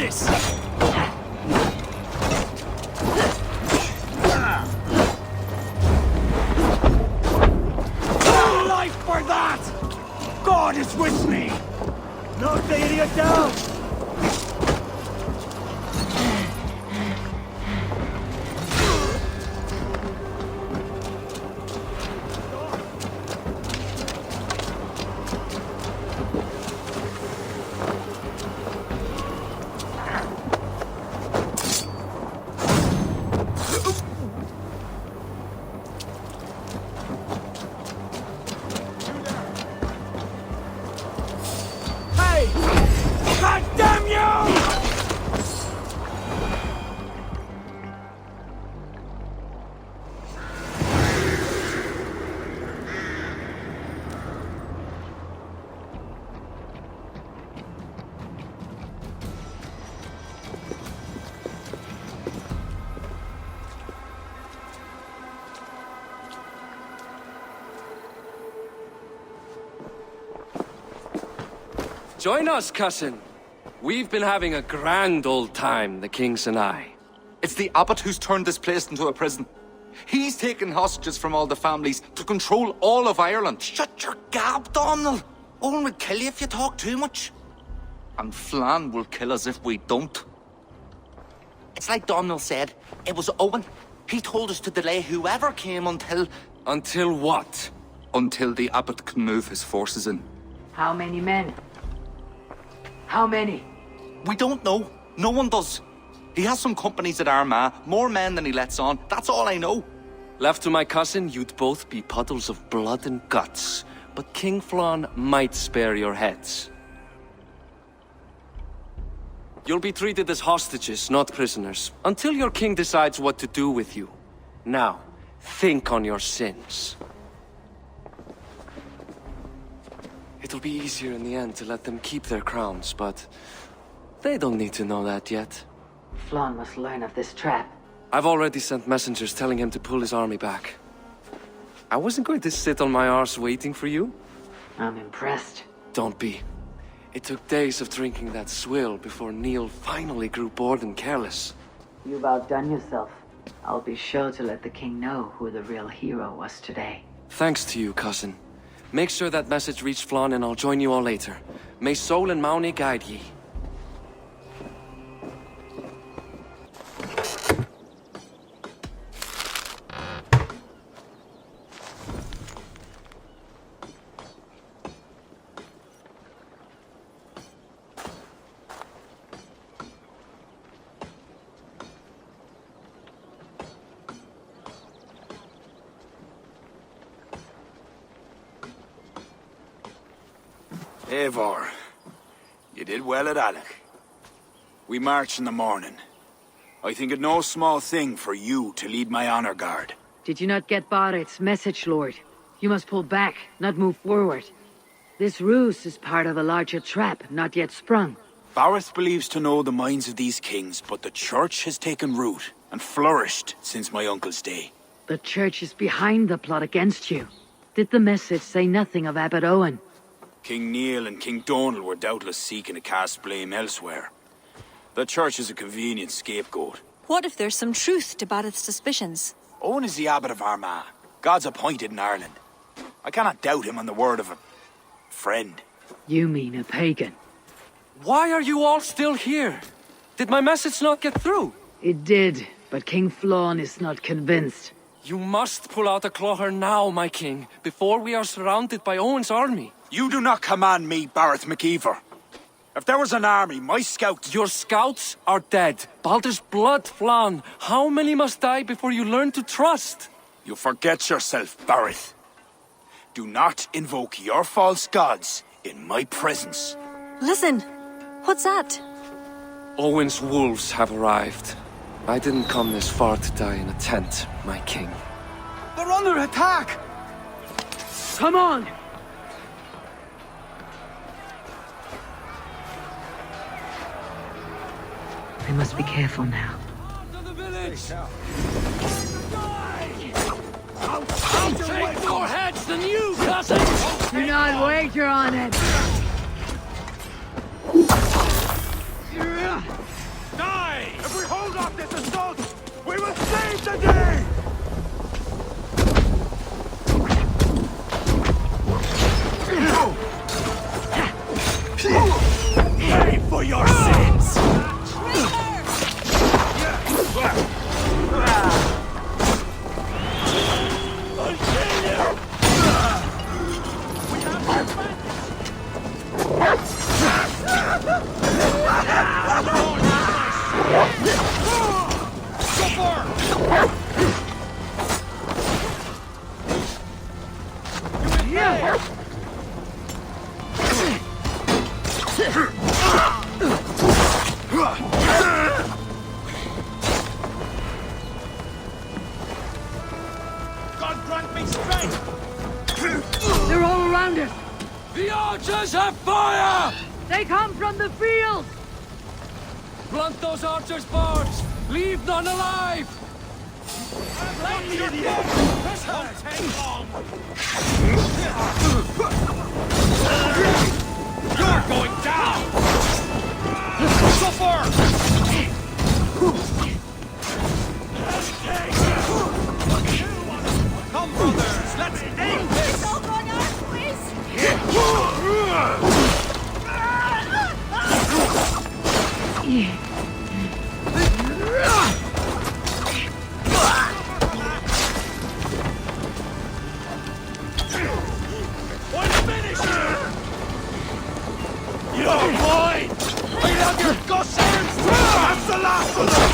N: this! Life for that! God is with me! Knock the idiot down! God damn you!
E: Join us, cousin. We've been having a grand old time, the kings and I.
I: It's the abbot who's turned this place into a prison. He's taken hostages from all the families to control all of Ireland.
L: Shut your gab, Domhnall. Owen would kill you if you talk too much.
I: And Flann will kill us if we don't.
L: It's like Domhnall said. It was Owen. He told us to delay whoever came until...
E: Until what?
I: Until the abbot can move his forces in.
B: How many men? How many?
I: We don't know. No one does. He has some companies at Armagh, more men than he lets on. That's all I know.
E: Left to my cousin, you'd both be puddles of blood and guts. But King Flann might spare your heads. You'll be treated as hostages, not prisoners, until your king decides what to do with you. Now, think on your sins. It'll be easier in the end to let them keep their crowns, but they don't need to know that yet.
B: Flann must learn of this trap.
E: I've already sent messengers telling him to pull his army back. I wasn't going to sit on my arse waiting for you.
B: I'm impressed.
E: Don't be. It took days of drinking that swill before Neil finally grew bored and careless.
B: You've outdone yourself. I'll be sure to let the king know who the real hero was today.
E: Thanks to you, cousin. Make sure that message reached Flann and I'll join you all later. May Sol and Mauni guide ye.
O: Eivor, you did well at Alec. We march in the morning. I think it no small thing for you to lead my honor guard.
B: Did you not get Barrett's message, Lord? You must pull back, not move forward. This ruse is part of a larger trap, not yet sprung.
O: Barrett believes to know the minds of these kings, but the church has taken root and flourished since my uncle's day.
B: The church is behind the plot against you. Did the message say nothing of Abbot Owen?
O: King Neil and King Donald were doubtless seeking to cast blame elsewhere. The church is a convenient scapegoat.
M: What if there's some truth to Barrett's suspicions?
O: Owen is the abbot of Armagh, God's appointed in Ireland. I cannot doubt him on the word of a friend.
B: You mean a pagan?
E: Why are you all still here? Did my message not get through?
B: It did, but King Flann is not convinced.
E: You must pull out a clawher now, my king, before we are surrounded by Owen's army.
O: You do not command me, Barrett McEivor. If there was an army, my scouts...
E: Your scouts are dead. Baldur's blood, Flann. How many must die before you learn to trust?
O: You forget yourself, Barrett. Do not invoke your false gods in my presence.
M: Listen, what's that?
E: Owen's wolves have arrived. I didn't come this far to die in a tent, my king.
R: They're under attack!
B: Come on! I must be careful now.
N: I'll take more heads than you, cousin!
B: Do not wager on it!
N: Die! If we hold off this assault, we will save the day! Pay for your sins! I'll kill you! God grant me strength!
U: They're all around us!
N: The archers have fire!
U: They come from the field!
N: Blunt those archers' barbs! Leave none alive! Blame your idiot! This won't take long! You're going down! So far! Come, brothers! Let's end this!
U: It's all going on, please!
N: You're mine! I love your gossams! That's the last of them!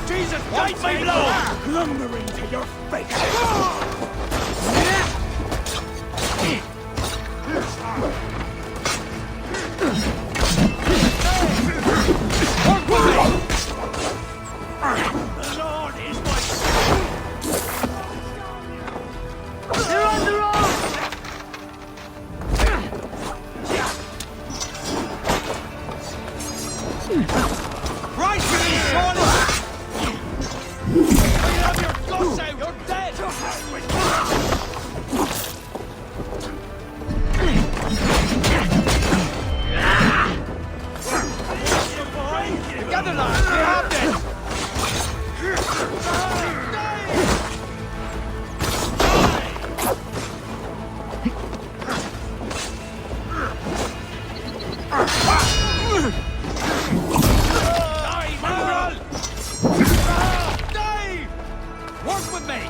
N: Jesus, guide my blow! Lumbering to your face! The Lord is my...
U: They're on the road!
N: Right to me, Shawnee! I have your guts out! You're dead! Together, lads! We have this! Die, Mongrel! Die! Work with me!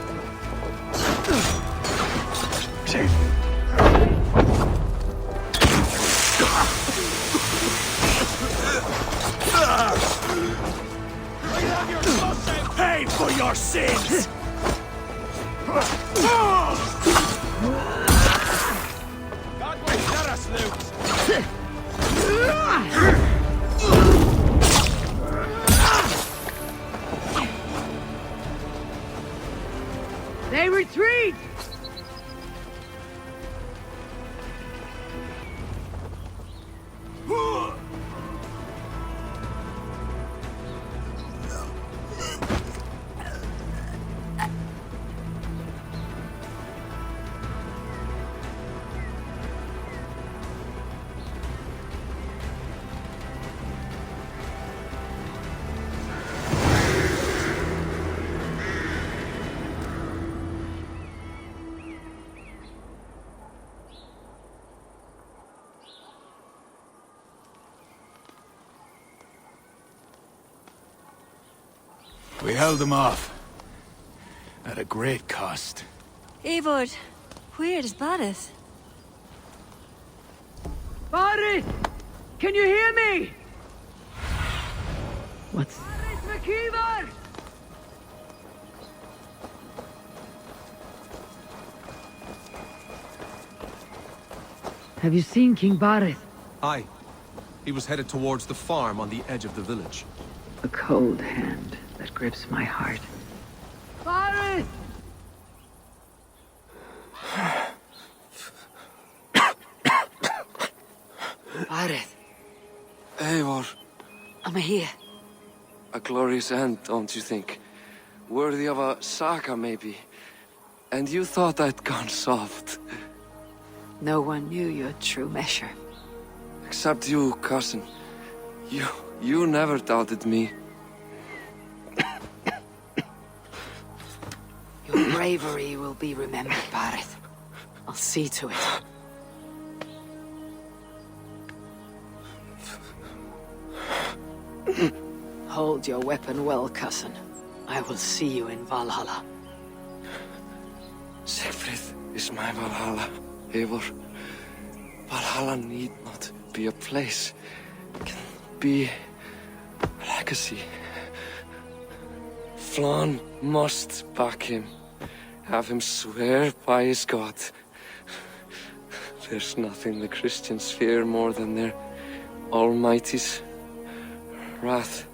N: Pay for your sins! God will let us loose!
U: They retreat!
O: We held them off. At a great cost.
M: Eivor, where is Barith?
U: Barith! Can you hear me?
Q: What's...
U: Barith McKeever! Have you seen King Barith?
P: Aye. He was headed towards the farm on the edge of the village.
Q: A cold hand that grips my heart.
U: Barith!
Q: Barith, Come here.
E: A glorious end, don't you think? Worthy of a saga, maybe. And you thought I'd gone soft.
Q: No one knew your true measure.
E: Except you, cousin. You never doubted me.
Q: Your bravery will be remembered, Barith. I'll see to it. Hold your weapon well, cousin. I will see you in Valhalla.
E: Siegfried is my Valhalla, Eivor. Valhalla need not be a place. It can be a legacy. Flann must back him. Have him swear by his God. There's nothing the Christians fear more than their Almighty's wrath.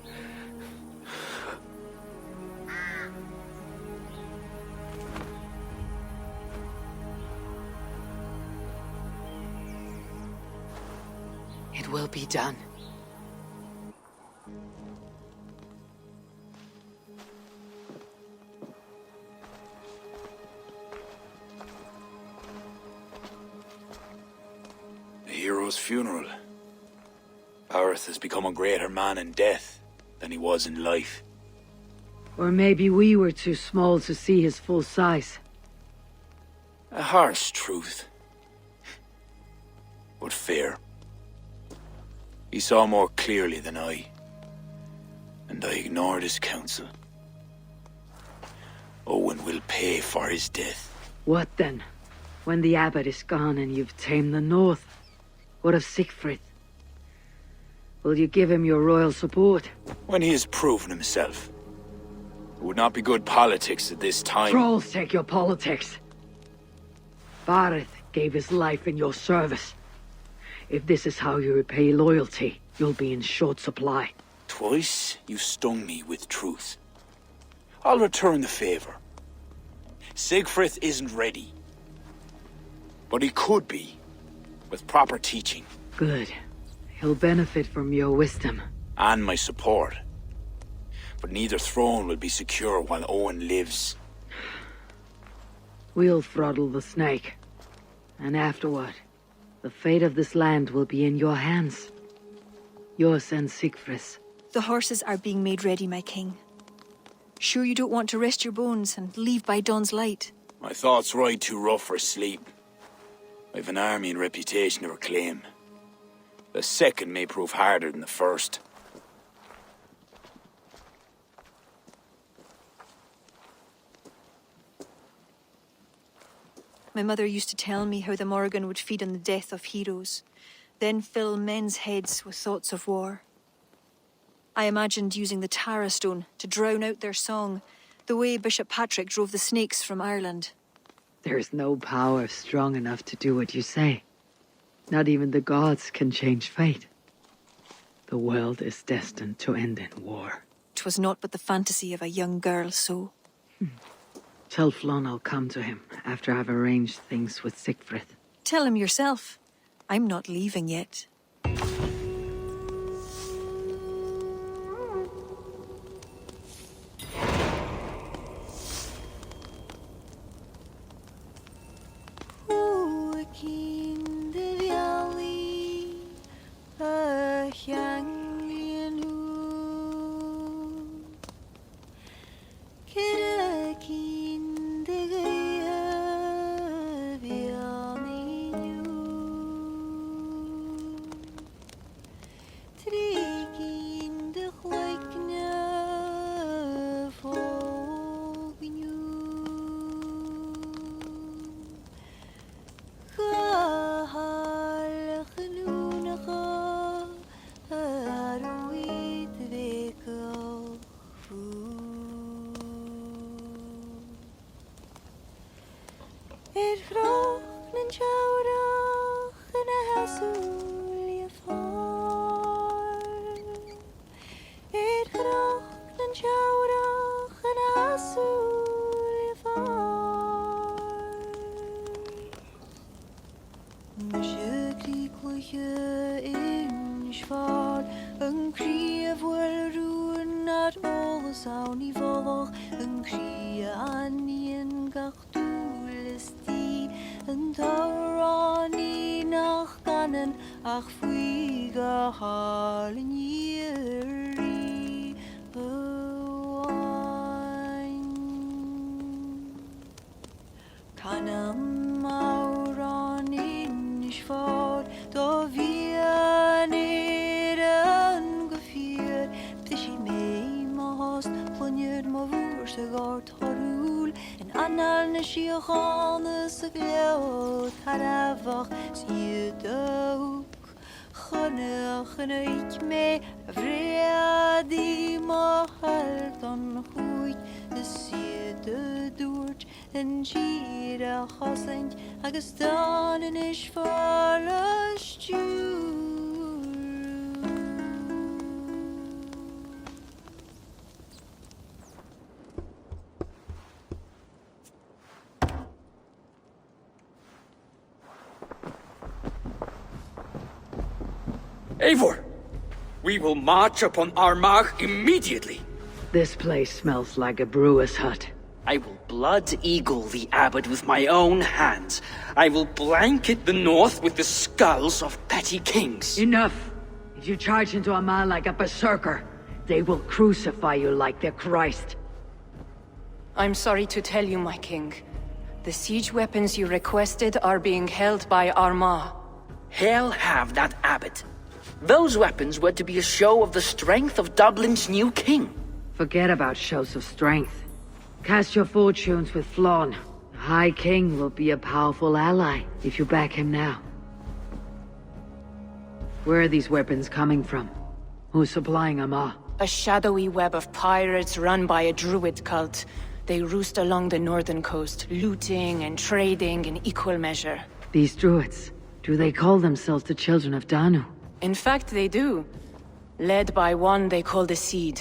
Q: It will be done.
O: A hero's funeral. Barith has become a greater man in death than he was in life.
B: Or maybe we were too small to see his full size.
O: A harsh truth. But fair. He saw more clearly than I. And I ignored his counsel. Owen will pay for his death.
B: What then? When the abbot is gone and you've tamed the north? What of Siegfried? Will you give him your royal support?
O: When he has proven himself. It would not be good politics at this time.
B: Trolls take your politics. Barith gave his life in your service. If this is how you repay loyalty, you'll be in short supply.
O: Twice you stung me with truth. I'll return the favor. Siegfried isn't ready. But he could be, with proper teaching.
B: Good. He'll benefit from your wisdom.
O: And my support. But neither throne will be secure while Owen lives.
B: We'll throttle the snake. And afterward, the fate of this land will be in your hands. Yours and Siegfried's.
M: The horses are being made ready, my king. Sure you don't want to rest your bones and leave by dawn's light?
O: My thoughts ride too rough for sleep. I've an army and reputation to reclaim. The second may prove harder than the first.
M: My mother used to tell me how the Morrigan would feed on the death of heroes, then fill men's heads with thoughts of war. I imagined using the Tara Stone to drown out their song, the way Bishop Patrick drove the snakes from Ireland.
B: There's no power strong enough to do what you say. Not even the gods can change fate. The world is destined to end in war.
M: 'Twas not but the fantasy of a young girl, so...
B: Tell Flann I'll come to him after I've arranged things with Siegfried.
M: Tell him yourself. I'm not leaving yet. Een krieg
C: gach dúlistí an tárání nach ganan ach fui go hálin yeri Canam mauran is fod do vian an gefir Ptishi me most plunjerd ma voers de gart harul en anal na shiachane se gleo taravach sie dook Chanach en ik me vredi ma halt an huit de sie de doort en gira chasent agus dan en is farastjú
D: Eivor! We will march upon Armagh immediately!
B: This place smells like a brewer's hut.
V: I will blood eagle the abbot with my own hands. I will blanket the north with the skulls of petty kings.
B: Enough! If you charge into Amal like a berserker, they will crucify you like their Christ.
A: I'm sorry to tell you, my king. The siege weapons you requested are being held by Armagh.
V: Hell have that abbot. Those weapons were to be a show of the strength of Dublin's new king.
B: Forget about shows of strength. Cast your fortunes with Flann. The High King will be a powerful ally if you back him now. Where are these weapons coming from? Who's supplying Armagh?
A: A shadowy web of pirates run by a Druid cult. They roost along the northern coast, looting and trading in equal measure.
B: These Druids, do they call themselves the Children of Danu?
A: In fact, they do. Led by one they call the Seed.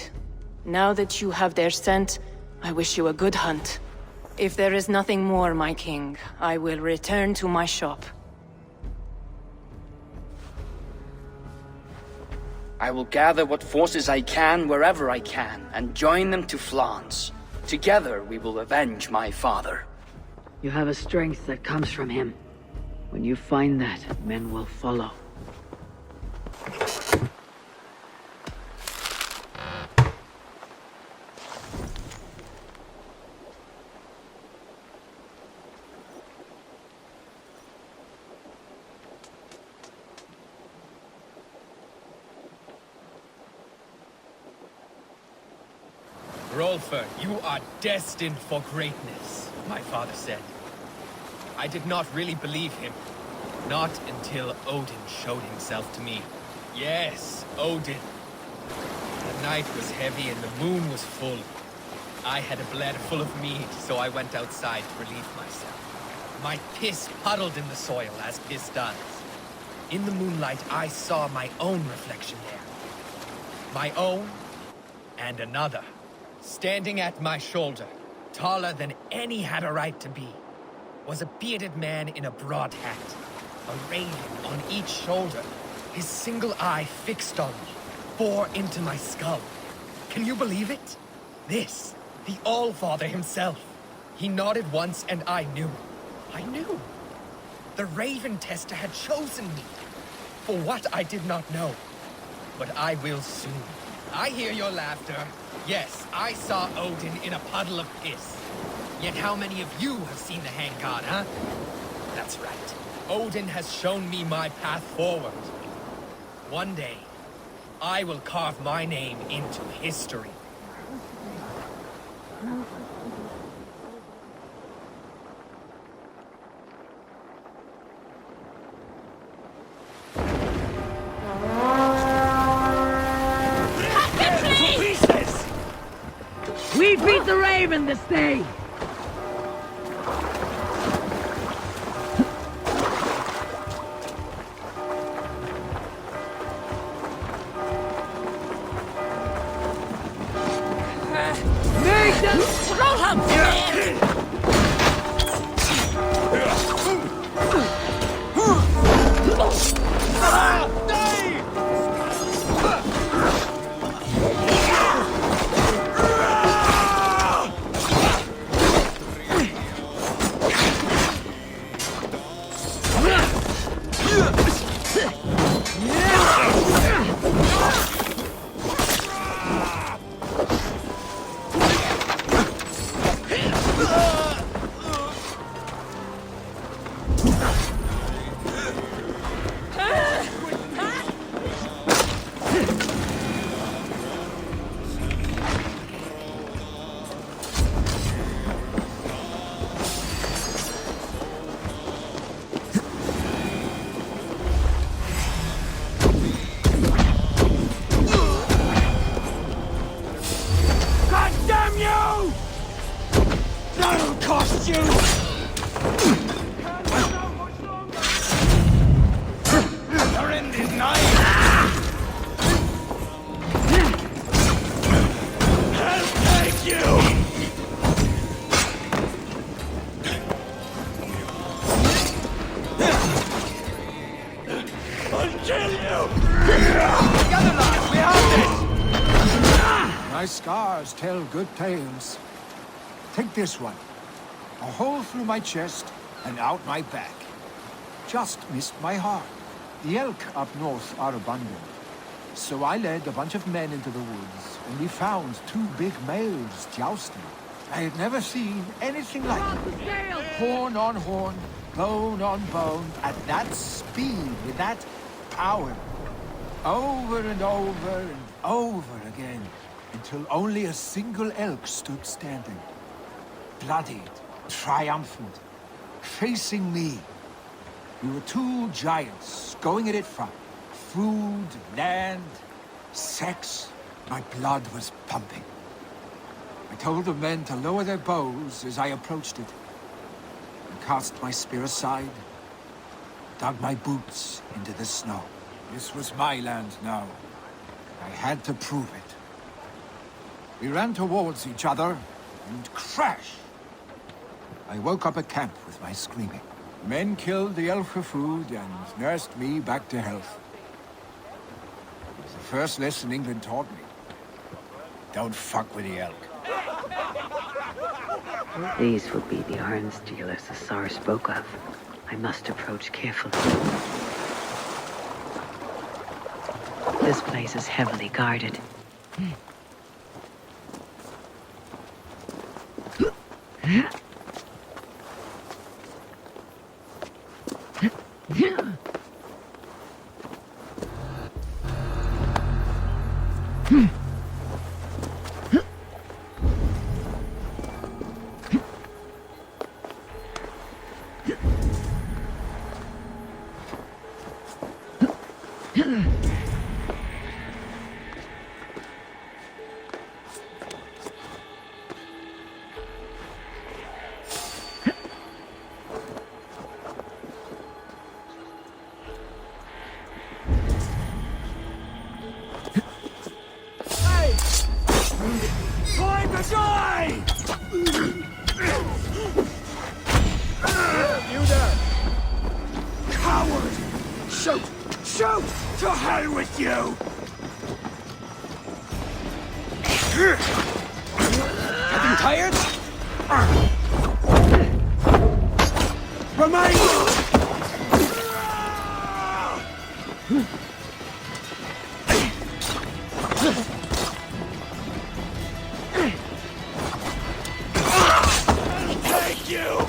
A: Now that you have their scent, I wish you a good hunt. If there is nothing more, my king, I will return to my shop.
V: I will gather what forces I can wherever I can, and join them to Flann's. Together we will avenge my father.
B: You have a strength that comes from him. When you find that, men will follow.
W: Rolfer, you are destined for greatness, my father said. I did not really believe him. Not until Odin showed himself to me. Yes, Odin. The night was heavy and the moon was full. I had a bladder full of mead, so I went outside to relieve myself. My piss puddled in the soil, as piss does. In the moonlight, I saw my own reflection there. My own and another. Standing at my shoulder, taller than any had a right to be, was a bearded man in a broad hat, a raven on each shoulder, his single eye fixed on me, bore into my skull. Can you believe it? This, the All-Father himself. He nodded once and I knew. I knew. The Raven Tester had chosen me. For what I did not know. But I will soon. I hear your laughter. Yes, I saw Odin in a puddle of piss. Yet how many of you have seen the Hang God, huh? That's right. Odin has shown me my path forward. One day, I will carve my name into history.
B: We beat the Raven this day!
C: Make them throw him!
N: got you! Your end is nigh! I'll take you! I'll kill you! Together, lads! We have this!
F: My scars tell good tales. Take this one. A hole through my chest and out my back. Just missed my heart. The elk up north are abundant. So I led a bunch of men into the woods, and we found 2 big males jousting. I had never seen anything like it. Horn on horn, bone on bone, at that speed, with that power. Over and over and over again, until only a single elk stood standing. Bloodied, triumphant, facing me. We were 2 giants, going at it from food, land, sex. My blood was pumping. I told the men to lower their bows as I approached it. I cast my spear aside, dug my boots into the snow. This was my land now. I had to prove it. We ran towards each other, and crash! I woke up at camp with my screaming. Men killed the elk for food and nursed me back to health. It was the first lesson England taught me. Don't fuck with the elk.
B: These would be the iron stealers the Tsar spoke of. I must approach carefully. This place is heavily guarded.
N: Time to die! You there! Coward! Shoot! Shoot! To hell with you! Getting tired? Remain! Take you!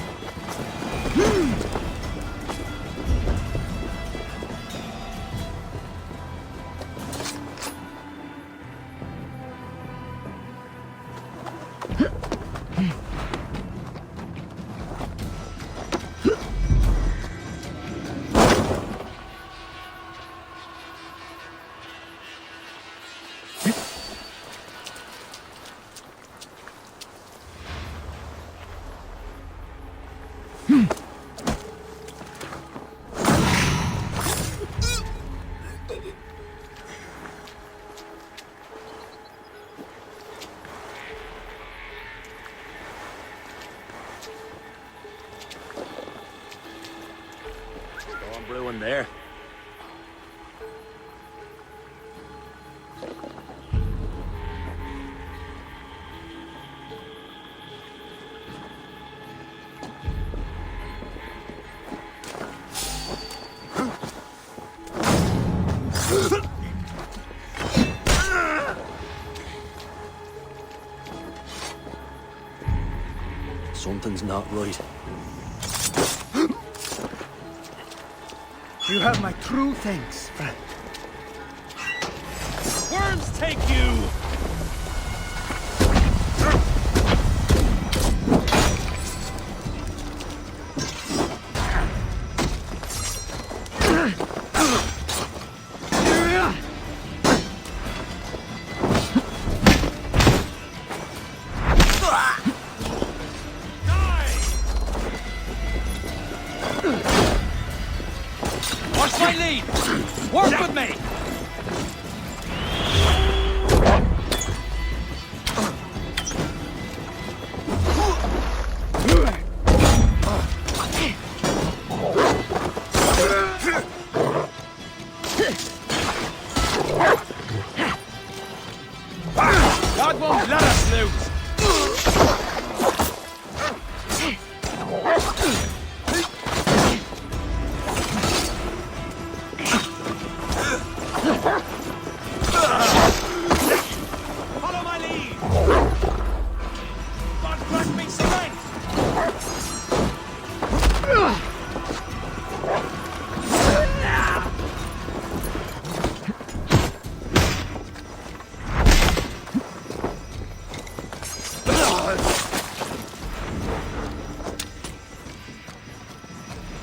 N: Brewing there. Something's not right.
F: You have my true thanks, friend.
N: Worms take you! lead! Work with me! God won't let us lose! Follow my lead! God grant me strength!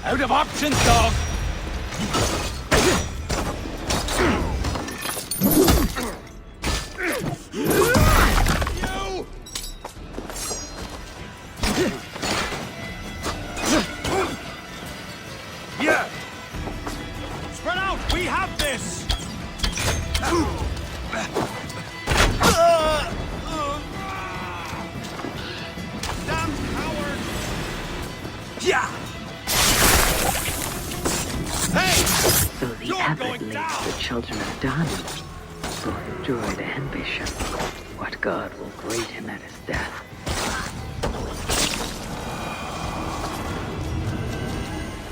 N: Out of options, dog! Yeah! Spread out! We have this! Damn coward! Yeah!
B: So the abbot leads the Children of Danu, both druid and bishop. What god will greet him at his death?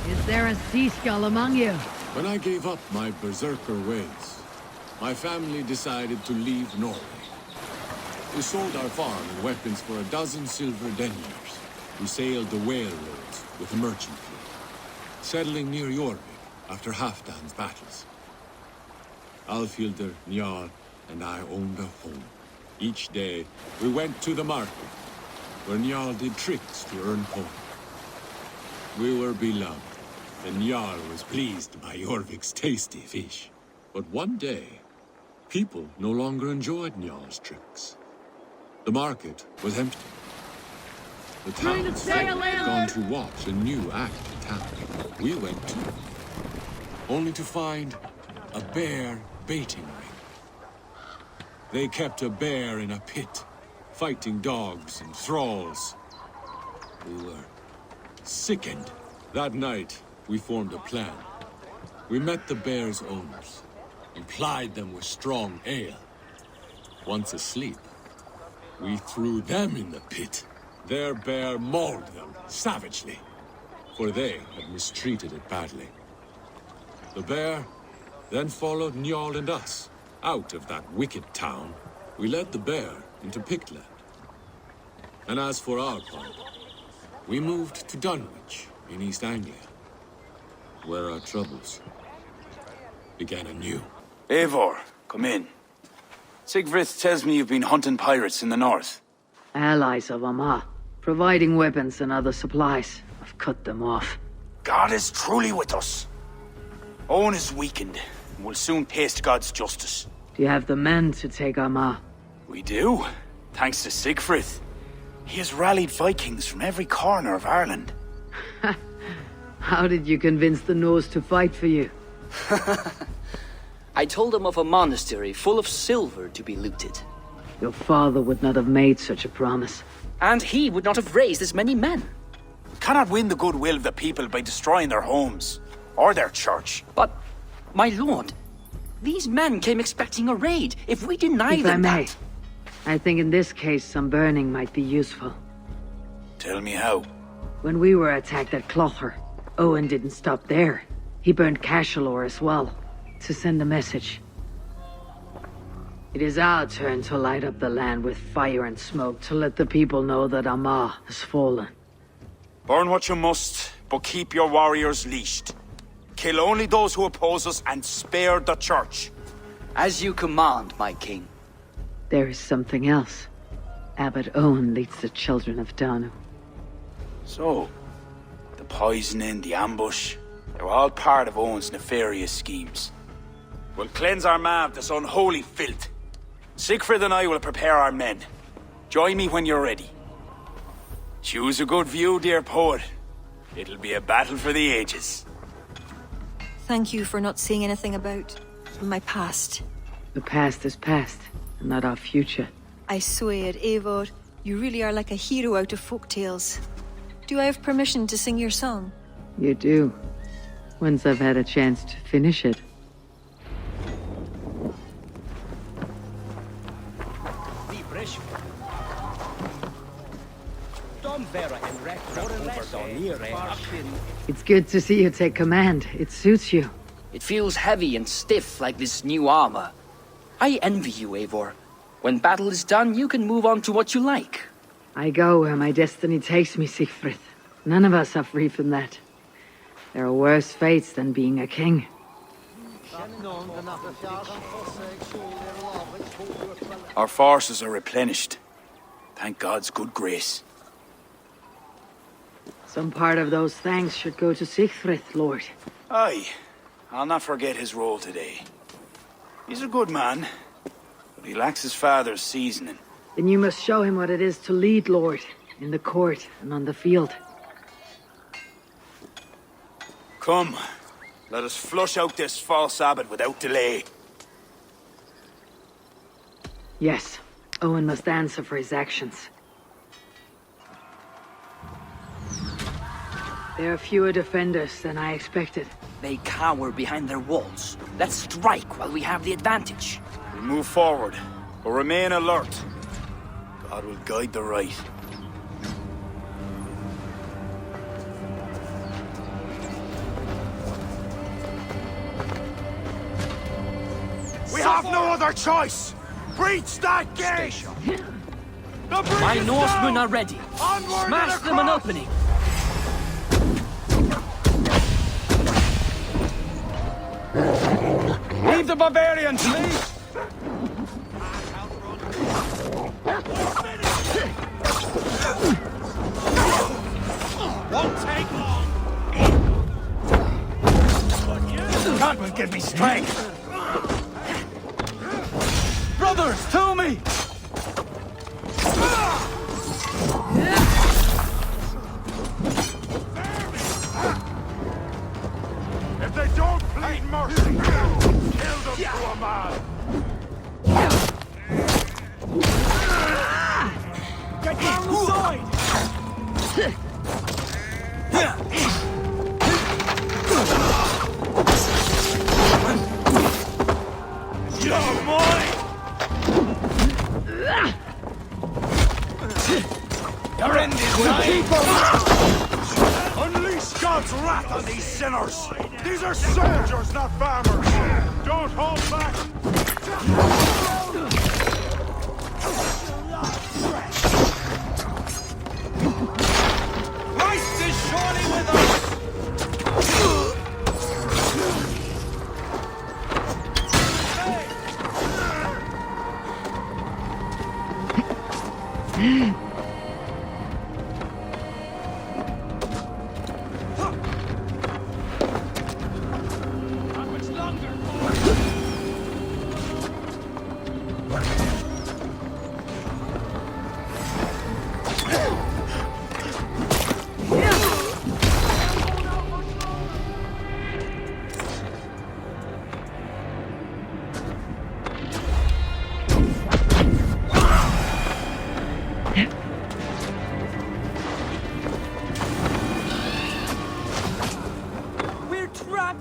U: Is there a sea skull among you?
T: When I gave up my berserker ways, my family decided to leave Norway. We sold our farm and weapons for 12 silver deniers. We sailed the whale roads with a merchant fleet, settling near Jorvik after Halfdan's battles. Alfhildr, Njal, and I owned a home. Each day, we went to the market, where Njal did tricks to earn coin. We were beloved, and Njal was pleased by Jorvik's tasty fish. But one day, people no longer enjoyed Njal's tricks. The market was empty. The townsfolk had gone to watch a new act in town. We went too, only to find a bear baiting ring. They kept a bear in a pit, fighting dogs and thralls. We were sickened. That night, we formed a plan. We met the bear's owners and plied them with strong ale. Once asleep, we threw them in the pit. Their bear mauled them savagely, for they had mistreated it badly. The bear then followed Njal and us out of that wicked town. We led the bear into Pictland. And as for our part, we moved to Dunwich in East Anglia, where our troubles began anew.
O: Eivor, come in. Sigfrid tells me you've been hunting pirates in the north.
B: Allies of Amma, providing weapons and other supplies. I've cut them off.
O: God is truly with us. Owen is weakened, and will soon taste God's justice.
B: Do you have the men to take Amma?
O: We do, thanks to Sigfrid. He has rallied Vikings from every corner of Ireland.
B: How did you convince the Norse to fight for you?
V: I told him of a monastery full of silver to be looted.
B: Your father would not have made such a promise.
V: And he would not have raised as many men.
O: We cannot win the goodwill of the people by destroying their homes, or their church.
V: But, my lord, these men came expecting a raid. If we deny them that...
B: I think in this case some burning might be useful.
O: Tell me how.
B: When we were attacked at Clogher, Owen didn't stop there. He burned Cashel as well, to send a message. It is our turn to light up the land with fire and smoke to let the people know that Amma has fallen.
O: Burn what you must, but keep your warriors leashed. Kill only those who oppose us and spare the church.
V: As you command, my king.
B: There is something else. Abbot Owen leads the Children of Danu.
O: So, the poisoning, the ambush, they were all part of Owen's nefarious schemes. We'll cleanse our ma of this unholy filth. Sigfrid and I will prepare our men. Join me when you're ready. Choose a good view, dear poet. It'll be a battle for the ages.
M: Thank you for not saying anything about my past.
B: The past is past, and not our future.
M: I swear, Eivor, you really are like a hero out of folk tales. Do I have permission to sing your song?
B: You do. Once I've had a chance to finish it. It's good to see you take command. It suits you.
V: It feels heavy and stiff like this new armor. I envy you, Eivor. When battle is done, you can move on to what you like.
B: I go where my destiny takes me, Siegfried. None of us are free from that. There are worse fates than being a king.
O: Our forces are replenished. Thank God's good grace.
B: Some part of those thanks should go to Siegfried, Lord.
O: Aye, I'll not forget his role today. He's a good man, but he lacks his father's seasoning.
B: Then you must show him what it is to lead, Lord, in the court and on the field.
O: Come, let us flush out this false abbot without delay.
B: Yes, Owen must answer for his actions. There are fewer defenders than I expected.
V: They cower behind their walls. Let's strike while we have the advantage.
O: We move forward, but remain alert. God will guide the right.
S: We have no other choice! Breach that gate!
V: My Norsemen are ready. Smash them an opening.
O: Leave the barbarians, please!
S: Won't take long! God will give me strength! Brothers, to me! If they don't plead mercy, kill them to a man! Get down the side! You're mine! Your end is nigh! Unleash God's wrath on these sinners! These are soldiers, not farmers! Don't hold back! Christ is surely with us!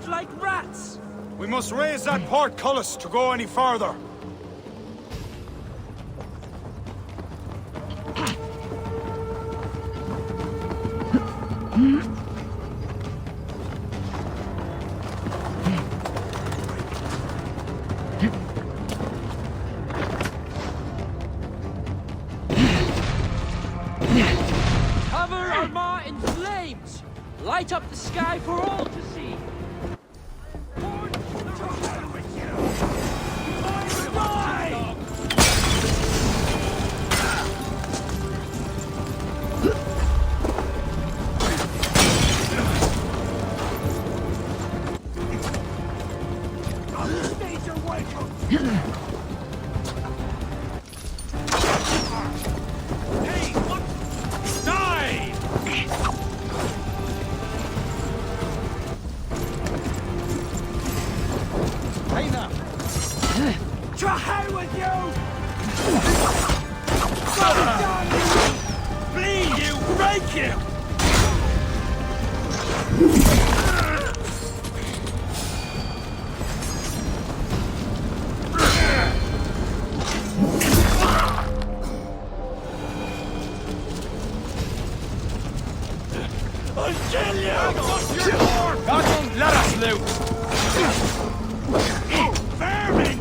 W: Like rats!
O: We must raise that portcullis to go any further.
W: Cover Armagh in flames! Light up the sky for all to see!
R: Hey now!
N: To hell with you! Bleed you! Break you! I'll kill you! God won't let us loose! Vermin!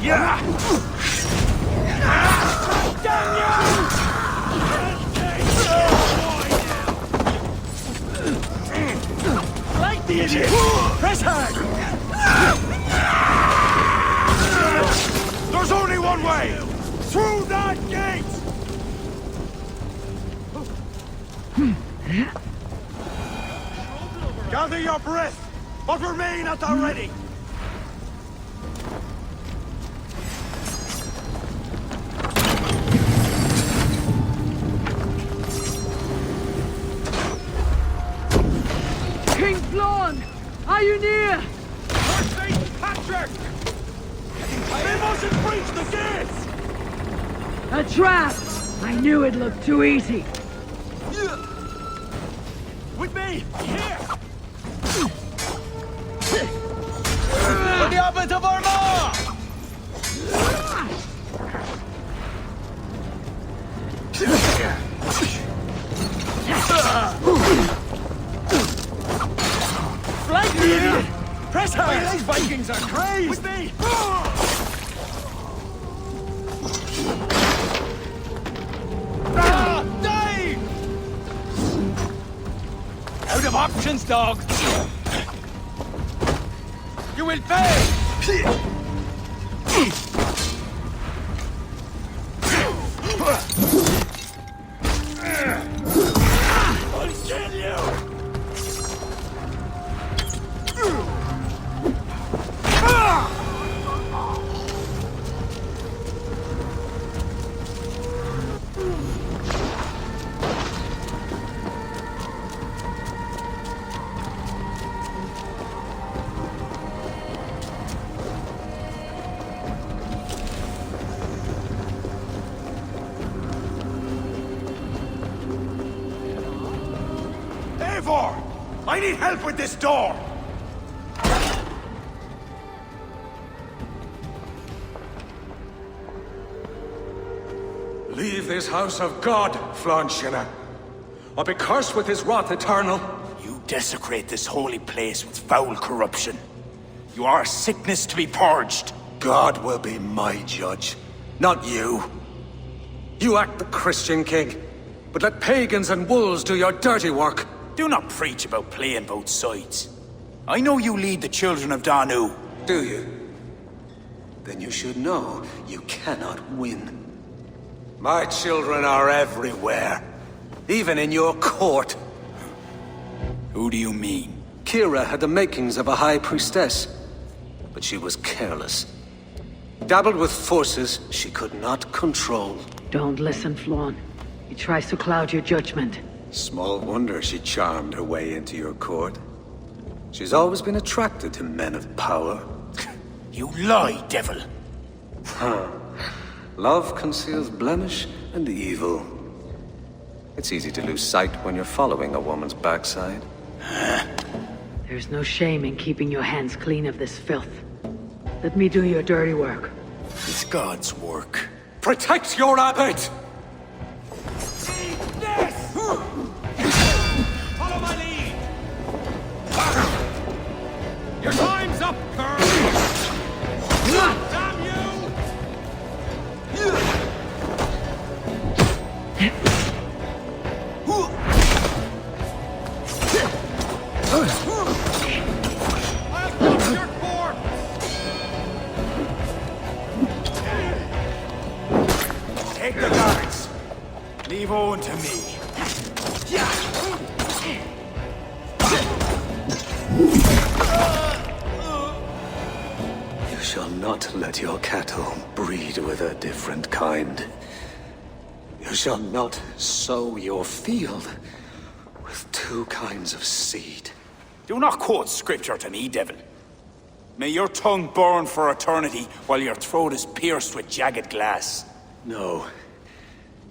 N: Yeah! Damn you! Like the idiot! Press hard! There's only one way! Through that gate! Gather your breath, but remain at the ready!
U: King Flann! Are you near?
N: St. Patrick! They mustn't breach the gates!
U: A trap! I knew it looked too easy.
N: With me! Here!
R: For the Abbot of Armagh!
N: Flank me, idiot! Press hard! These Vikings are crazed! With me! Die! Out of options, dog! You will pay! I'll kill you! Eivor! I need help with this door!
P: Leave this house of God, Flann, or be cursed with his wrath eternal.
O: You desecrate this holy place with foul corruption. You are a sickness to be purged.
P: God will be my judge, not you. You act the Christian king, but let pagans and wolves do your dirty work.
O: Do not preach about playing both sides. I know you lead the Children of Danu.
P: Do you? Then you should know you cannot win. My children are everywhere, even in your court.
O: Who do you mean?
P: Kira had the makings of a high priestess, but she was careless. Dabbled with forces she could not control.
B: Don't listen, Flann. He tries to cloud your judgment.
P: Small wonder she charmed her way into your court. She's always been attracted to men of power.
O: You lie, devil!
P: Love conceals blemish and evil. It's easy to lose sight when you're following a woman's backside.
B: There's no shame in keeping your hands clean of this filth. Let me do your dirty work.
O: It's God's work.
P: Protect your abbot!
N: Follow my lead! Your time's up, Curl! Damn you! I'll cut your corpse!
O: Take the guards. Leave Owen to me.
P: You shall not let your cattle breed with a different kind. You shall not sow your field with two kinds of seed.
O: Do not quote scripture to me, devil. May your tongue burn for eternity while your throat is pierced with jagged glass.
P: No.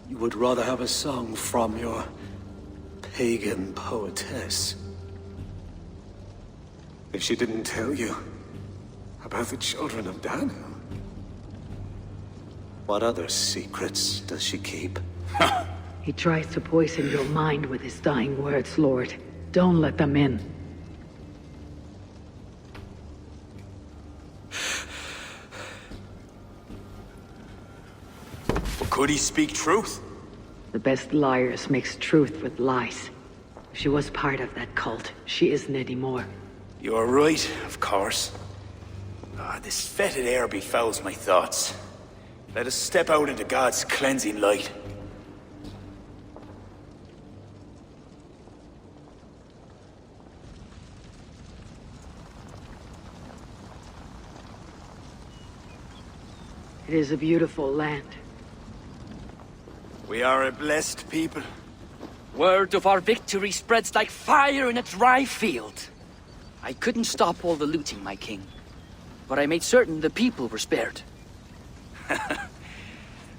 P: You would rather have a song from your pagan poetess. If she didn't tell you about the Children of Danu, what other secrets does she keep?
B: He tries to poison your mind with his dying words, Lord. Don't let them in.
O: Could he speak truth?
B: The best liars mix truth with lies. She was part of that cult. She isn't anymore.
O: You're right, of course. This fetid air befouls my thoughts. Let us step out into God's cleansing light.
B: It is a beautiful land.
O: We are a blessed people.
V: Word of our victory spreads like fire in a dry field. I couldn't stop all the looting, my king. But I made certain the people were spared.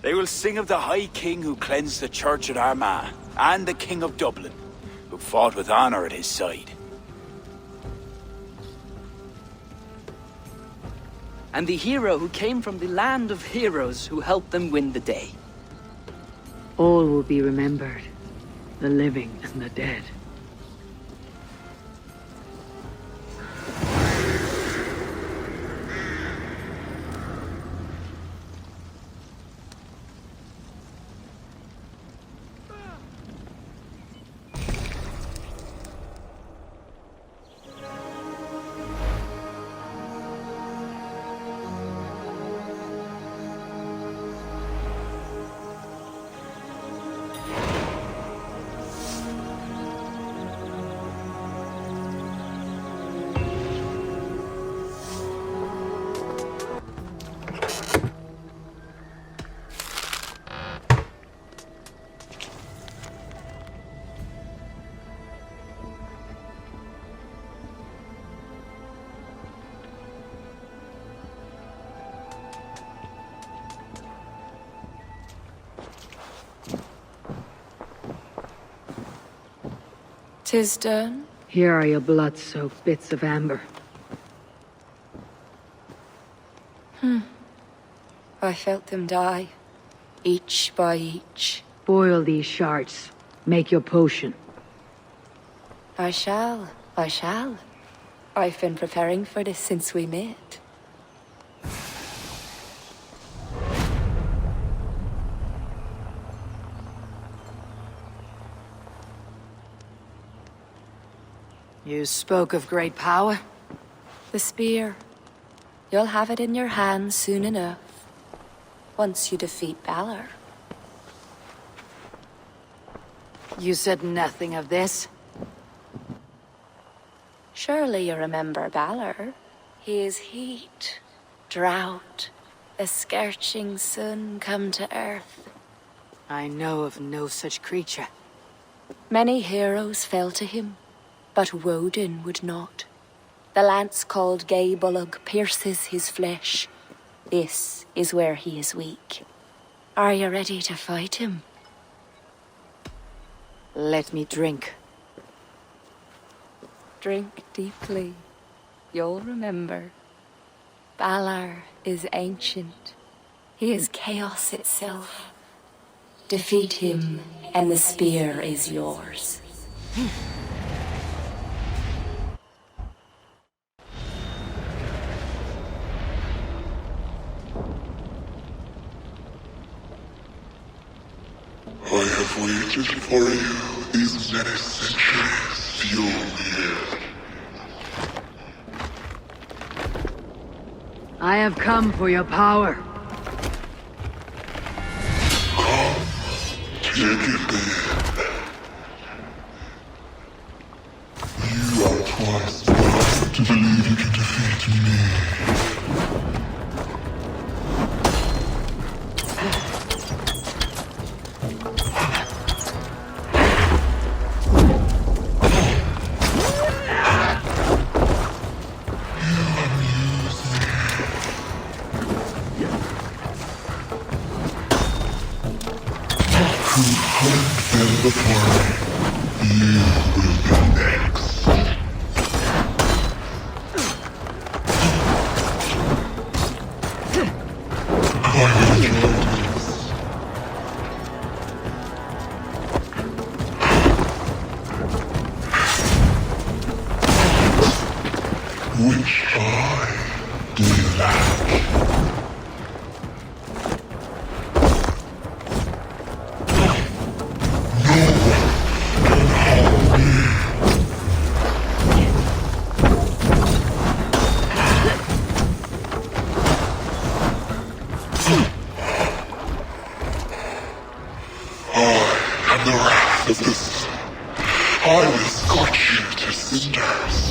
O: They will sing of the High King who cleansed the church at Armagh, and the King of Dublin, who fought with honor at his side.
V: And the hero who came from the land of heroes who helped them win the day.
B: All will be remembered. The living and the dead.
A: "'Tis done."
B: Here are your blood-soaked bits of amber.
A: I felt them die, each by each.
B: Boil these shards. Make your potion.
A: I shall. I've been preparing for this since we met.
Q: You spoke of great power?
A: The spear. You'll have it in your hands soon enough. Once you defeat Balor.
Q: You said nothing of this?
A: Surely you remember Balor. He is heat, drought, a scorching sun come to earth.
Q: I know of no such creature.
A: Many heroes fell to him, but Woden would not. The lance called Gaebolug pierces his flesh. This is where he is weak. Are you ready to fight him?
Q: Let me drink.
A: Drink deeply. You'll remember. Balor is ancient. He is chaos itself. Defeat him, and the spear is yours.
G: I have waited for you these many centuries, Fjolnir.
B: I have come for your power.
G: Come, take it then. You are twice blind to believe you can defeat me. which I do lack. I will scorch you to cinders.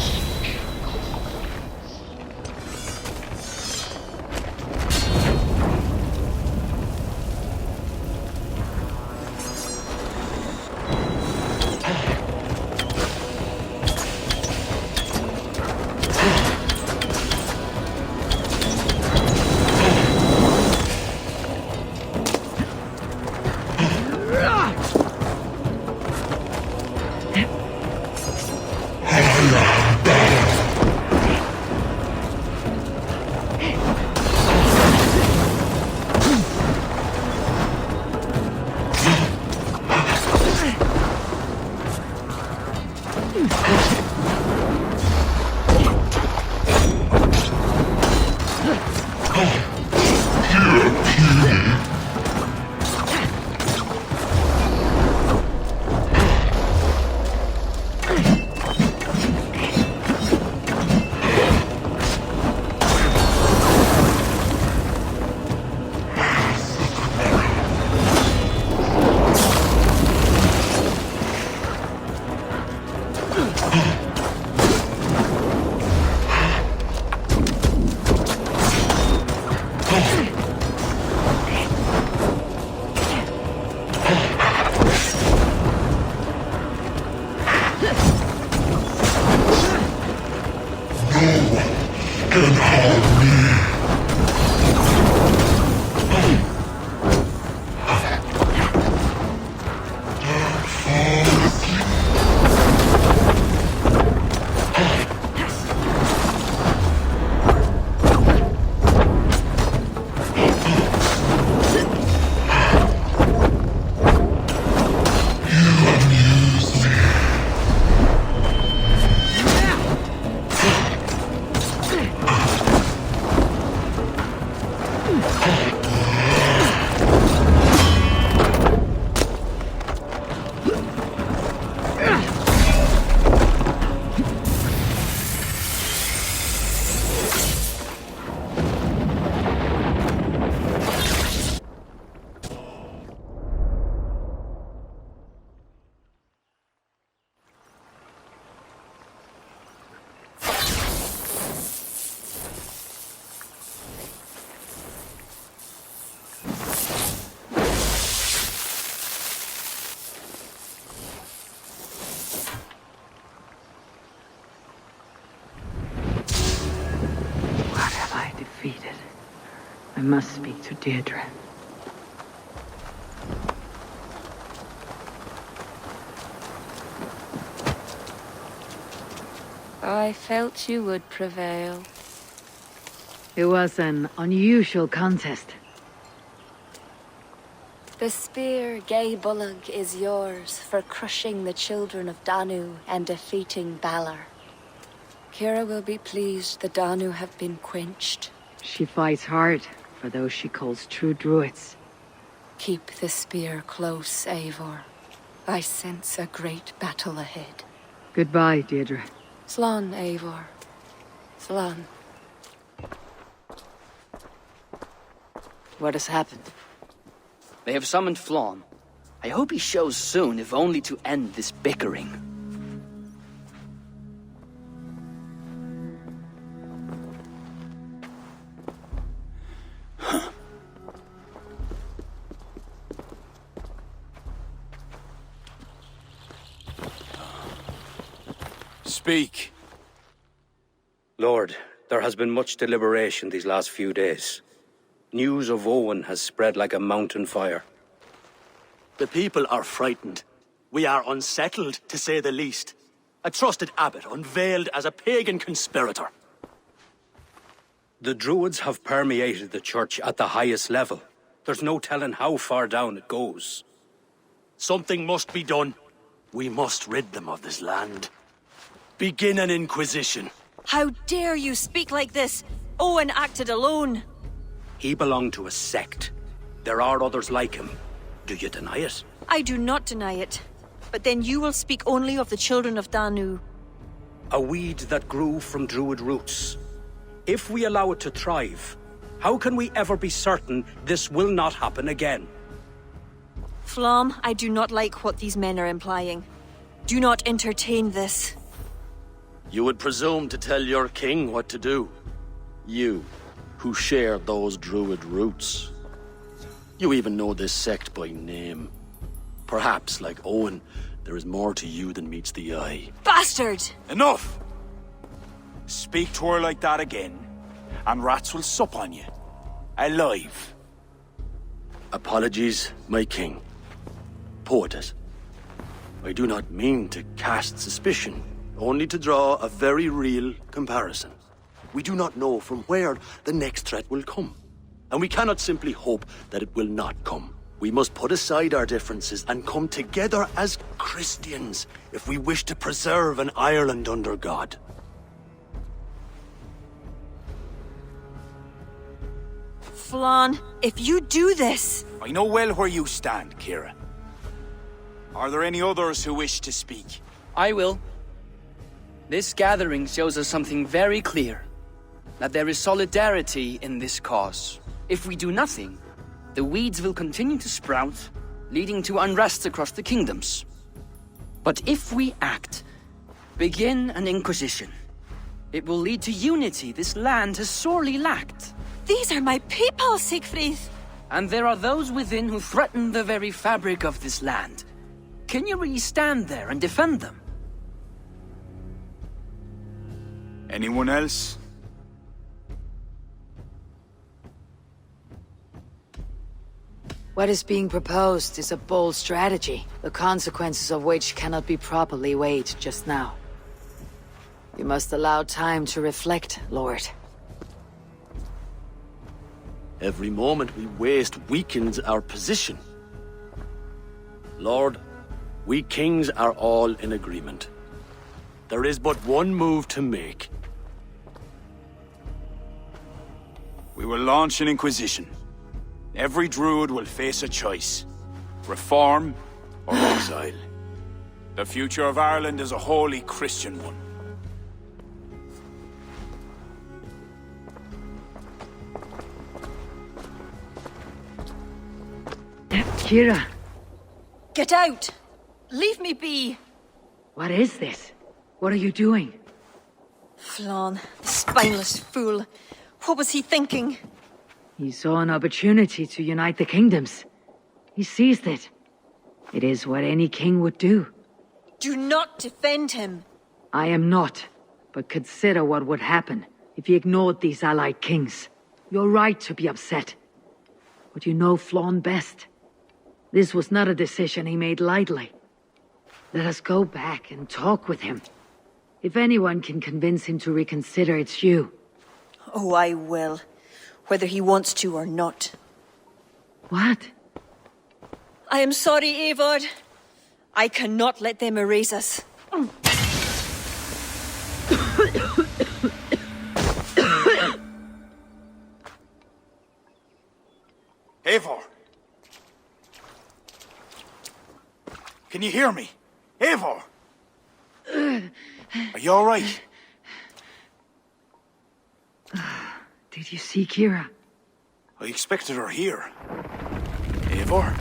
B: I must speak to Deirdre.
C: I felt you would prevail.
B: It was an unusual contest.
C: The spear, Gay Bullock, is yours for crushing the Children of Danu and defeating Balor. Kira will be pleased the Danu have been quenched.
B: She fights hard for those she calls true Druids.
C: Keep the spear close, Eivor. I sense a great battle ahead.
B: Goodbye, Deirdre.
C: Slán, Eivor. Slán.
Q: What has happened?
V: They have summoned Flann. I hope he shows soon, if only to end this bickering.
O: Speak.
D: Lord, there has been much deliberation these last few days. News of Owen has spread like a mountain fire.
H: The people are frightened. We are unsettled, to say the least. A trusted abbot unveiled as a pagan conspirator.
D: The Druids have permeated the church at the highest level. There's no telling how far down it goes.
H: Something must be done. We must rid them of this land. Begin an inquisition.
M: How dare you speak like this? Owen acted alone.
D: He belonged to a sect. There are others like him. Do you deny it?
M: I do not deny it. But then you will speak only of the Children of Danu.
D: A weed that grew from Druid roots. If we allow it to thrive, how can we ever be certain this will not happen again?
M: Flom, I do not like what these men are implying. Do not entertain this.
H: You would presume to tell your king what to do. You, who share those Druid roots. You even know this sect by name. Perhaps, like Owen, there is more to you than meets the eye.
M: Bastard!
O: Enough! Speak to her like that again, and rats will sup on you. Alive.
H: Apologies, my king. Poetess. I do not mean to cast suspicion, only to draw a very real comparison. We do not know from where the next threat will come, and we cannot simply hope that it will not come. We must put aside our differences and come together as Christians if we wish to preserve an Ireland under God.
M: Flann, if you do this...
O: I know well where you stand, Kira. Are there any others who wish to speak?
V: I will. This gathering shows us something very clear. That there is solidarity in this cause. If we do nothing, the weeds will continue to sprout, leading to unrest across the kingdoms. But if we act, begin an inquisition, it will lead to unity this land has sorely lacked.
M: These are my people, Siegfried!
V: And there are those within who threaten the very fabric of this land. Can you really stand there and defend them?
O: Anyone else?
B: What is being proposed is a bold strategy, the consequences of which cannot be properly weighed just now. You must allow time to reflect, Lord.
H: Every moment we waste weakens our position. Lord, we kings are all in agreement. There is but one move to make.
O: We will launch an inquisition. Every Druid will face a choice. Reform or exile. The future of Ireland is a wholly Christian one.
U: Kira,
M: Get out! Leave me be!
U: what is this? What are you doing?
M: Flann, the spineless fool. What was he thinking?
U: He saw an opportunity to unite the kingdoms. He seized it. It is what any king would do.
M: Do not defend him.
U: I am not, but consider what would happen if he ignored these allied kings. You're right to be upset. But you know Flann best. This was not a decision he made lightly. Let us go back and talk with him. If anyone can convince him to reconsider, it's you.
M: Oh, I will. Whether he wants to or not.
U: What?
M: I am sorry, Eivor. I cannot let them erase us.
O: Eivor! Can you hear me? Eivor! Are you alright?
U: Did you see Kira?
O: I expected her here. Eivor?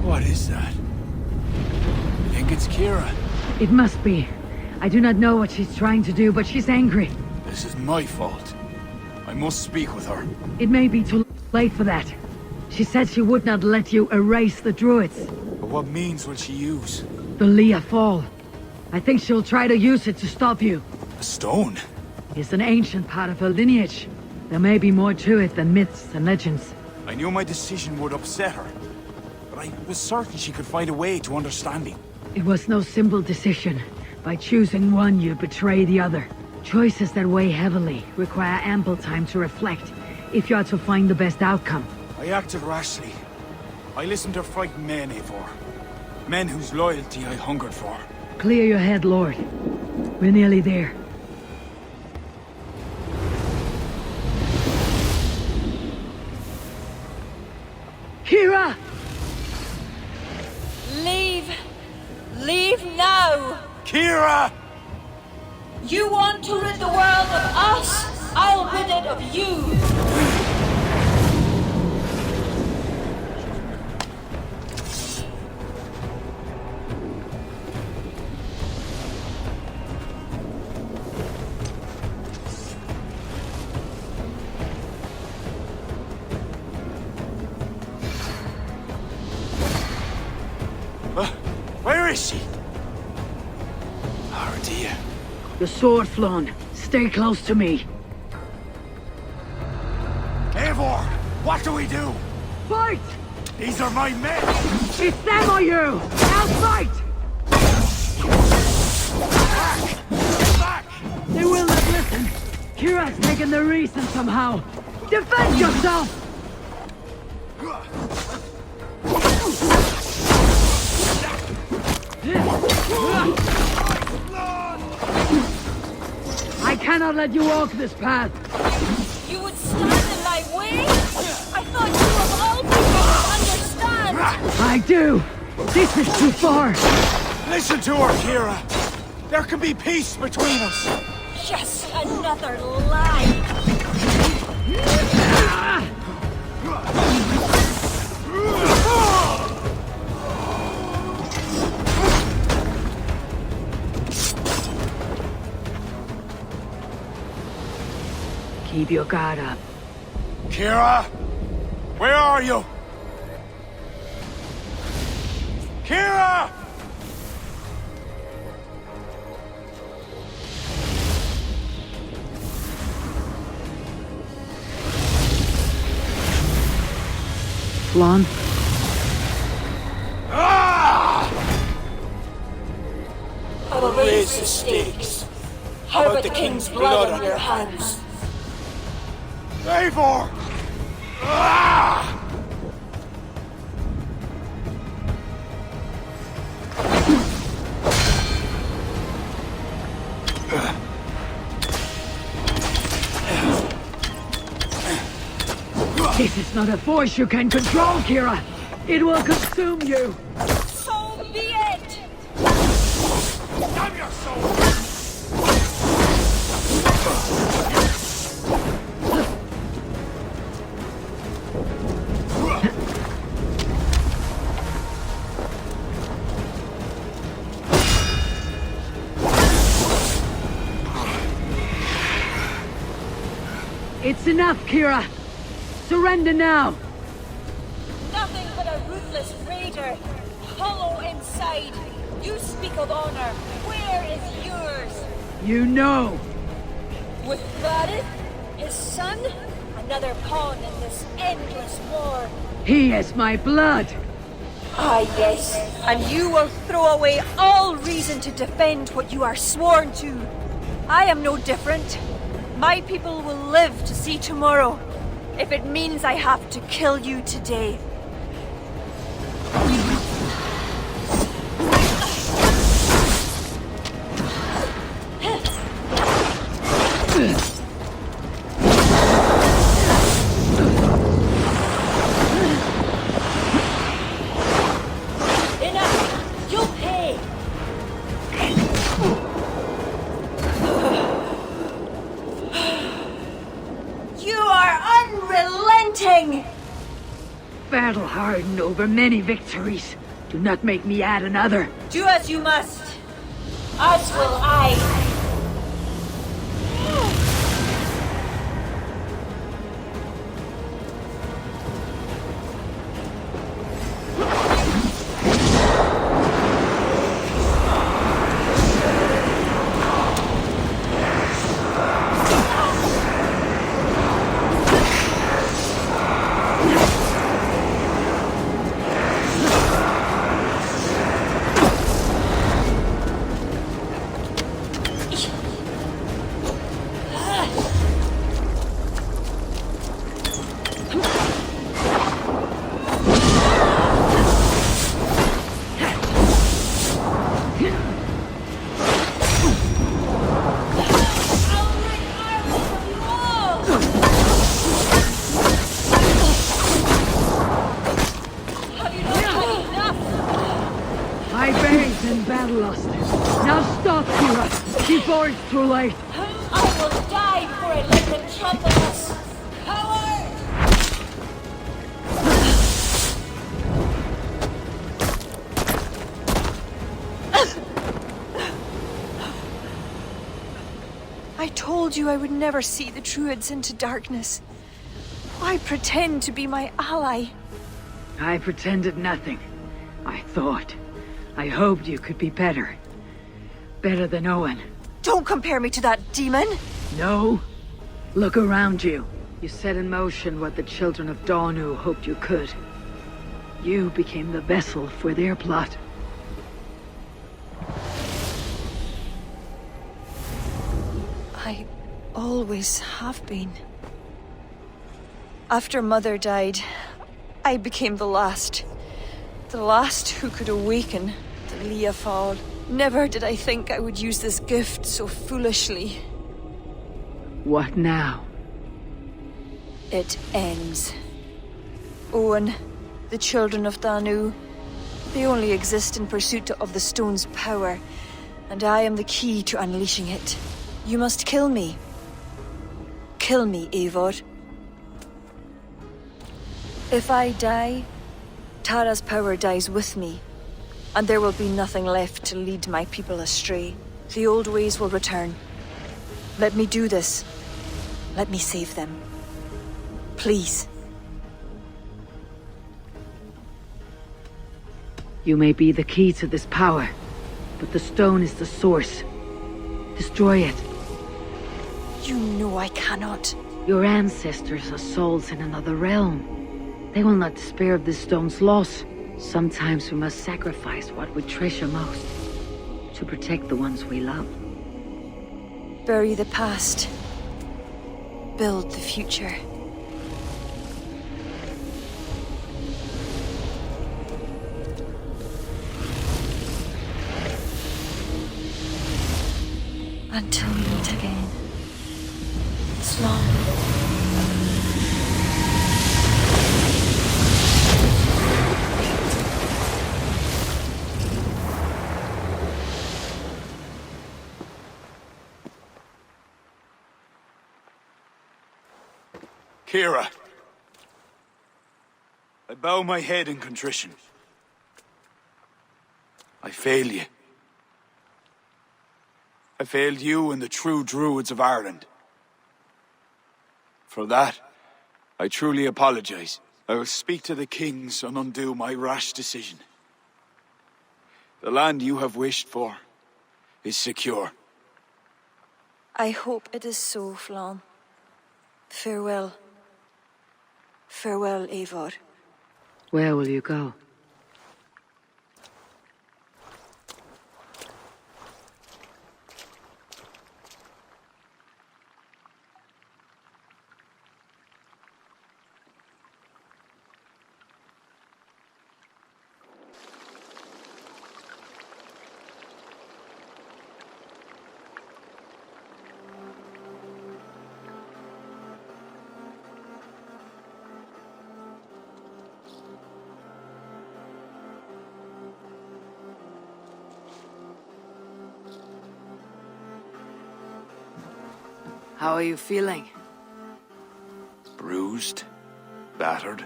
O: What is that? I think it's Kira.
U: It must be. I do not know what she's trying to do, but she's angry.
O: This is my fault. I must speak with her.
U: It may be too late for that. She said she would not let you erase the Druids.
O: But what means will she use?
U: The Leah Fall. I think she'll try to use it to stop you.
O: A stone?
U: It's an ancient part of her lineage. There may be more to it than myths and legends.
O: I knew my decision would upset her. But I was certain she could find a way to understanding.
U: It was no simple decision. By choosing one, you betray the other. Choices that weigh heavily require ample time to reflect, if you are to find the best outcome.
O: I acted rashly. I listened to frightened men, Eivor. Men whose loyalty I hungered for.
U: Clear your head, Lord. We're nearly there. Kira!
M: Leave! Leave now!
O: Kira!
M: You want to rid the world of us? I'll rid it of you!
O: Where is she? Oh dear.
U: The sword, Flann. Stay close to me.
O: Eivor! What do we do?
U: Fight!
O: These are my men!
U: It's them or you! Now fight!
O: Back!
U: They will not listen. Kira's taken the reason somehow. Defend yourself! I cannot let you walk this path.
M: You would stand in my way? I thought you of all people would understand!
U: I do. This is too far.
O: Listen to her, Kira. There can be peace between us.
M: Just another lie!
U: Keep your guard up.
O: Kira! Where are you? Kira!
U: Flann?
M: I will raise the stakes. How about the king's blood on your hands?
O: Eivor!
U: This is not a force you can control, Kira. It will consume you.
M: So be it!
O: Damn your soul!
U: It's enough, Kira. Surrender now.
M: Nothing but a ruthless raider. Hollow inside. You speak of honor. Where is yours?
U: You know.
M: With Varith, his son, another pawn in this endless war.
U: He is my blood.
M: Ah, yes. And you will throw away all reason to defend what you are sworn to. I am no different. My people will live to see tomorrow, if it means I have to kill you today. Enough! You'll pay! You are unrelenting!
U: Battle-hardened over many victories. Do not make me add another.
M: Do as you must. As will I.
U: before it's too late.
C: I will die before I let them trample us. Coward!
M: I told you I would never see the Druids into darkness. Why pretend to be my ally?
U: I pretended nothing. I hoped you could be better. Better than Owen.
M: Don't compare me to that demon!
U: No? Look around you. You set in motion what the Children of Danu hoped you could. You became the vessel for their plot.
M: I always have been. After Mother died, I became the last. The last who could awaken the Leafal. Never did I think I would use this gift so foolishly.
U: What now?
M: It ends. Owen, the Children of Danu, they only exist in pursuit of the stone's power, and I am the key to unleashing it. You must kill me. Kill me, Eivor. If I die, Tara's power dies with me, and there will be nothing left to lead my people astray. The old ways will return. Let me do this. Let me save them. Please.
U: You may be the key to this power, but the stone is the source. Destroy it.
M: You know I cannot.
U: Your ancestors are souls in another realm. They will not despair of this stone's loss. Sometimes we must sacrifice what we treasure most to protect the ones we love.
M: Bury the past. Build the future. Until we meet again. Small.
O: Kira, I bow my head in contrition. I fail you. I failed you and the true Druids of Ireland. For that, I truly apologize. I will speak to the kings and undo my rash decision. The land you have wished for is secure.
M: I hope it is so, Flann. Farewell. Farewell, Eivor.
U: Where will you go? How are you feeling?
O: Bruised, battered.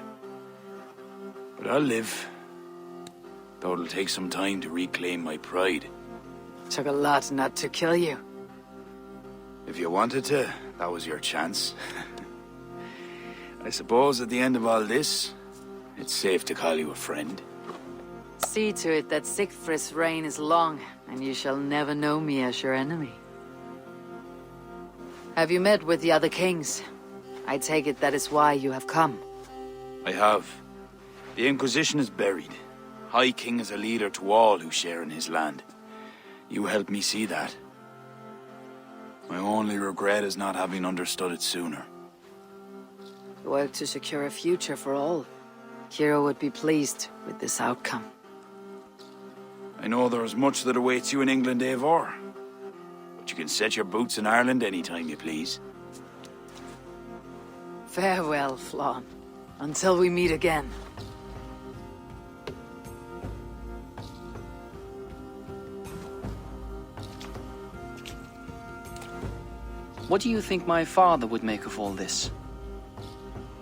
O: But I'll live. Though it'll take some time to reclaim my pride.
U: Took a lot not to kill you.
O: If you wanted to, that was your chance. I suppose at the end of all this, it's safe to call you a friend.
U: See to it that Sigfrid's reign is long, and you shall never know me as your enemy. Have you met with the other kings? I take it that is why you have come.
O: I have. The Inquisition is buried. High King is a leader to all who share in his land. You helped me see that. My only regret is not having understood it sooner.
U: Work to secure a future for all. Kira would be pleased with this outcome.
O: I know there is much that awaits you in England, Eivor. But you can set your boots in Ireland anytime you please.
U: Farewell, Flann. Until we meet again.
V: What do you think my father would make of all this?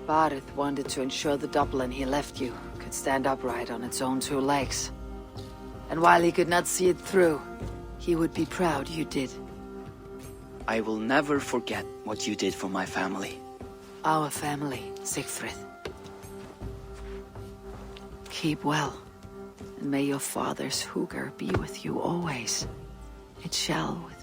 Q: Barith wanted to ensure the Dublin he left you could stand upright on its own two legs. And while he could not see it through, he would be proud you did.
V: I will never forget what you did for my family.
Q: Our family, Sigfrid. Keep well, and may your father's hugger be with you always. It shall with